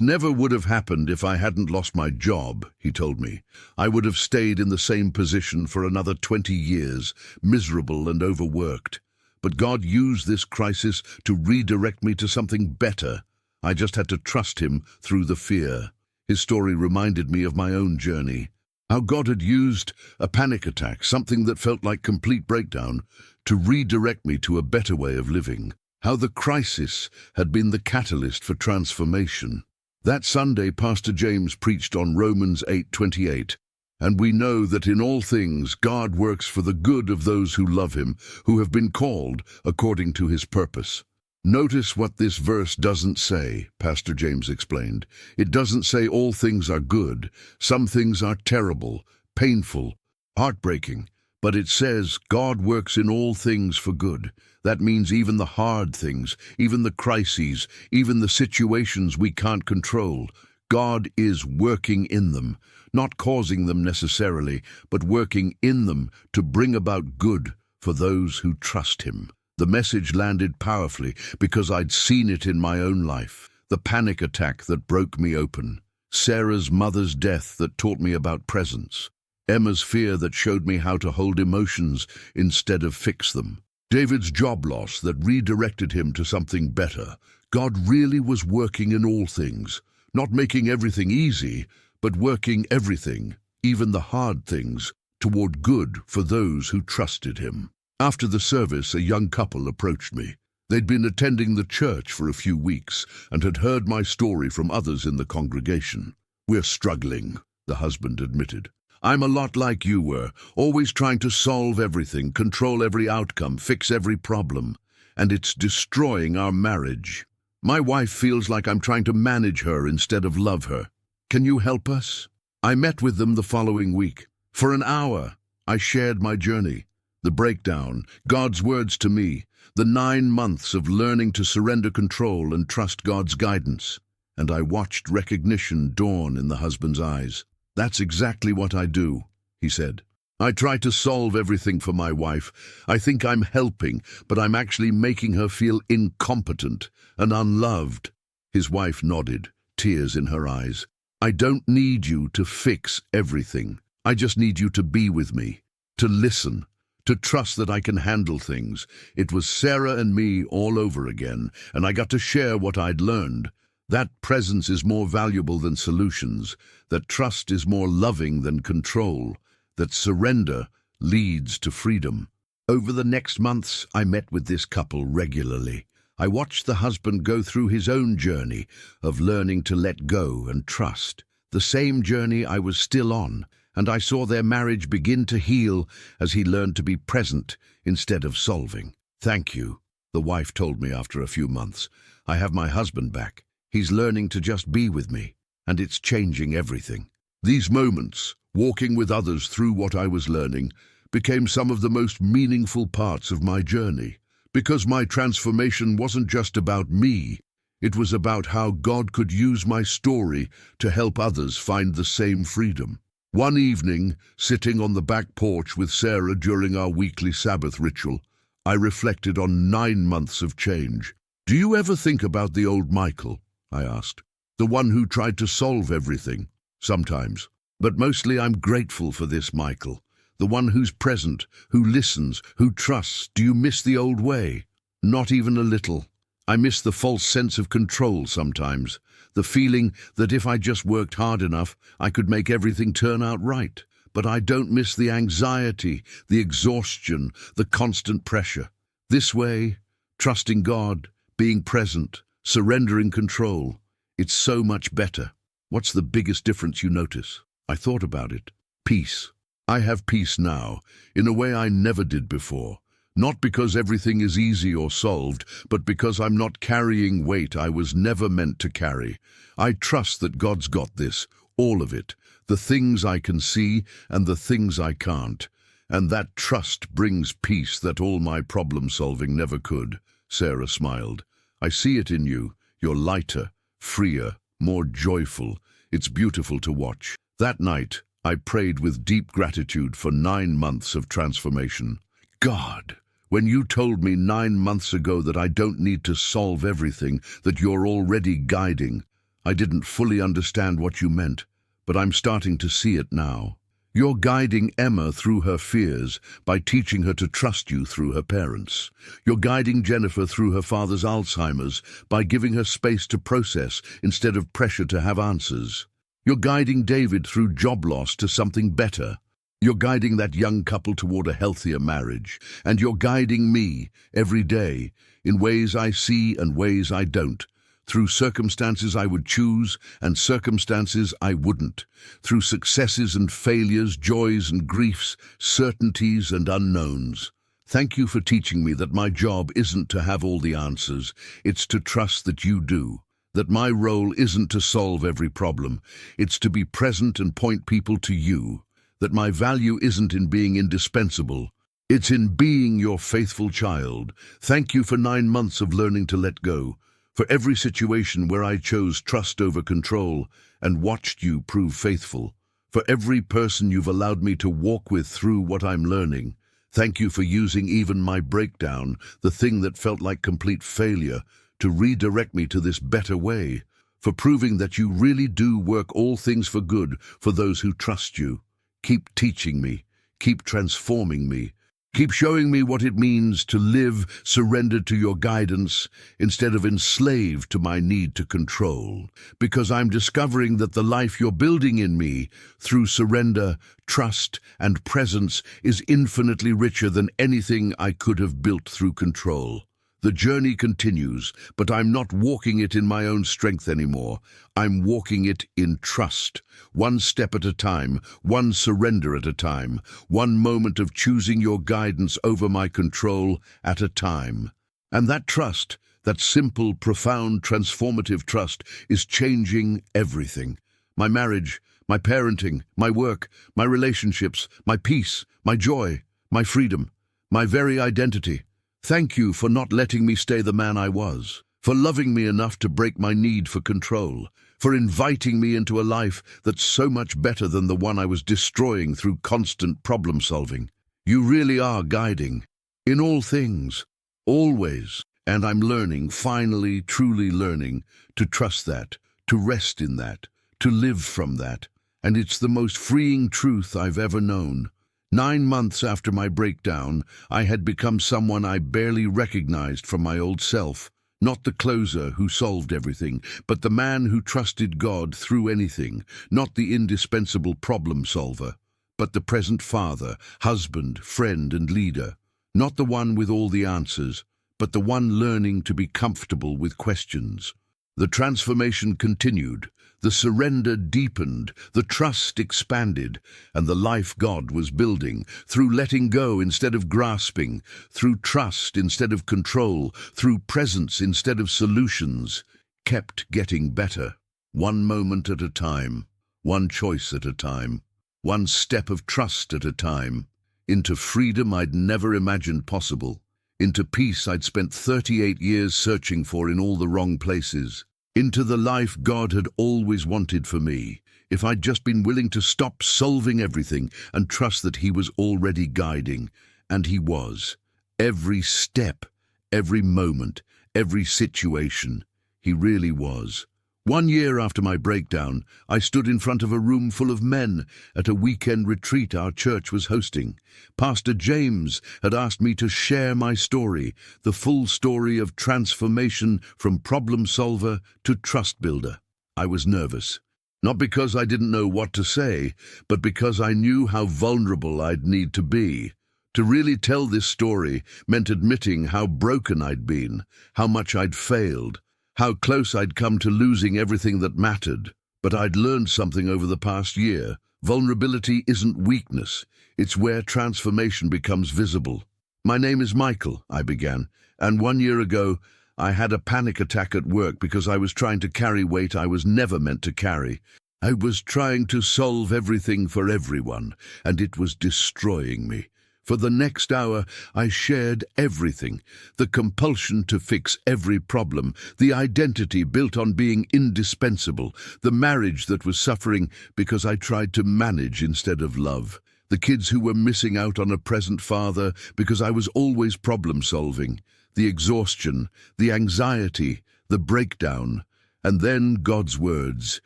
never would have happened if I hadn't lost my job," he told me. "I would have stayed in the same position for another 20 years, miserable and overworked. But God used this crisis to redirect me to something better. I just had to trust Him through the fear." His story reminded me of my own journey. How God had used a panic attack, something that felt like complete breakdown, to redirect me to a better way of living. How the crisis had been the catalyst for transformation. That Sunday, Pastor James preached on Romans 8:28, and we know that in all things God works for the good of those who love him, who have been called according to his purpose. Notice what this verse doesn't say, Pastor James explained. It doesn't say all things are good. Some things are terrible, painful, heartbreaking. But it says God works in all things for good. That means even the hard things, even the crises, even the situations we can't control. God is working in them, not causing them necessarily, but working in them to bring about good for those who trust him. The message landed powerfully because I'd seen it in my own life. The panic attack that broke me open. Sarah's mother's death that taught me about presence. Emma's fear that showed me how to hold emotions instead of fix them. David's job loss that redirected him to something better. God really was working in all things, not making everything easy, but working everything, even the hard things, toward good for those who trusted him. After the service, a young couple approached me. They'd been attending the church for a few weeks and had heard my story from others in the congregation. "We're struggling," the husband admitted. "I'm a lot like you were, always trying to solve everything, control every outcome, fix every problem. And it's destroying our marriage. My wife feels like I'm trying to manage her instead of love her. Can you help us?" I met with them the following week. For an hour, I shared my journey. The breakdown, God's words to me, the 9 months of learning to surrender control and trust God's guidance. And I watched recognition dawn in the husband's eyes. "That's exactly what I do," he said. "I try to solve everything for my wife. I think I'm helping, but I'm actually making her feel incompetent and unloved." His wife nodded, tears in her eyes. "I don't need you to fix everything. I just need you to be with me, to listen, to trust that I can handle things." It was Sarah and me all over again, and I got to share what I'd learned. That presence is more valuable than solutions, that trust is more loving than control, that surrender leads to freedom. Over the next months, I met with this couple regularly. I watched the husband go through his own journey of learning to let go and trust, the same journey I was still on, and I saw their marriage begin to heal as he learned to be present instead of solving. "Thank you," the wife told me after a few months. "I have my husband back. He's learning to just be with me, and it's changing everything." These moments, walking with others through what I was learning, became some of the most meaningful parts of my journey, because my transformation wasn't just about me. It was about how God could use my story to help others find the same freedom. One evening, sitting on the back porch with Sarah during our weekly Sabbath ritual, I reflected on 9 months of change. "Do you ever think about the old Michael?" I asked. "The one who tried to solve everything?" "Sometimes. But mostly I'm grateful for this Michael. The one who's present, who listens, who trusts." "Do you miss the old way?" "Not even a little. I miss the false sense of control sometimes. The feeling that if I just worked hard enough, I could make everything turn out right. But I don't miss the anxiety, the exhaustion, the constant pressure. This way, trusting God, being present, surrendering control, it's so much better." "What's the biggest difference you notice?" I thought about it. "Peace. I have peace now, in a way I never did before. Not because everything is easy or solved, but because I'm not carrying weight I was never meant to carry. I trust that God's got this, all of it, the things I can see and the things I can't. And that trust brings peace that all my problem-solving never could." Sarah smiled. "I see it in you. You're lighter, freer, more joyful. It's beautiful to watch." That night, I prayed with deep gratitude for 9 months of transformation. "God, when you told me 9 months ago that I don't need to solve everything, that you're already guiding, I didn't fully understand what you meant, but I'm starting to see it now. You're guiding Emma through her fears by teaching her to trust you through her parents. You're guiding Jennifer through her father's Alzheimer's by giving her space to process instead of pressure to have answers. You're guiding David through job loss to something better. You're guiding that young couple toward a healthier marriage. And you're guiding me every day in ways I see and ways I don't. Through circumstances I would choose and circumstances I wouldn't. Through successes and failures, joys and griefs, certainties and unknowns. Thank you for teaching me that my job isn't to have all the answers. It's to trust that you do. That my role isn't to solve every problem. It's to be present and point people to you. That my value isn't in being indispensable. It's in being your faithful child. Thank you for 9 months of learning to let go. For every situation where I chose trust over control and watched you prove faithful. For every person you've allowed me to walk with through what I'm learning. Thank you for using even my breakdown, the thing that felt like complete failure, to redirect me to this better way. For proving that you really do work all things for good for those who trust you. Keep teaching me. Keep transforming me. Keep showing me what it means to live surrendered to your guidance instead of enslaved to my need to control. Because I'm discovering that the life you're building in me through surrender, trust, and presence is infinitely richer than anything I could have built through control. The journey continues, but I'm not walking it in my own strength anymore. I'm walking it in trust. One step at a time, one surrender at a time, one moment of choosing your guidance over my control at a time. And that trust, that simple, profound, transformative trust, is changing everything. My marriage, my parenting, my work, my relationships, my peace, my joy, my freedom, my very identity. Thank you for not letting me stay the man I was, for loving me enough to break my need for control, for inviting me into a life that's so much better than the one I was destroying through constant problem solving. You really are guiding, in all things, always, and I'm learning, finally, truly learning, to trust that, to rest in that, to live from that, and it's the most freeing truth I've ever known. 9 months after my breakdown, I had become someone I barely recognized from my old self. Not the closer who solved everything, but the man who trusted God through anything. Not the indispensable problem solver, but the present father, husband, friend, and leader. Not the one with all the answers, but the one learning to be comfortable with questions. The transformation continued. The surrender deepened, the trust expanded, and the life God was building, through letting go instead of grasping, through trust instead of control, through presence instead of solutions, kept getting better, one moment at a time, one choice at a time, one step of trust at a time, into freedom I'd never imagined possible, into peace I'd spent 38 years searching for in all the wrong places, into the life God had always wanted for me, if I'd just been willing to stop solving everything and trust that He was already guiding. And He was. Every step, every moment, every situation. He really was. 1 year after my breakdown, I stood in front of a room full of men at a weekend retreat our church was hosting. Pastor James had asked me to share my story, the full story of transformation from problem solver to trust builder. I was nervous, not because I didn't know what to say, but because I knew how vulnerable I'd need to be. To really tell this story meant admitting how broken I'd been, how much I'd failed, how close I'd come to losing everything that mattered. But I'd learned something over the past year. Vulnerability isn't weakness. It's where transformation becomes visible. My name is Michael, I began, and 1 year ago, I had a panic attack at work because I was trying to carry weight I was never meant to carry. I was trying to solve everything for everyone, and it was destroying me. For the next hour, I shared everything, the compulsion to fix every problem, the identity built on being indispensable, the marriage that was suffering because I tried to manage instead of love, the kids who were missing out on a present father because I was always problem-solving, the exhaustion, the anxiety, the breakdown, and then God's words,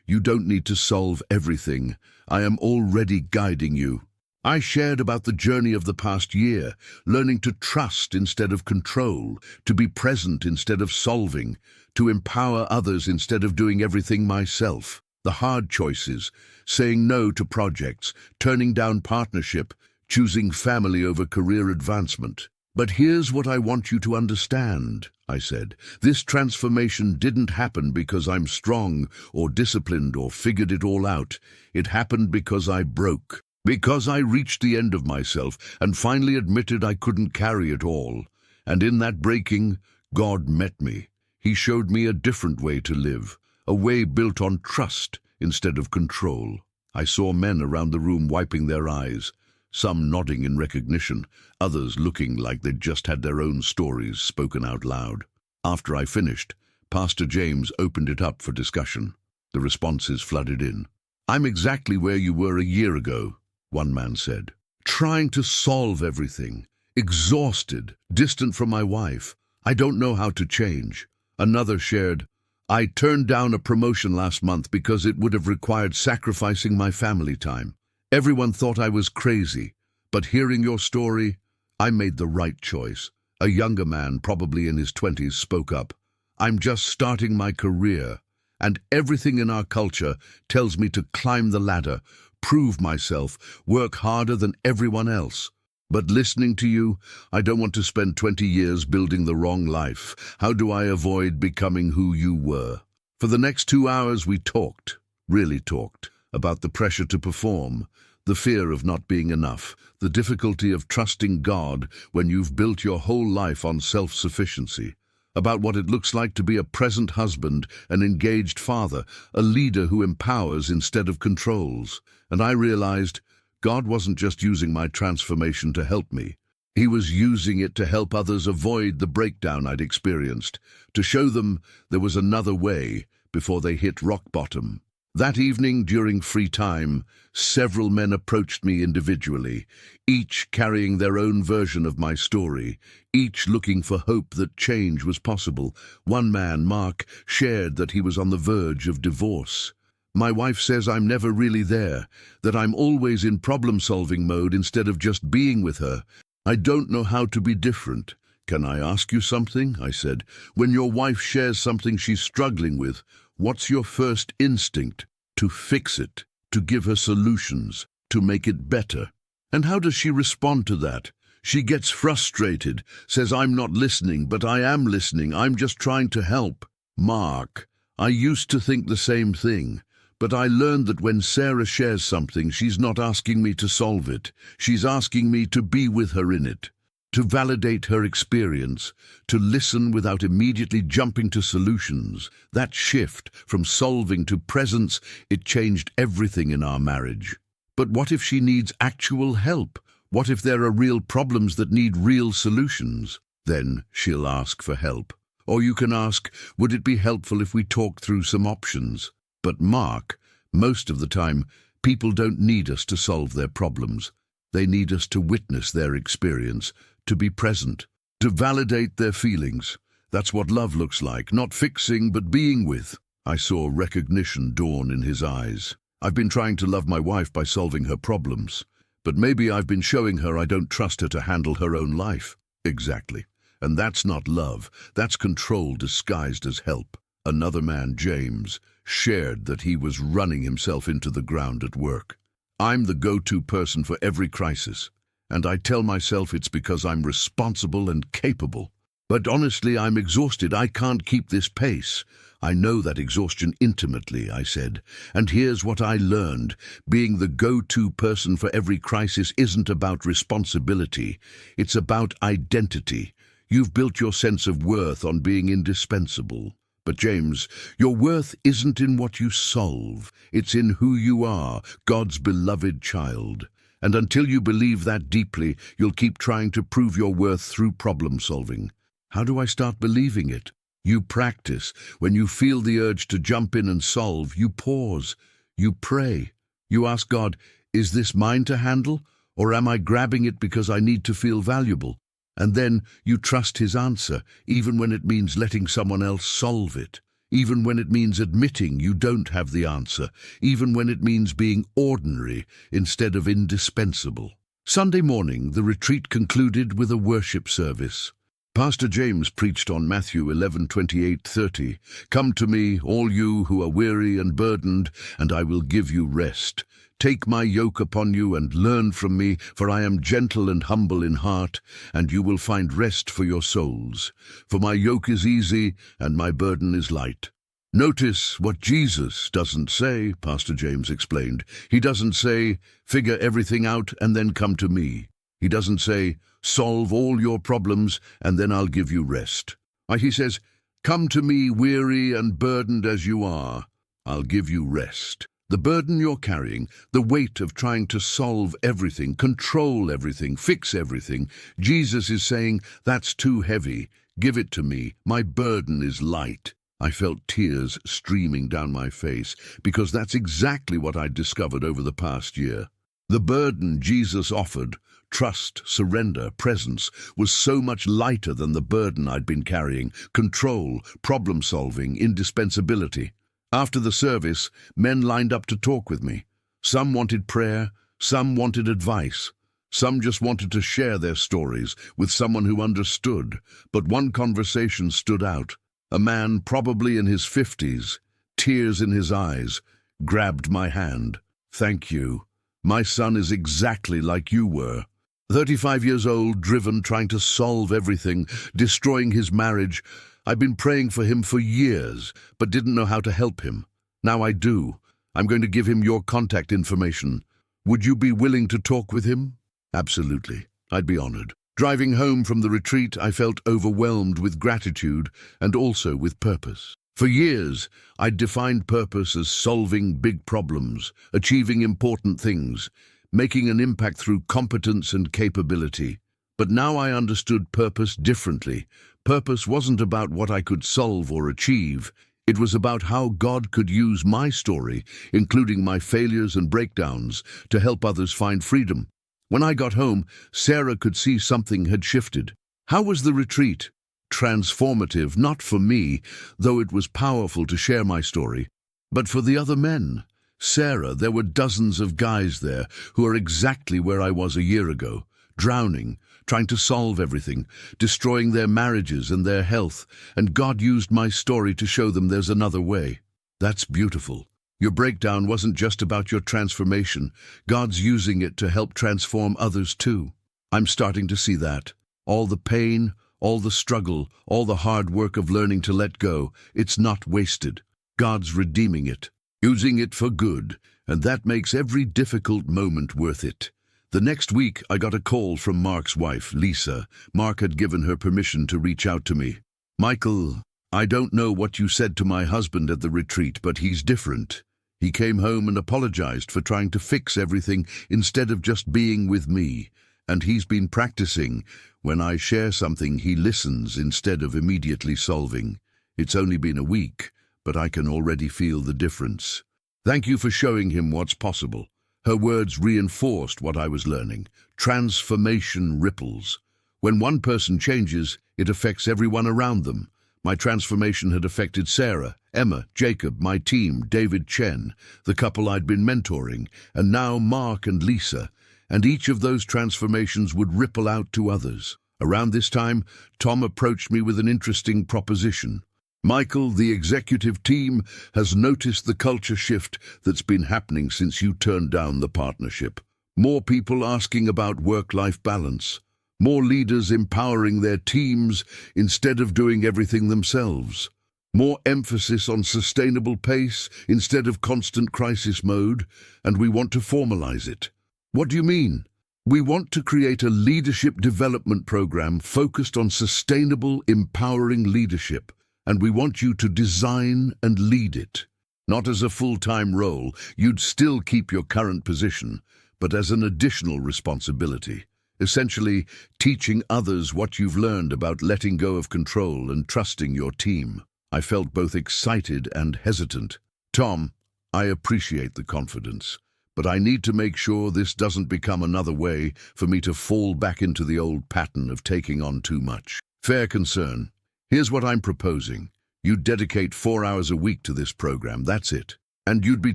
"You don't need to solve everything. I am already guiding you." I shared about the journey of the past year, learning to trust instead of control, to be present instead of solving, to empower others instead of doing everything myself. The hard choices, saying no to projects, turning down partnership, choosing family over career advancement. But here's what I want you to understand, I said. This transformation didn't happen because I'm strong or disciplined or figured it all out. It happened because I broke. Because I reached the end of myself and finally admitted I couldn't carry it all. And in that breaking, God met me. He showed me a different way to live, a way built on trust instead of control. I saw men around the room wiping their eyes, some nodding in recognition, others looking like they'd just had their own stories spoken out loud. After I finished, Pastor James opened it up for discussion. The responses flooded in. "I'm exactly where you were a year ago," one man said. "Trying to solve everything. Exhausted, distant from my wife. I don't know how to change." Another shared, "I turned down a promotion last month because it would have required sacrificing my family time. Everyone thought I was crazy, but hearing your story, I made the right choice." A younger man, probably in his 20s, spoke up. "I'm just starting my career, and everything in our culture tells me to climb the ladder, prove myself, work harder than everyone else. But listening to you, I don't want to spend 20 years building the wrong life. How do I avoid becoming who you were?" For the next 2 hours we talked, really talked, about the pressure to perform, the fear of not being enough, the difficulty of trusting God when you've built your whole life on self-sufficiency, about what it looks like to be a present husband, an engaged father, a leader who empowers instead of controls. And I realized God wasn't just using my transformation to help me. He was using it to help others avoid the breakdown I'd experienced, to show them there was another way before they hit rock bottom. That evening, during free time, several men approached me individually, each carrying their own version of my story, each looking for hope that change was possible. One man, Mark, shared that he was on the verge of divorce. "My wife says I'm never really there, that I'm always in problem-solving mode instead of just being with her. I don't know how to be different." "Can I ask you something?" I said. "When your wife shares something she's struggling with, what's your first instinct? To fix it, to give her solutions, to make it better. And how does she respond to that? She gets frustrated, says I'm not listening, but I am listening, I'm just trying to help." "Mark, I used to think the same thing, but I learned that when Sarah shares something, she's not asking me to solve it. She's asking me to be with her in it, to validate her experience, to listen without immediately jumping to solutions. That shift from solving to presence, it changed everything in our marriage." "But what if she needs actual help? What if there are real problems that need real solutions?" "Then she'll ask for help. Or you can ask, would it be helpful if we talk through some options?" "But Mark, most of the time, people don't need us to solve their problems. They need us to witness their experience, to be present, to validate their feelings. That's what love looks like, not fixing, but being with." I saw recognition dawn in his eyes. "I've been trying to love my wife by solving her problems, but maybe I've been showing her I don't trust her to handle her own life." "Exactly. And that's not love, that's control disguised as help." Another man, James, shared that he was running himself into the ground at work. "I'm the go-to person for every crisis, and I tell myself it's because I'm responsible and capable. But honestly, I'm exhausted. I can't keep this pace." "I know that exhaustion intimately," I said. "And here's what I learned. Being the go-to person for every crisis isn't about responsibility. It's about identity. You've built your sense of worth on being indispensable. But James, your worth isn't in what you solve. It's in who you are, God's beloved child. And until you believe that deeply, you'll keep trying to prove your worth through problem solving." "How do I start believing it?" "You practice. When you feel the urge to jump in and solve, you pause. You pray. You ask God, is this mine to handle? Or am I grabbing it because I need to feel valuable? And then you trust his answer, even when it means letting someone else solve it. Even when it means admitting you don't have the answer. Even when it means being ordinary instead of indispensable." Sunday morning, the retreat concluded with a worship service. Pastor James preached on Matthew 11:28-30. Come to me, all you who are weary and burdened, and I will give you rest. Take my yoke upon you and learn from me, for I am gentle and humble in heart, and you will find rest for your souls. For my yoke is easy and my burden is light. Notice what Jesus doesn't say, Pastor James explained. He doesn't say, figure everything out and then come to me. He doesn't say, solve all your problems and then I'll give you rest. He says, come to me weary and burdened as you are. I'll give you rest. The burden you're carrying, the weight of trying to solve everything, control everything, fix everything, Jesus is saying, that's too heavy. Give it to me. My burden is light. I felt tears streaming down my face because that's exactly what I'd discovered over the past year. The burden Jesus offered, trust, surrender, presence, was so much lighter than the burden I'd been carrying, control, problem-solving, indispensability. After the service, men lined up to talk with me. Some wanted prayer, some wanted advice. Some just wanted to share their stories with someone who understood, but one conversation stood out. A man, probably in his 50s, tears in his eyes, grabbed my hand. Thank you. My son is exactly like you were. 35 years old, driven, trying to solve everything, destroying his marriage. I've been praying for him for years, but didn't know how to help him. Now I do. I'm going to give him your contact information. Would you be willing to talk with him? Absolutely. I'd be honored. Driving home from the retreat, I felt overwhelmed with gratitude and also with purpose. For years, I'd defined purpose as solving big problems, achieving important things, making an impact through competence and capability. But now I understood purpose differently. Purpose wasn't about what I could solve or achieve. It was about how God could use my story, including my failures and breakdowns, to help others find freedom. When I got home, Sarah could see something had shifted. How was the retreat? Transformative, not for me, though it was powerful to share my story, but for the other men. Sarah, there were dozens of guys there who are exactly where I was a year ago, drowning, trying to solve everything, destroying their marriages and their health, and God used my story to show them there's another way. That's beautiful. Your breakdown wasn't just about your transformation. God's using it to help transform others too. I'm starting to see that. All the pain, all the struggle, all the hard work of learning to let go, it's not wasted. God's redeeming it, using it for good, and that makes every difficult moment worth it. The next week, I got a call from Mark's wife, Lisa. Mark had given her permission to reach out to me. Michael, I don't know what you said to my husband at the retreat, but he's different. He came home and apologized for trying to fix everything instead of just being with me. And he's been practicing. When I share something, he listens instead of immediately solving. It's only been a week, but I can already feel the difference. Thank you for showing him what's possible. Her words reinforced what I was learning. Transformation ripples. When one person changes, it affects everyone around them. My transformation had affected Sarah, Emma, Jacob, my team, David Chen, the couple I'd been mentoring, and now Mark and Lisa. And each of those transformations would ripple out to others. Around this time, Tom approached me with an interesting proposition. Michael, the executive team, has noticed the culture shift that's been happening since you turned down the partnership. More people asking about work-life balance. More leaders empowering their teams instead of doing everything themselves. More emphasis on sustainable pace instead of constant crisis mode, and we want to formalize it. What do you mean? We want to create a leadership development program focused on sustainable, empowering leadership, and we want you to design and lead it. Not as a full-time role, you'd still keep your current position, but as an additional responsibility. Essentially, teaching others what you've learned about letting go of control and trusting your team. I felt both excited and hesitant. Tom, I appreciate the confidence, but I need to make sure this doesn't become another way for me to fall back into the old pattern of taking on too much. Fair concern. Here's what I'm proposing. You dedicate 4 hours a week to this program, that's it. And you'd be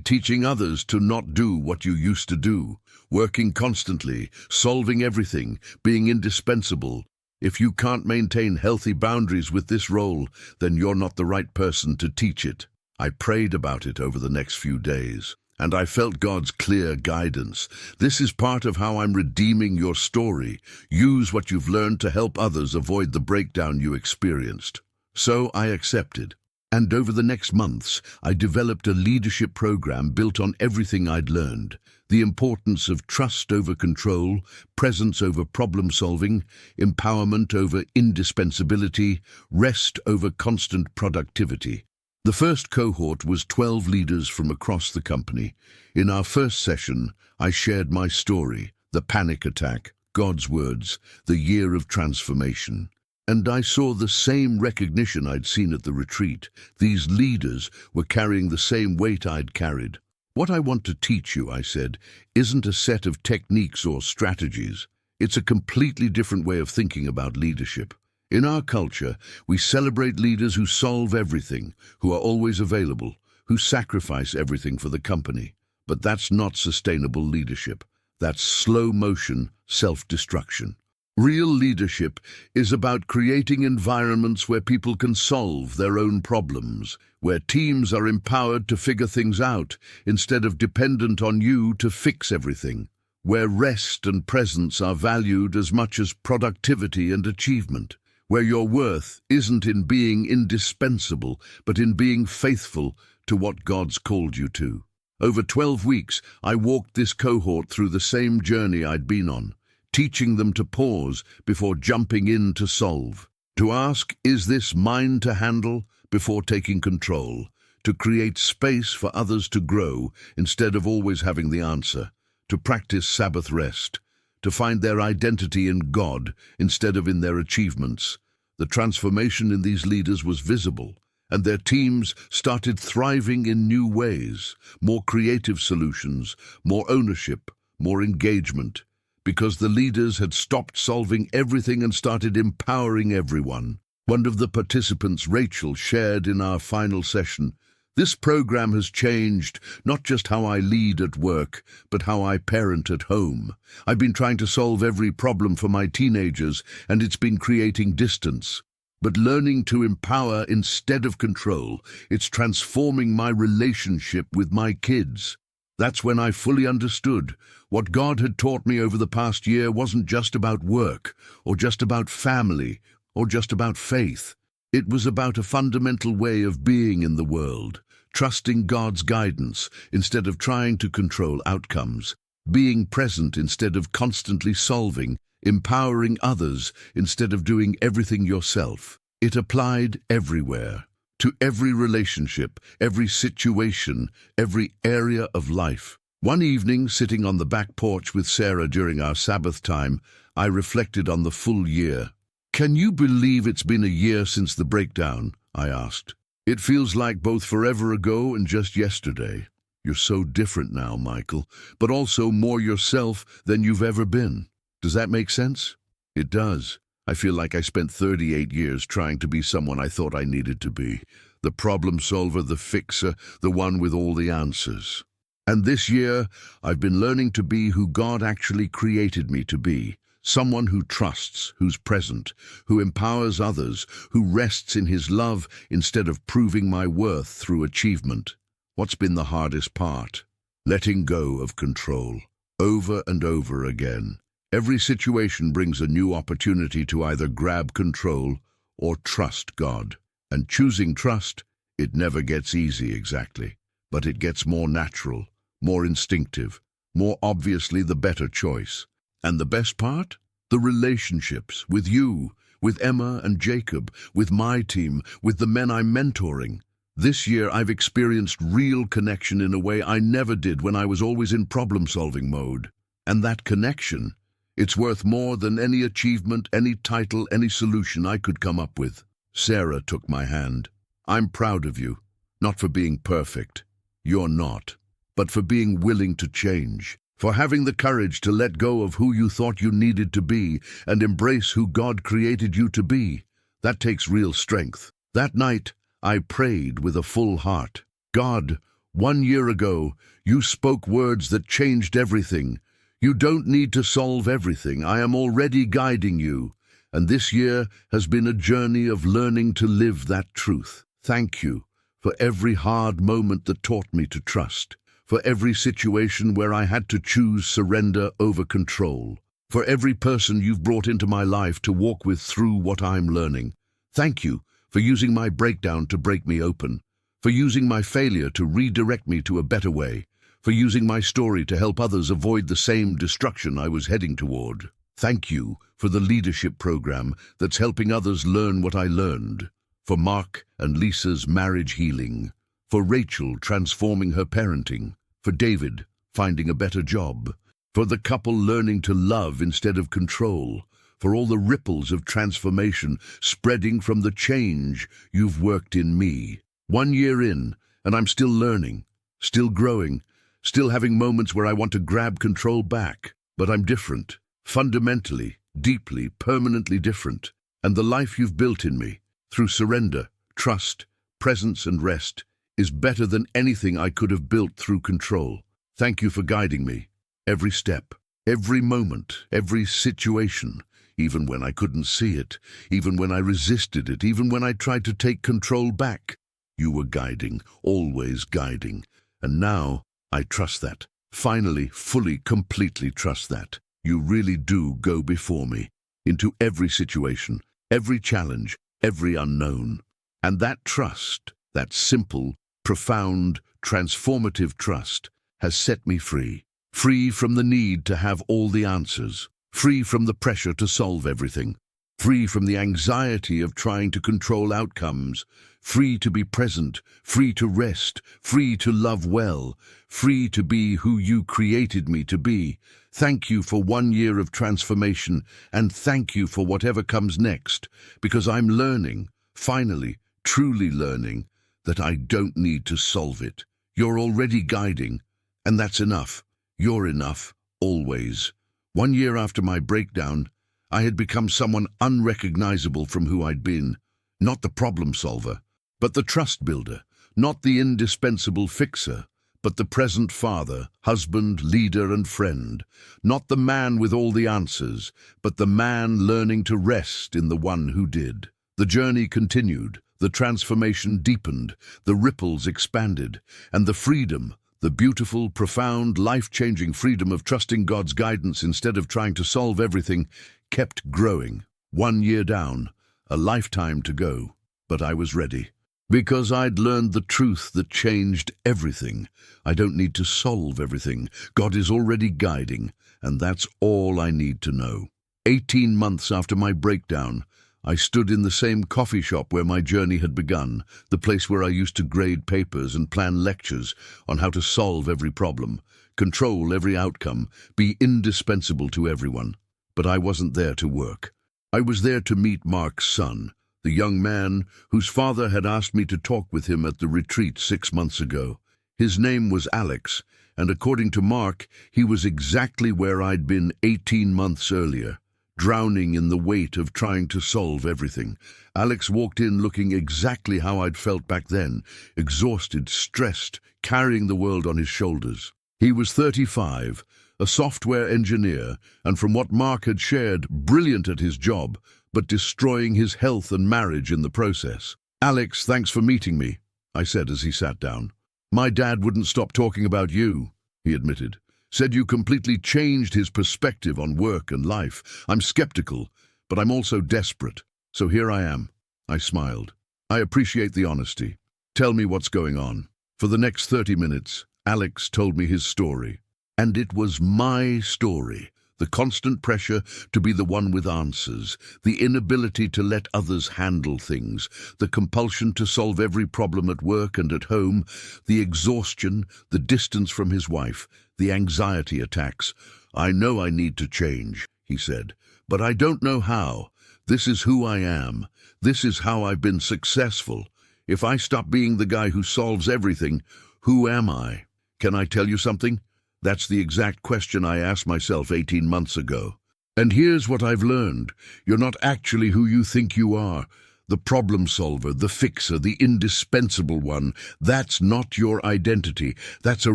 teaching others to not do what you used to do, working constantly, solving everything, being indispensable. If you can't maintain healthy boundaries with this role, then you're not the right person to teach it. I prayed about it over the next few days, and I felt God's clear guidance. This is part of how I'm redeeming your story. Use what you've learned to help others avoid the breakdown you experienced. So I accepted. And over the next months, I developed a leadership program built on everything I'd learned. The importance of trust over control, presence over problem solving, empowerment over indispensability, rest over constant productivity. The first cohort was 12 leaders from across the company. In our first session, I shared my story, the panic attack, God's words, the year of transformation. And I saw the same recognition I'd seen at the retreat. These leaders were carrying the same weight I'd carried. What I want to teach you, I said, isn't a set of techniques or strategies. It's a completely different way of thinking about leadership. In our culture, we celebrate leaders who solve everything, who are always available, who sacrifice everything for the company. But that's not sustainable leadership. That's slow-motion self-destruction. Real leadership is about creating environments where people can solve their own problems, where teams are empowered to figure things out instead of dependent on you to fix everything, where rest and presence are valued as much as productivity and achievement, where your worth isn't in being indispensable, but in being faithful to what God's called you to. Over 12 weeks, I walked this cohort through the same journey I'd been on, teaching them to pause before jumping in to solve, to ask, is this mine to handle, before taking control, to create space for others to grow instead of always having the answer, to practice Sabbath rest, to find their identity in God instead of in their achievements. The transformation in these leaders was visible, and their teams started thriving in new ways, more creative solutions, more ownership, more engagement, because the leaders had stopped solving everything and started empowering everyone. One of the participants, Rachel, shared in our final session, "This program has changed not just how I lead at work, but how I parent at home. I've been trying to solve every problem for my teenagers, and it's been creating distance. But learning to empower instead of control, it's transforming my relationship with my kids." That's when I fully understood what God had taught me over the past year wasn't just about work, or just about family, or just about faith. It was about a fundamental way of being in the world, trusting God's guidance instead of trying to control outcomes, being present instead of constantly solving, empowering others instead of doing everything yourself. It applied everywhere, to every relationship, every situation, every area of life. One evening, sitting on the back porch with Sarah during our Sabbath time, I reflected on the full year. "Can you believe it's been a year since the breakdown?" I asked. "It feels like both forever ago and just yesterday. You're so different now, Michael, but also more yourself than you've ever been. Does that make sense?" It does. I feel like I spent 38 years trying to be someone I thought I needed to be. The problem solver, the fixer, the one with all the answers. And this year, I've been learning to be who God actually created me to be. Someone who trusts, who's present, who empowers others, who rests in his love instead of proving my worth through achievement. What's been the hardest part? Letting go of control, over and over again. Every situation brings a new opportunity to either grab control or trust God. And choosing trust, it never gets easy exactly, but it gets more natural, more instinctive, more obviously the better choice. And the best part? The relationships with you, with Emma and Jacob, with my team, with the men I'm mentoring. This year I've experienced real connection in a way I never did when I was always in problem-solving mode. And that connection, it's worth more than any achievement, any title, any solution I could come up with. Sarah took my hand. "I'm proud of you, not for being perfect. You're not. But for being willing to change, for having the courage to let go of who you thought you needed to be and embrace who God created you to be. That takes real strength." That night, I prayed with a full heart. "God, 1 year ago, you spoke words that changed everything. You don't need to solve everything. I am already guiding you." And this year has been a journey of learning to live that truth. Thank you for every hard moment that taught me to trust, for every situation where I had to choose surrender over control, for every person you've brought into my life to walk with through what I'm learning. Thank you for using my breakdown to break me open, for using my failure to redirect me to a better way, for using my story to help others avoid the same destruction I was heading toward. Thank you for the leadership program that's helping others learn what I learned, for Mark and Lisa's marriage healing, for Rachel transforming her parenting, for David finding a better job, for the couple learning to love instead of control, for all the ripples of transformation spreading from the change you've worked in me. 1 year in, and I'm still learning, still growing, still having moments where I want to grab control back. But I'm different, fundamentally, deeply, permanently different. And the life you've built in me, through surrender, trust, presence and rest, is better than anything I could have built through control. Thank you for guiding me. Every step, every moment, every situation, even when I couldn't see it, even when I resisted it, even when I tried to take control back. You were guiding, always guiding. And now I trust that. Finally, fully, completely trust that. You really do go before me, into every situation, every challenge, every unknown. And that trust, that simple, profound, transformative trust, has set me free. Free from the need to have all the answers. Free from the pressure to solve everything. Free from the anxiety of trying to control outcomes. Free to be present, free to rest, free to love well, free to be who you created me to be. Thank you for 1 year of transformation, and thank you for whatever comes next, because I'm learning, finally, truly learning, that I don't need to solve it. You're already guiding, and that's enough. You're enough, always. 1 year after my breakdown, I had become someone unrecognizable from who I'd been. Not the problem solver, but the trust builder. Not the indispensable fixer, but the present father, husband, leader and friend. Not the man with all the answers, but the man learning to rest in the one who did. The journey continued, the transformation deepened, the ripples expanded, and the freedom, the beautiful, profound, life-changing freedom of trusting God's guidance instead of trying to solve everything, kept growing. 1 year down, a lifetime to go, but I was ready. Because I'd learned the truth that changed everything. I don't need to solve everything. God is already guiding, and that's all I need to know. 18 months after my breakdown, I stood in the same coffee shop where my journey had begun, the place where I used to grade papers and plan lectures on how to solve every problem, control every outcome, be indispensable to everyone. But I wasn't there to work. I was there to meet Mark's son, the young man whose father had asked me to talk with him at the retreat 6 months ago. His name was Alex, and according to Mark, he was exactly where I'd been 18 months earlier, drowning in the weight of trying to solve everything. Alex walked in looking exactly how I'd felt back then, exhausted, stressed, carrying the world on his shoulders. He was 35, a software engineer, and from what Mark had shared, brilliant at his job, but destroying his health and marriage in the process. "Alex, thanks for meeting me," I said as he sat down. "My dad wouldn't stop talking about you," he admitted. "Said you completely changed his perspective on work and life. I'm skeptical, but I'm also desperate. So here I am." I smiled. "I appreciate the honesty. Tell me what's going on." For the next 30 minutes, Alex told me his story. And it was my story. The constant pressure to be the one with answers, the inability to let others handle things, the compulsion to solve every problem at work and at home, the exhaustion, the distance from his wife, the anxiety attacks. "I know I need to change," he said, "but I don't know how. This is who I am. This is how I've been successful. If I stop being the guy who solves everything, who am I? Can I tell you something? That's the exact question I asked myself 18 months ago. And here's what I've learned. You're not actually who you think you are. The problem solver, the fixer, the indispensable one. That's not your identity. That's a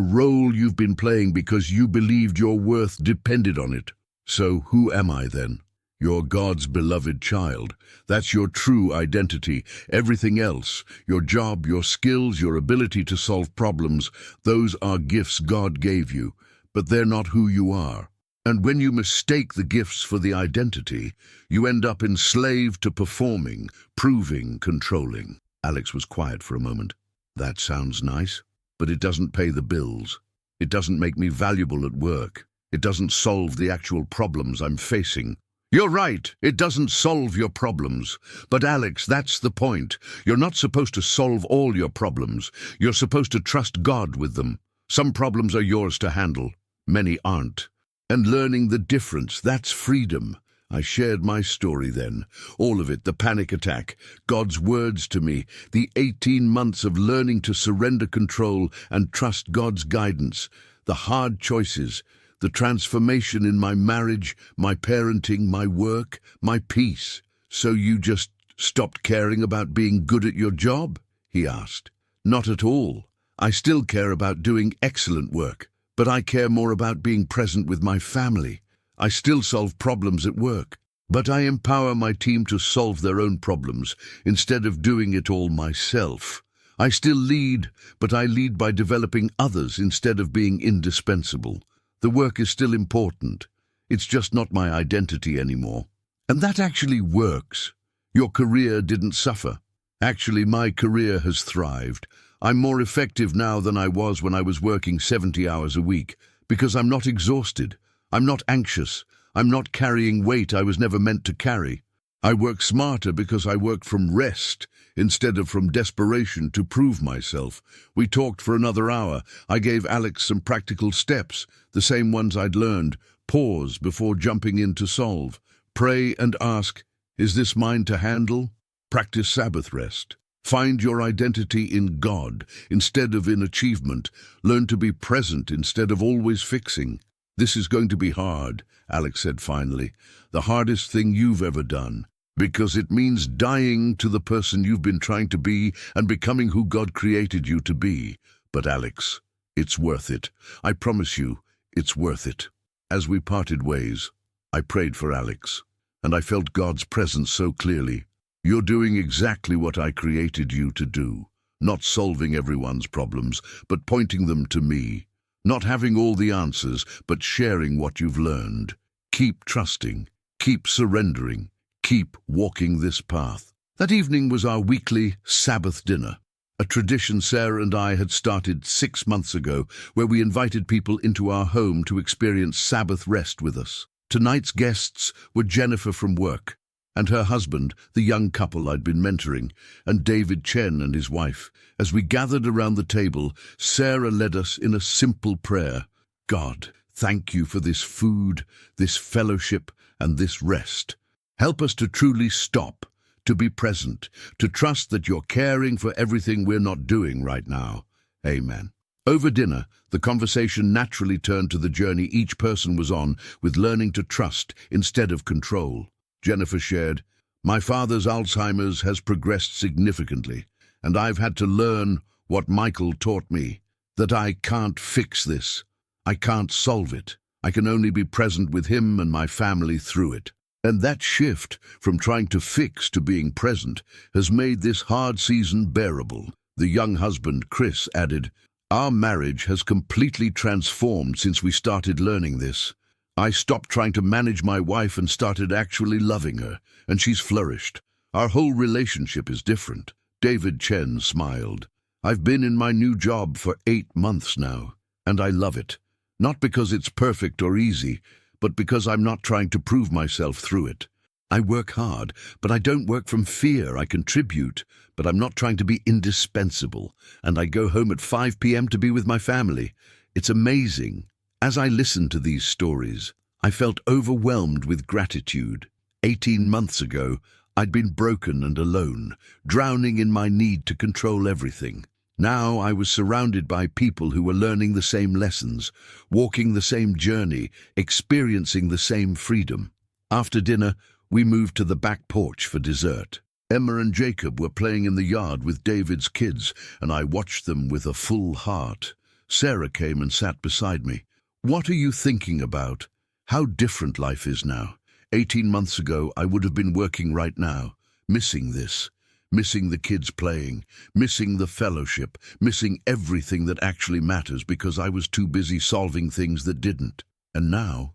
role you've been playing because you believed your worth depended on it. So who am I then? You're God's beloved child. That's your true identity. Everything else, your job, your skills, your ability to solve problems, those are gifts God gave you, but they're not who you are. And when you mistake the gifts for the identity, you end up enslaved to performing, proving, controlling. Alex was quiet for a moment. That sounds nice, but it doesn't pay the bills. It doesn't make me valuable at work. It doesn't solve the actual problems I'm facing. You're right, it doesn't solve your problems. But Alex, that's the point. You're not supposed to solve all your problems. You're supposed to trust God with them. Some problems are yours to handle. Many aren't. And learning the difference, that's freedom. I shared my story then. All of it, the panic attack, God's words to me, the 18 months of learning to surrender control and trust God's guidance, the hard choices, the transformation in my marriage, my parenting, my work, my peace. So you just stopped caring about being good at your job? He asked. Not at all. I still care about doing excellent work, but I care more about being present with my family. I still solve problems at work, but I empower my team to solve their own problems instead of doing it all myself. I still lead, but I lead by developing others instead of being indispensable. The work is still important. It's just not my identity anymore. And that actually works. Your career didn't suffer. Actually, my career has thrived. I'm more effective now than I was when I was working 70 hours a week, because I'm not exhausted. I'm not anxious. I'm not carrying weight I was never meant to carry. I work smarter because I work from rest instead of from desperation to prove myself. We talked for another hour. I gave Alex some practical steps, the same ones I'd learned. Pause before jumping in to solve. Pray and ask, is this mine to handle? Practice Sabbath rest. Find your identity in God instead of in achievement. Learn to be present instead of always fixing. This is going to be hard, Alex said finally. The hardest thing you've ever done. Because it means dying to the person you've been trying to be and becoming who God created you to be. But Alex, it's worth it. I promise you, it's worth it. As we parted ways, I prayed for Alex, and I felt God's presence so clearly. You're doing exactly what I created you to do. Not solving everyone's problems, but pointing them to me. Not having all the answers, but sharing what you've learned. Keep trusting. Keep surrendering. Keep walking this path. That evening was our weekly Sabbath dinner, a tradition Sarah and I had started 6 months ago, where we invited people into our home to experience Sabbath rest with us. Tonight's guests were Jennifer from work, and her husband, the young couple I'd been mentoring, and David Chen and his wife. As we gathered around the table, Sarah led us in a simple prayer. God, thank you for this food, this fellowship, and this rest. Help us to truly stop, to be present, to trust that you're caring for everything we're not doing right now. Amen. Over dinner, the conversation naturally turned to the journey each person was on with learning to trust instead of control. Jennifer shared, my father's Alzheimer's has progressed significantly, and I've had to learn what Michael taught me, that I can't fix this. I can't solve it. I can only be present with him and my family through it. And that shift from trying to fix to being present has made this hard season bearable. The young husband, Chris, added, our marriage has completely transformed since we started learning this. I stopped trying to manage my wife and started actually loving her, and she's flourished. Our whole relationship is different. David Chen smiled. I've been in my new job for 8 months now, and I love it. Not because it's perfect or easy, but because I'm not trying to prove myself through it. I work hard, but I don't work from fear. I contribute, but I'm not trying to be indispensable. And I go home at 5 p.m. to be with my family. It's amazing. As I listened to these stories, I felt overwhelmed with gratitude. 18 months ago, I'd been broken and alone, drowning in my need to control everything. Now I was surrounded by people who were learning the same lessons, walking the same journey, experiencing the same freedom. After dinner, we moved to the back porch for dessert. Emma and Jacob were playing in the yard with David's kids, and I watched them with a full heart. Sarah came and sat beside me. What are you thinking about? How different life is now. 18 months ago, I would have been working right now, missing this, missing the kids playing, missing the fellowship, missing everything that actually matters because I was too busy solving things that didn't. And now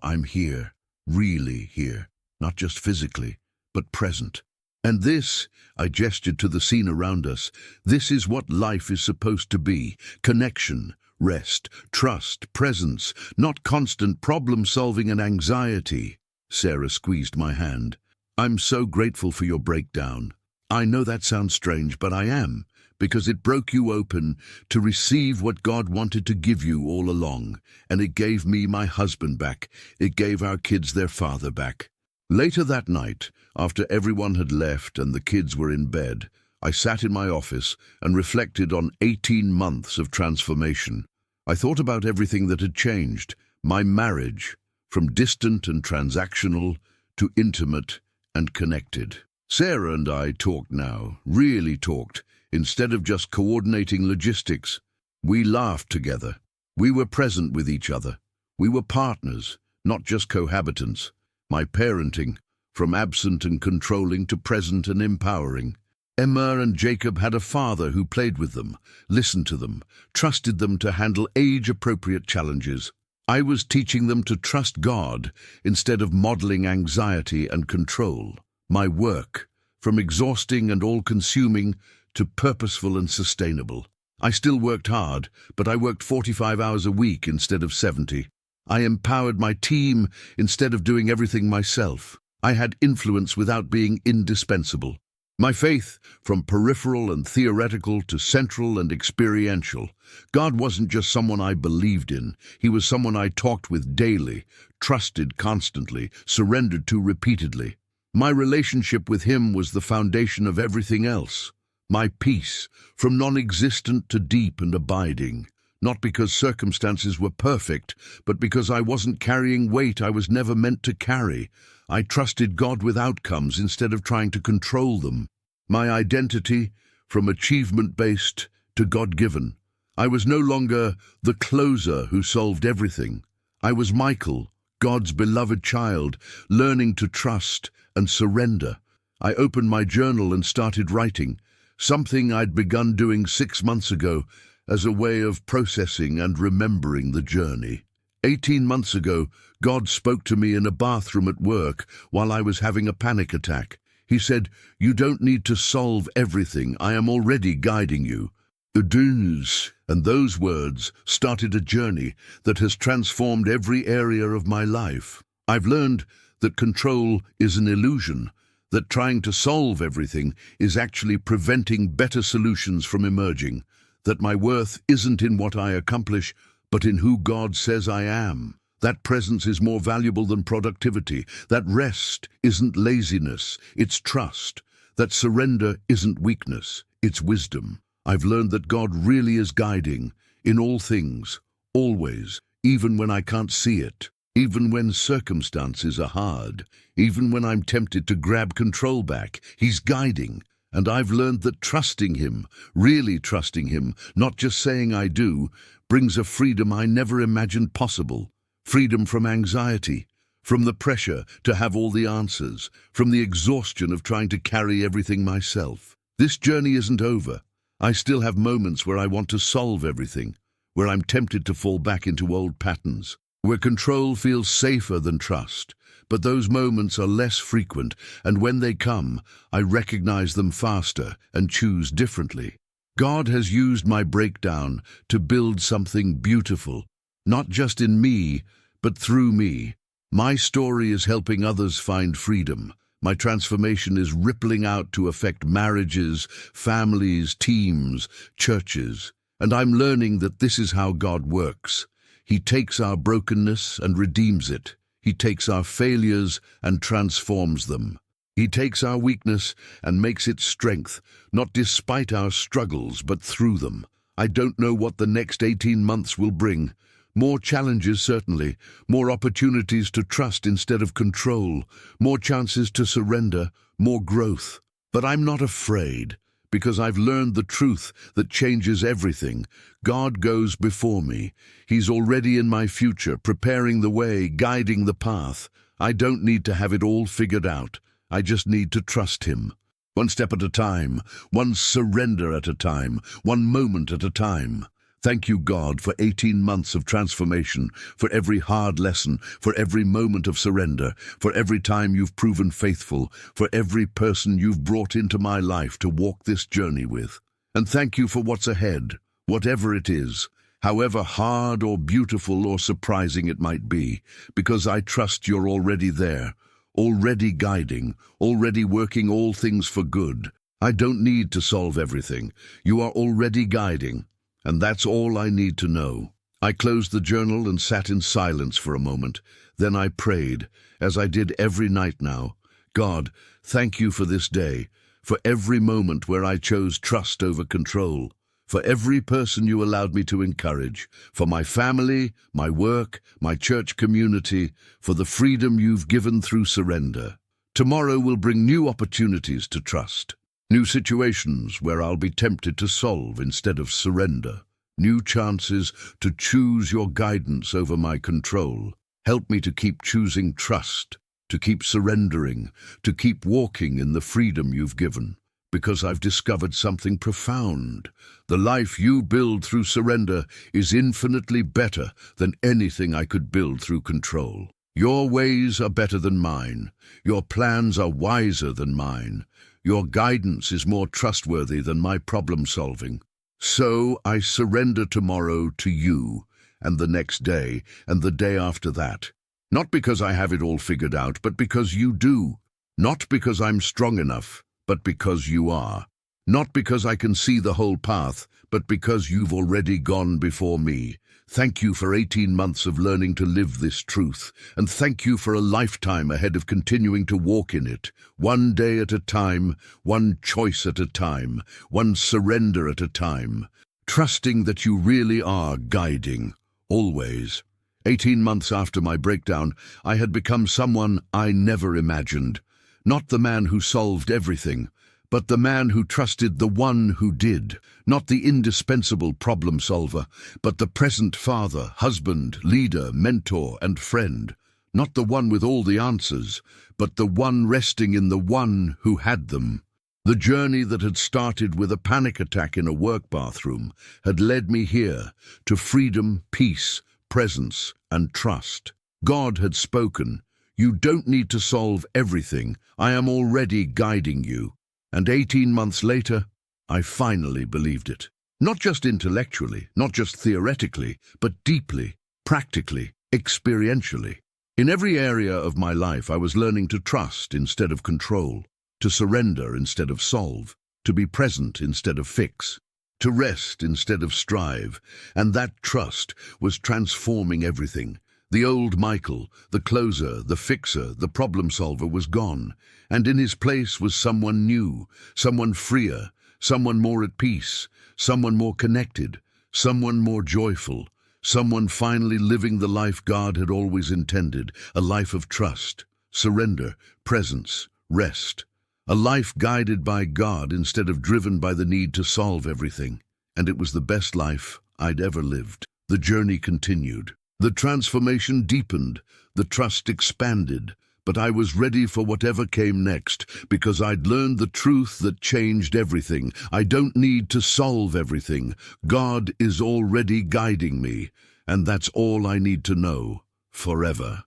I'm here, really here, not just physically, but present. And this, I gestured to the scene around us, this is what life is supposed to be: connection, rest, trust, presence, not constant problem-solving and anxiety. Sarah squeezed my hand. I'm so grateful for your breakdown. I know that sounds strange, but I am, because it broke you open to receive what God wanted to give you all along, and it gave me my husband back. It gave our kids their father back. Later that night, after everyone had left and the kids were in bed, I sat in my office and reflected on 18 months of transformation. I thought about everything that had changed. My marriage, from distant and transactional to intimate and connected. Sarah and I talked now, really talked, instead of just coordinating logistics. We laughed together. We were present with each other. We were partners, not just cohabitants. My parenting, from absent and controlling to present and empowering. Emma and Jacob had a father who played with them, listened to them, trusted them to handle age-appropriate challenges. I was teaching them to trust God instead of modeling anxiety and control. My work, from exhausting and all-consuming to purposeful and sustainable. I still worked hard, but I worked 45 hours a week instead of 70. I empowered my team instead of doing everything myself. I had influence without being indispensable. My faith, from peripheral and theoretical to central and experiential. God wasn't just someone I believed in. He was someone I talked with daily, trusted constantly, surrendered to repeatedly. My relationship with Him was the foundation of everything else. My peace, from non-existent to deep and abiding. Not because circumstances were perfect, but because I wasn't carrying weight I was never meant to carry. I trusted God with outcomes instead of trying to control them. My identity, from achievement-based to God-given. I was no longer the closer who solved everything. I was Michael, God's beloved child, learning to trust and surrender. I opened my journal and started writing, something I'd begun doing 6 months ago as a way of processing and remembering the journey. 18 months ago, God spoke to me in a bathroom at work while I was having a panic attack. He said, "You don't need to solve everything. I am already guiding you." And those words started a journey that has transformed every area of my life. I've learned that control is an illusion, that trying to solve everything is actually preventing better solutions from emerging, that my worth isn't in what I accomplish, but in who God says I am. That presence is more valuable than productivity. That rest isn't laziness, it's trust. That surrender isn't weakness, it's wisdom. I've learned that God really is guiding in all things, always, even when I can't see it, even when circumstances are hard, even when I'm tempted to grab control back. He's guiding. And I've learned that trusting Him, really trusting Him, not just saying I do, brings a freedom I never imagined possible. Freedom from anxiety, from the pressure to have all the answers, from the exhaustion of trying to carry everything myself. This journey isn't over. I still have moments where I want to solve everything, where I'm tempted to fall back into old patterns, where control feels safer than trust. But those moments are less frequent, and when they come, I recognize them faster and choose differently. God has used my breakdown to build something beautiful, not just in me, but through me. My story is helping others find freedom. My transformation is rippling out to affect marriages, families, teams, churches. And I'm learning that this is how God works. He takes our brokenness and redeems it. He takes our failures and transforms them. He takes our weakness and makes it strength, not despite our struggles, but through them. I don't know what the next 18 months will bring. More challenges, certainly. More opportunities to trust instead of control. More chances to surrender. More growth. But I'm not afraid, because I've learned the truth that changes everything. God goes before me. He's already in my future, preparing the way, guiding the path. I don't need to have it all figured out. I just need to trust him. One step at a time, one surrender at a time, one moment at a time. Thank you, God, for 18 months of transformation, for every hard lesson, for every moment of surrender, for every time you've proven faithful, for every person you've brought into my life to walk this journey with. And thank you for what's ahead, whatever it is, however hard or beautiful or surprising it might be, because I trust you're already there, already guiding, already working all things for good. I don't need to solve everything. You are already guiding. And that's all I need to know. I closed the journal and sat in silence for a moment. Then I prayed, as I did every night now. God, thank you for this day, for every moment where I chose trust over control, for every person you allowed me to encourage, for my family, my work, my church community, for the freedom you've given through surrender. Tomorrow will bring new opportunities to trust. New situations where I'll be tempted to solve instead of surrender. New chances to choose your guidance over my control. Help me to keep choosing trust, to keep surrendering, to keep walking in the freedom you've given. Because I've discovered something profound. The life you build through surrender is infinitely better than anything I could build through control. Your ways are better than mine. Your plans are wiser than mine. Your guidance is more trustworthy than my problem-solving. So I surrender tomorrow to you, and the next day, and the day after that. Not because I have it all figured out, but because you do. Not because I'm strong enough, but because you are. Not because I can see the whole path, but because you've already gone before me. Thank you for 18 months of learning to live this truth, and thank you for a lifetime ahead of continuing to walk in it, one day at a time, one choice at a time, one surrender at a time, trusting that you really are guiding, always. 18 months after my breakdown, I had become someone I never imagined. Not the man who solved everything, but the man who trusted the one who did. Not the indispensable problem solver, but the present father, husband, leader, mentor, and friend. Not the one with all the answers, but the one resting in the one who had them. The journey that had started with a panic attack in a work bathroom had led me here, to freedom, peace, presence, and trust. God had spoken. You don't need to solve everything. I am already guiding you. And 18 months later, I finally believed it. Not just intellectually, not just theoretically, but deeply, practically, experientially. In every area of my life, I was learning to trust instead of control, to surrender instead of solve, to be present instead of fix, to rest instead of strive. And that trust was transforming everything. The old Michael, the closer, the fixer, the problem solver was gone, and in his place was someone new, someone freer, someone more at peace, someone more connected, someone more joyful, someone finally living the life God had always intended, a life of trust, surrender, presence, rest, a life guided by God instead of driven by the need to solve everything. And it was the best life I'd ever lived. The journey continued. The transformation deepened, the trust expanded, but I was ready for whatever came next, because I'd learned the truth that changed everything. I don't need to solve everything. God is already guiding me, and that's all I need to know, forever.